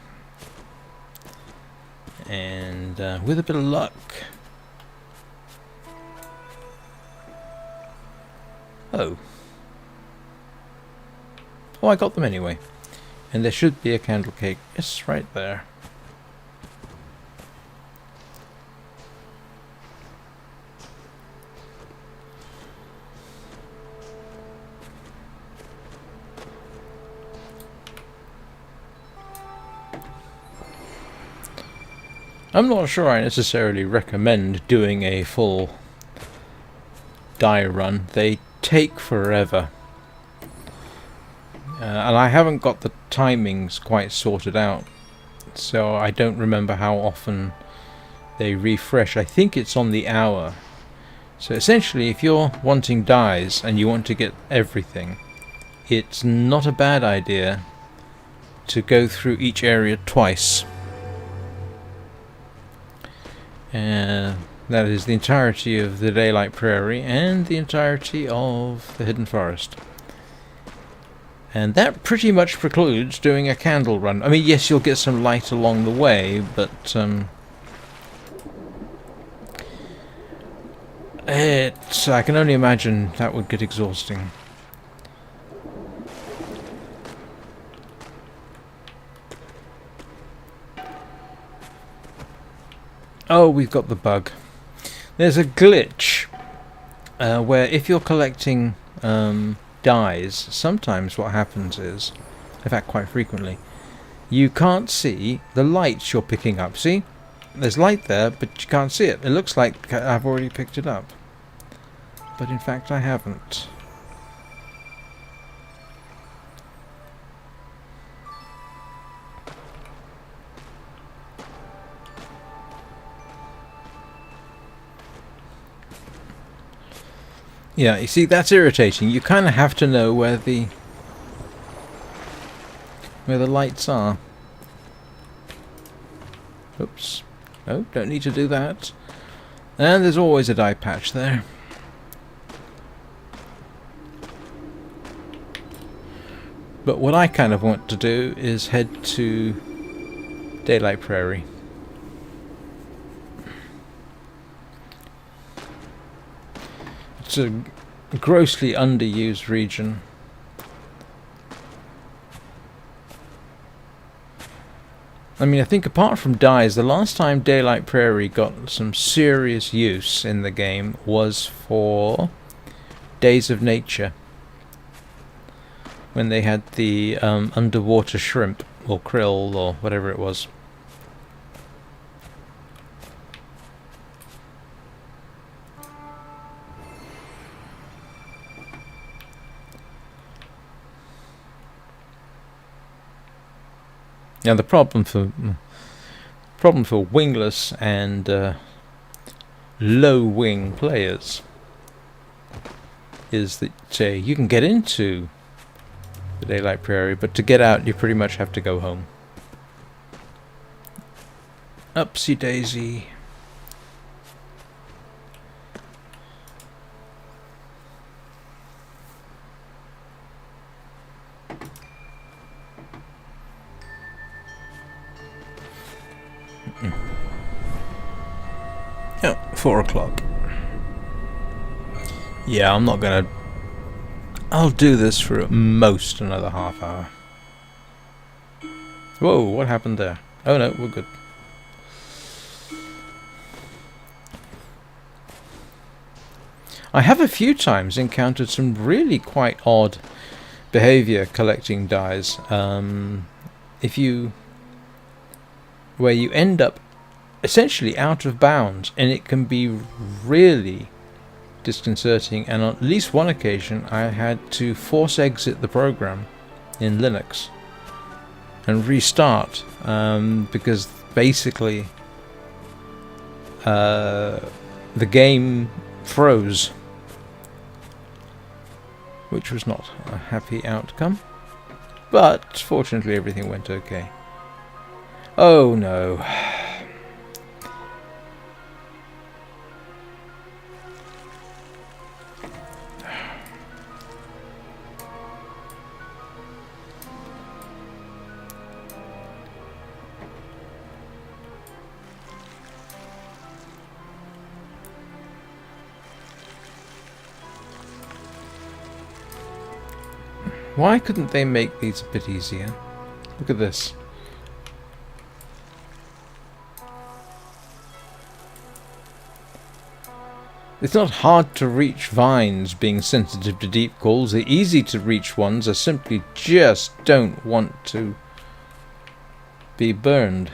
And with a bit of luck... oh, I got them anyway. And there should be a candle cake just right there. I'm not sure I necessarily recommend doing a full dye run. They take forever. And I haven't got the timings quite sorted out, so I don't remember how often they refresh. I think it's on the hour. So essentially, if you're wanting dyes and you want to get everything, it's not a bad idea to go through each area twice. That is the entirety of the Daylight Prairie and the entirety of the Hidden Forest. And that pretty much precludes doing a candle run. I mean, yes, you'll get some light along the way, but I can only imagine that would get exhausting. Oh, we've got the bug. There's a glitch where if you're collecting dyes, sometimes what happens is, in fact quite frequently, you can't see the lights you're picking up. See? There's light there, but you can't see it. It looks like I've already picked it up. But in fact I haven't. Yeah, you see, that's irritating. You kind of have to know where the lights are. Oops. No, don't need to do that. And there's always a dye patch there. But what I kind of want to do is head to Daylight Prairie. It's a grossly underused region. I mean, I think apart from dyes, the last time Daylight Prairie got some serious use in the game was for Days of Nature, when they had the underwater shrimp, or krill, or whatever it was. Now the problem for wingless and low wing players is that you can get into the Daylight Prairie, but to get out you pretty much have to go home. Upsy daisy. Oh, 4 o'clock. Yeah, I'm not gonna... I'll do this for at most another half hour. Whoa, what happened there? Oh no, we're good. I have a few times encountered some really quite odd behavior collecting dyes. Where you end up essentially out of bounds, and it can be really disconcerting, and on at least one occasion I had to force exit the program in Linux and restart because basically the game froze, which was not a happy outcome, but fortunately everything went okay. Oh no. Why couldn't they make these a bit easier? Look at this. It's not hard to reach vines being sensitive to deep calls. The easy to reach ones are simply just don't want to be burned.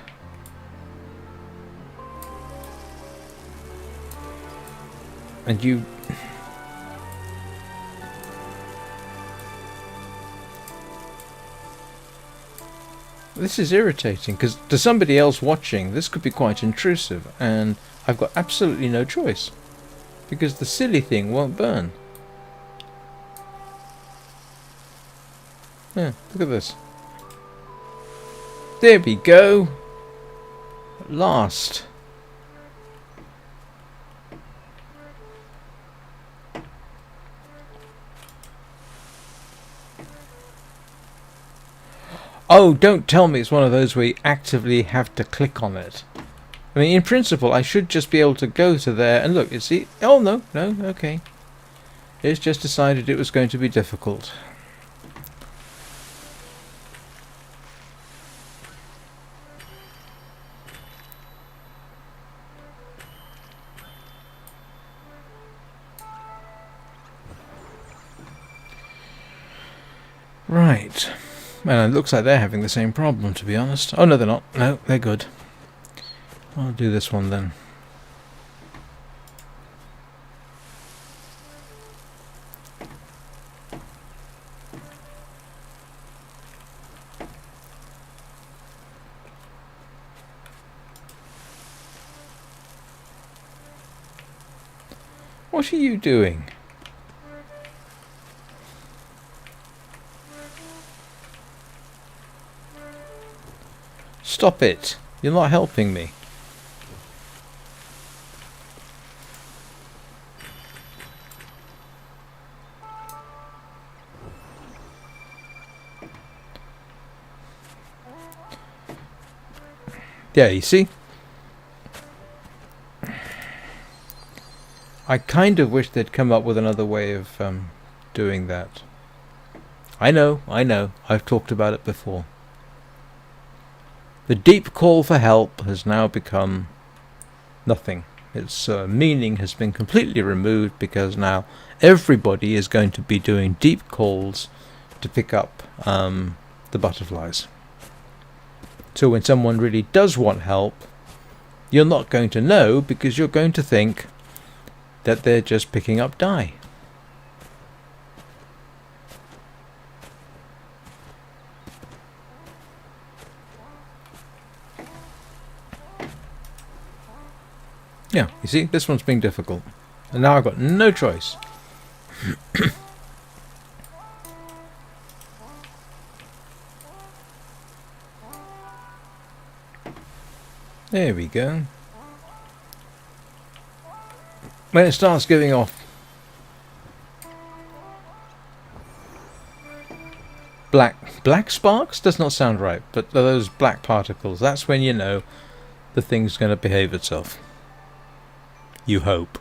And you... This is irritating, because to somebody else watching, this could be quite intrusive, and I've got absolutely no choice, because the silly thing won't burn. Yeah, look at this. There we go. At last. Oh, don't tell me it's one of those where you actively have to click on it. I mean, in principle, I should just be able to go to there and look. It's oh no, okay. It's just decided it was going to be difficult. Right. And it looks like they're having the same problem, to be honest. Oh, no, they're not. No, they're good. I'll do this one then. What are you doing? Stop it. You're not helping me. Yeah, you see? I kind of wish they'd come up with another way of doing that. I know. I've talked about it before. The deep call for help has now become nothing. Its meaning has been completely removed because now everybody is going to be doing deep calls to pick up the butterflies. So when someone really does want help, you're not going to know because you're going to think that they're just picking up dye. Yeah, you see, this one's being difficult. And now I've got no choice. There we go. When it starts giving off black sparks, does not sound right, but those black particles, that's when you know the thing's going to behave itself. You hope.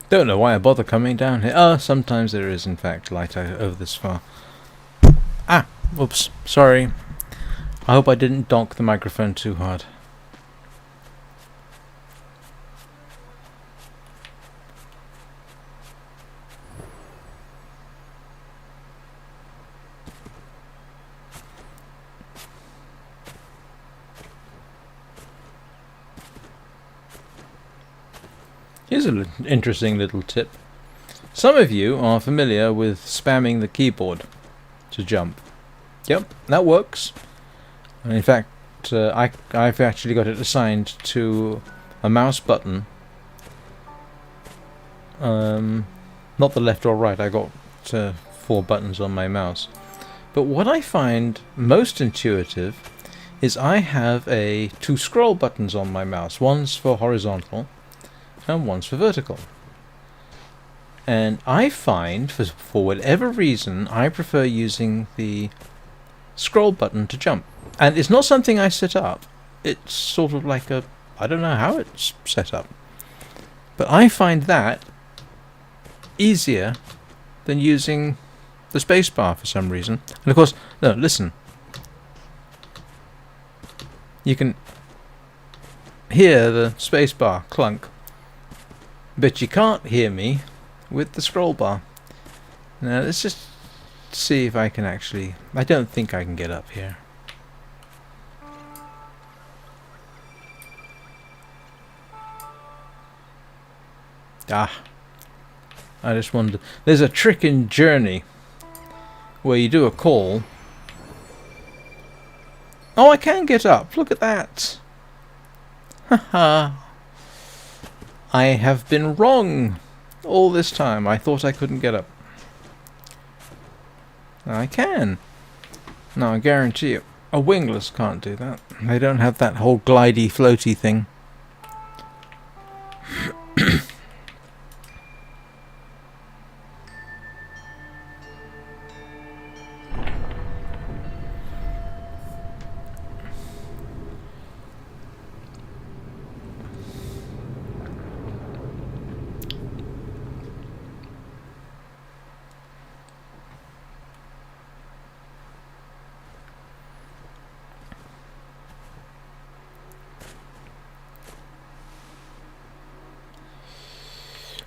Don't know why I bother coming down here. Sometimes there is in fact light over this far. Ah, oops, sorry. I hope I didn't donk the microphone too hard. Here's an interesting little tip. Some of you are familiar with spamming the keyboard to jump. Yep, that works. And in fact, I've actually got it assigned to a mouse button. Not the left or right, I got 4 buttons on my mouse. But what I find most intuitive is I have 2 scroll buttons on my mouse. One's for horizontal and one's for vertical. And I find, for whatever reason, I prefer using the scroll button to jump. And it's not something I set up. It's sort of like I don't know how it's set up. But I find that easier than using the spacebar for some reason. And of course, no, listen. You can hear the spacebar clunk. But you can't hear me with the scroll bar. Now let's just see if I can actually... I don't think I can get up here. I just wondered. There's a trick in Journey where you do a call. Oh, I can get up. Look at that. Haha. I have been wrong all this time. I thought I couldn't get up. I can. No, I guarantee you, a wingless can't do that. They don't have that whole glidey, floaty thing.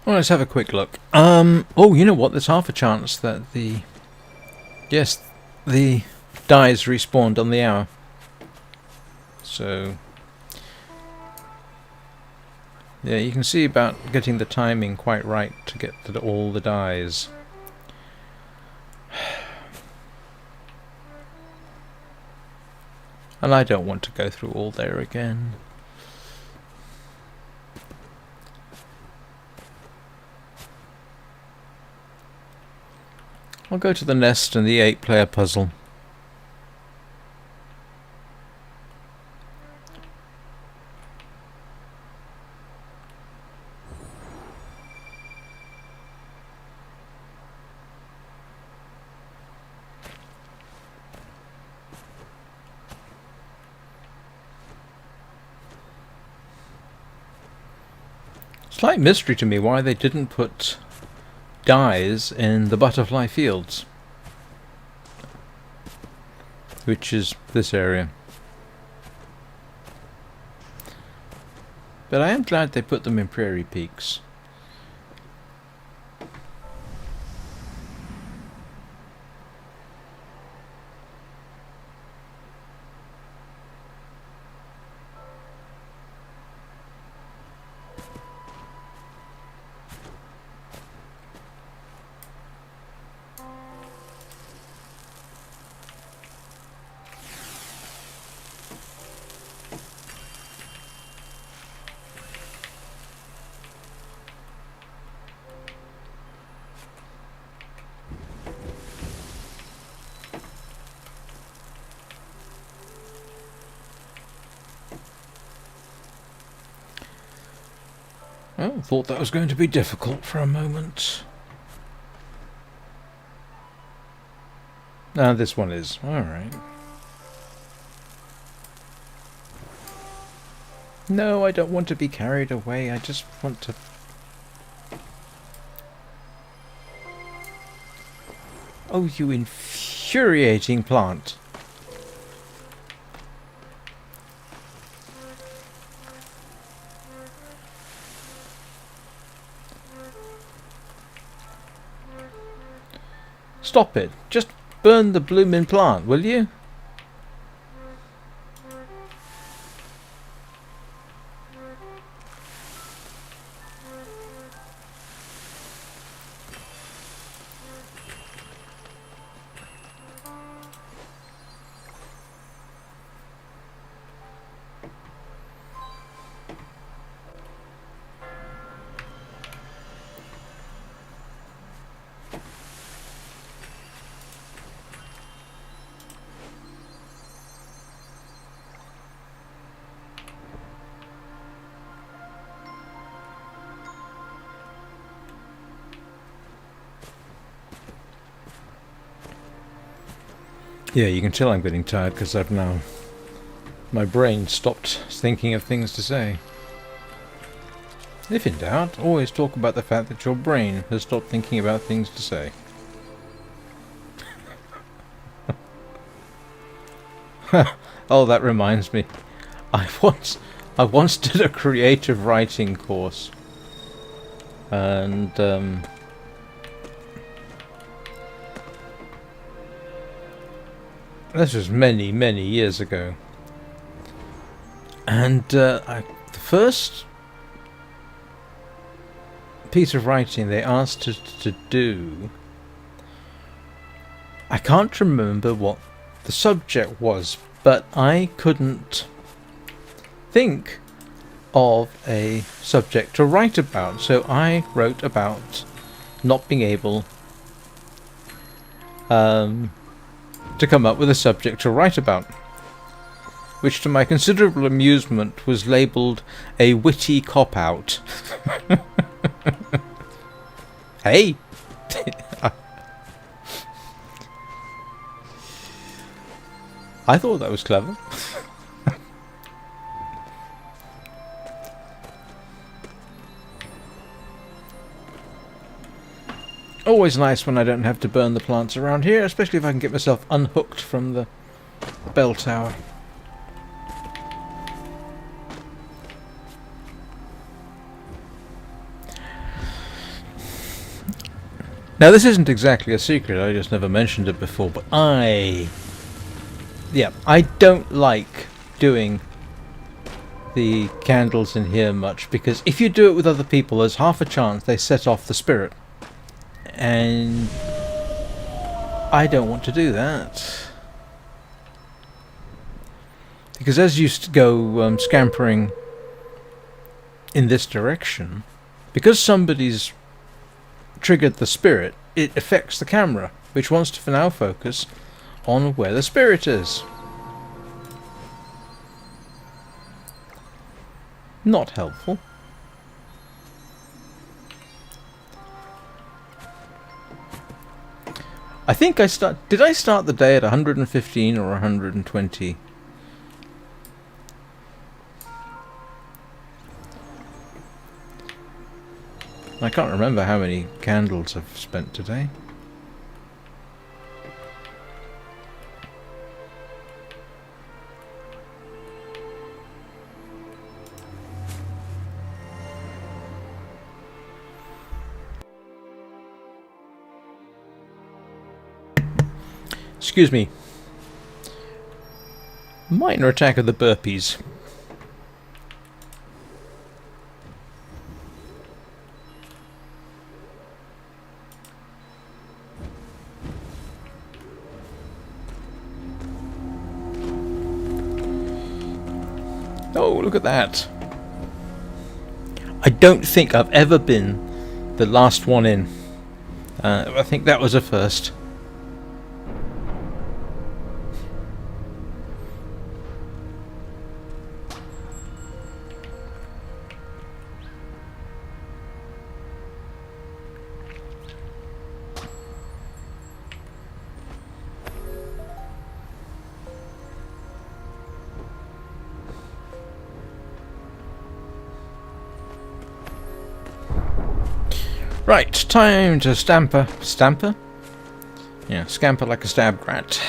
Well, let's have a quick look. Oh, you know what? There's half a chance that the dies respawned on the hour. So, yeah, you can see about getting the timing quite right to get to all the dies. And I don't want to go through all there again. I'll go to the nest and the 8-player puzzle. Slight mystery to me why they didn't put dies in the butterfly fields, which is this area. But I am glad they put them in Prairie Peaks. Oh, thought that was going to be difficult for a moment. Ah, this one is. Alright. No, I don't want to be carried away. I just want to... Oh, you infuriating plant. Stop it. Just burn the bloomin' plant, will you? Yeah, you can tell I'm getting tired because I've now... my brain stopped thinking of things to say. If in doubt, always talk about the fact that your brain has stopped thinking about things to say. Oh, that reminds me. I once did a creative writing course. And, this was many, many years ago. And the first piece of writing they asked us to do, I can't remember what the subject was, but I couldn't think of a subject to write about, so I wrote about not being able to come up with a subject to write about, which to my considerable amusement was labelled a witty cop-out. Hey! I thought that was clever. Always nice when I don't have to burn the plants around here, especially if I can get myself unhooked from the bell tower. Now this isn't exactly a secret, I just never mentioned it before, but I don't like doing the candles in here much, because if you do it with other people, there's half a chance they set off the spirit. And I don't want to do that. Because as you go scampering in this direction, because somebody's triggered the spirit, it affects the camera, which wants to now focus on where the spirit is. Not helpful. I think did I start the day at 115 or 120? I can't remember how many candles I've spent today. Excuse me. Minor attack of the burpees. Oh, look at that. I don't think I've ever been the last one in. I think that was a first. Right, time to stamper. Stamper? Yeah, scamper like a stabbed rat.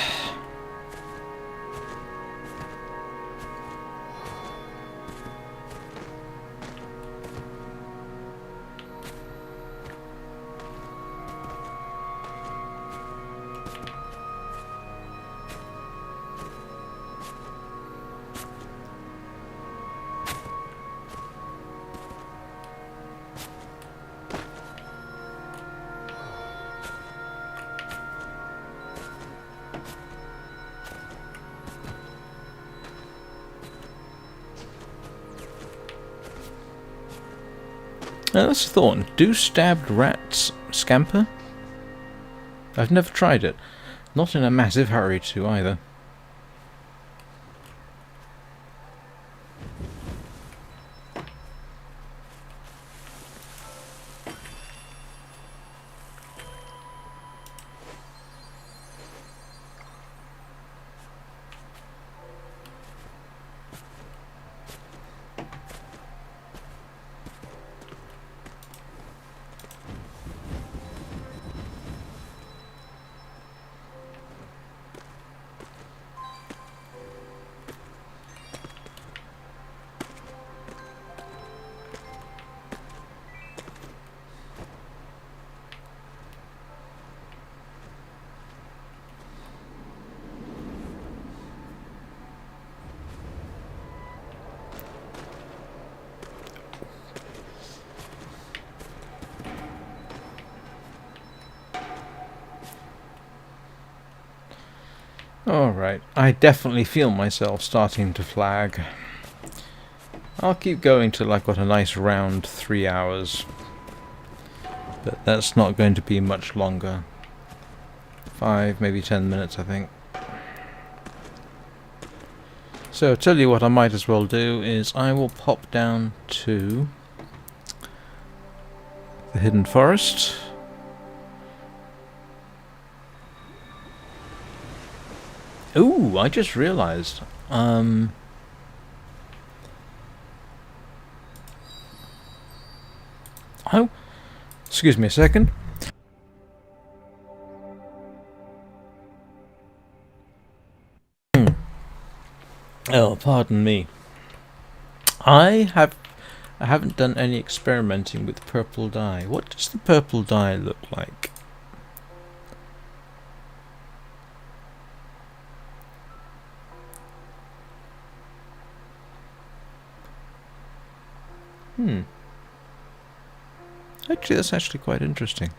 Now that's a thought. Do stabbed rats scamper? I've never tried it. Not in a massive hurry to either. Alright, I definitely feel myself starting to flag. I'll keep going till I've got a nice round 3 hours. But that's not going to be much longer. 5, maybe 10 minutes, I think. So, tell you what I might as well do is I will pop down to the hidden forest. Ooh, I just realised. Oh, excuse me a second. Oh, pardon me. I haven't done any experimenting with purple dye. What does the purple dye look like? Actually, that's actually quite interesting.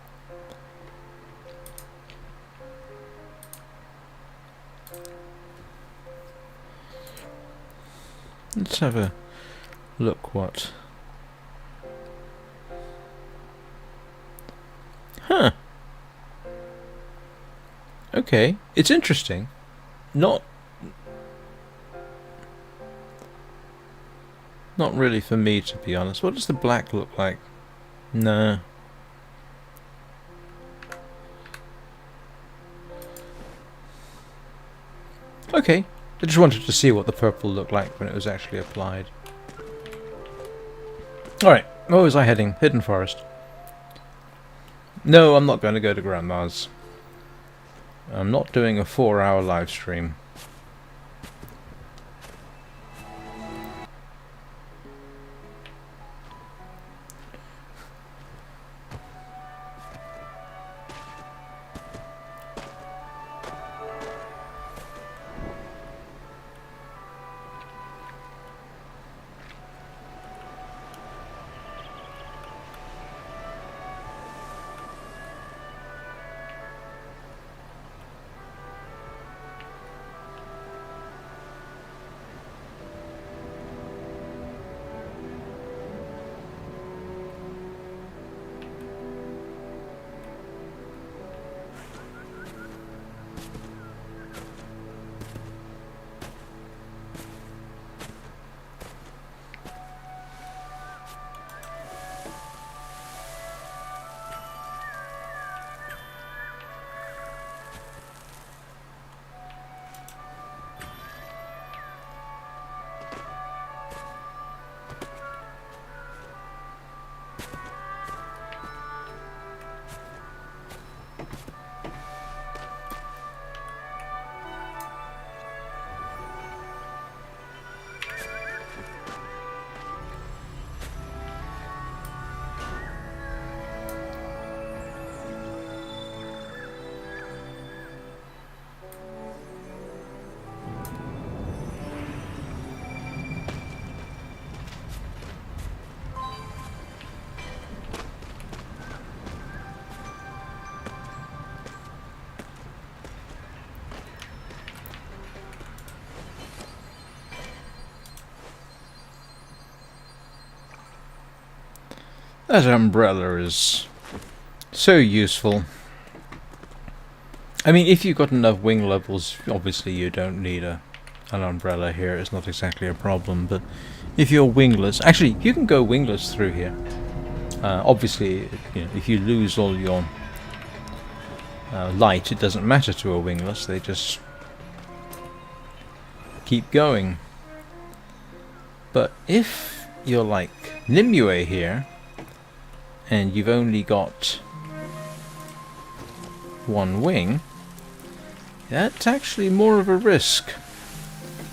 Let's have a look what... Huh. Okay, it's interesting. Not really for me, to be honest. What does the black look like? Nah. Okay, I just wanted to see what the purple looked like when it was actually applied. Alright, where was I heading? Hidden forest. No, I'm not going to go to Grandma's. I'm not doing a 4-hour live stream. That umbrella is so useful. I mean, if you've got enough wing levels, obviously you don't need an umbrella here. It's not exactly a problem, but if you're wingless... Actually, you can go wingless through here. Obviously, you know, if you lose all your light, it doesn't matter to a wingless. They just keep going. But if you're like Nimue here, and you've only got one wing, that's actually more of a risk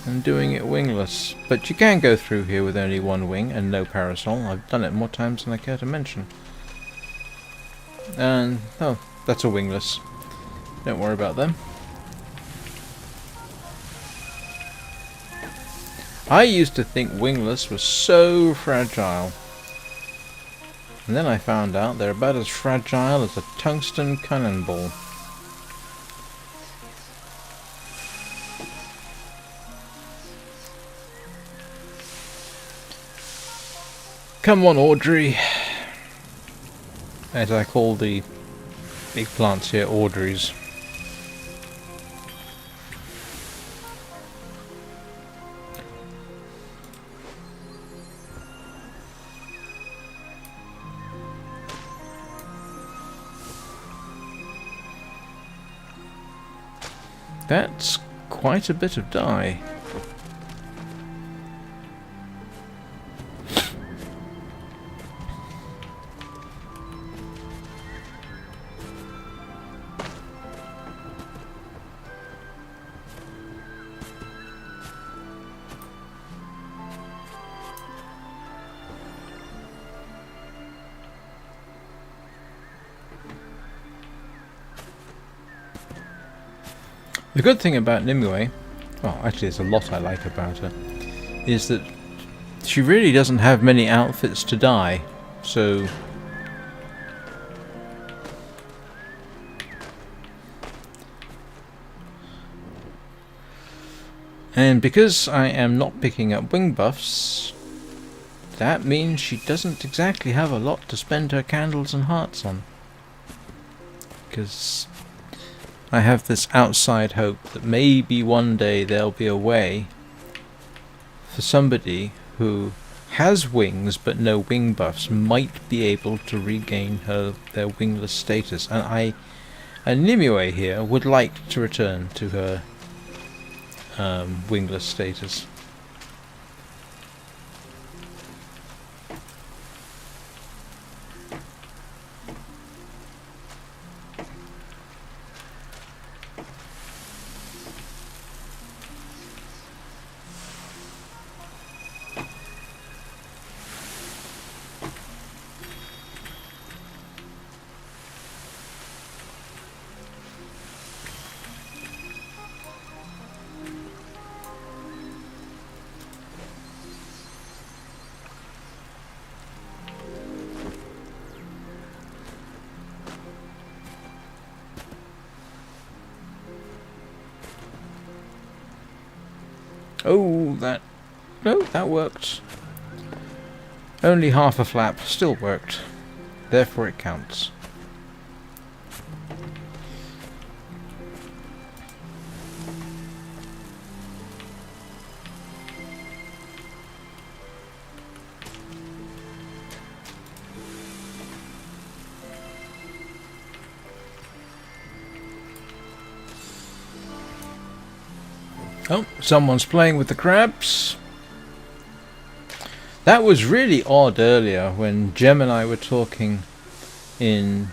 than doing it wingless. But you can go through here with only one wing and no parasol. I've done it more times than I care to mention. And, oh, that's a wingless. Don't worry about them. I used to think wingless was so fragile. And then I found out they're about as fragile as a tungsten cannonball. Come on, Audrey. As I call the big plants here, Audreys. That's quite a bit of dye. The good thing about Nimue, well, actually there's a lot I like about her, is that she really doesn't have many outfits to dye, so and because I am not picking up wing buffs, that means she doesn't exactly have a lot to spend her candles and hearts on, because I have this outside hope that maybe one day there'll be a way for somebody who has wings but no wing buffs might be able to regain their wingless status, and Nimue here would like to return to her wingless status. Oh, that worked. Only half a flap, still worked. Therefore it counts. Oh, someone's playing with the crabs. That was really odd earlier when Jem and I were talking in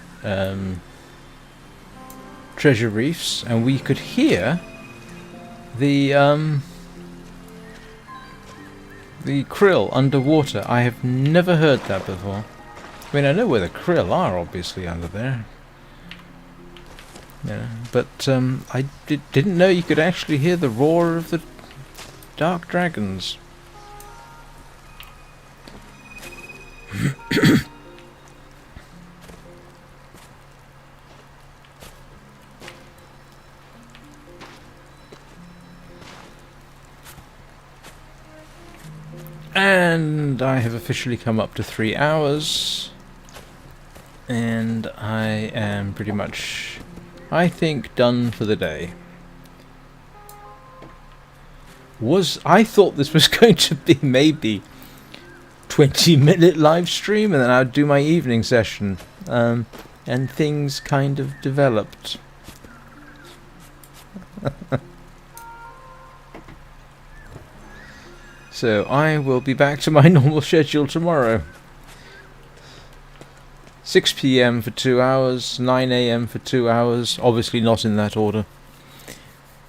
Treasure Reefs, and we could hear the krill underwater. I have never heard that before. I mean, I know where the krill are, obviously, under there. Yeah, but I didn't know you could actually hear the roar of the dark dragons. And I have officially come up to 3 hours, and I am pretty much, I think, done for the day. I thought this was going to be maybe 20-minute live stream, and then I'd do my evening session, and things kind of developed. So I will be back to my normal schedule tomorrow. 6 PM for 2 hours, 9 AM for 2 hours, obviously not in that order.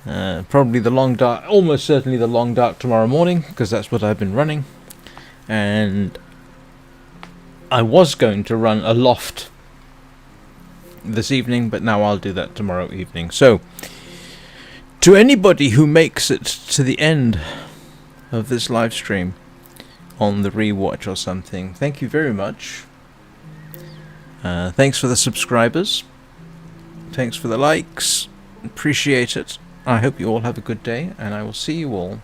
Probably the long dark, almost certainly the long dark tomorrow morning, because that's what I've been running. And I was going to run a loft this evening, but now I'll do that tomorrow evening. So, to anybody who makes it to the end of this live stream on the rewatch or something, thank you very much. Thanks for the subscribers. Thanks for the likes. Appreciate it. I hope you all have a good day, and I will see you all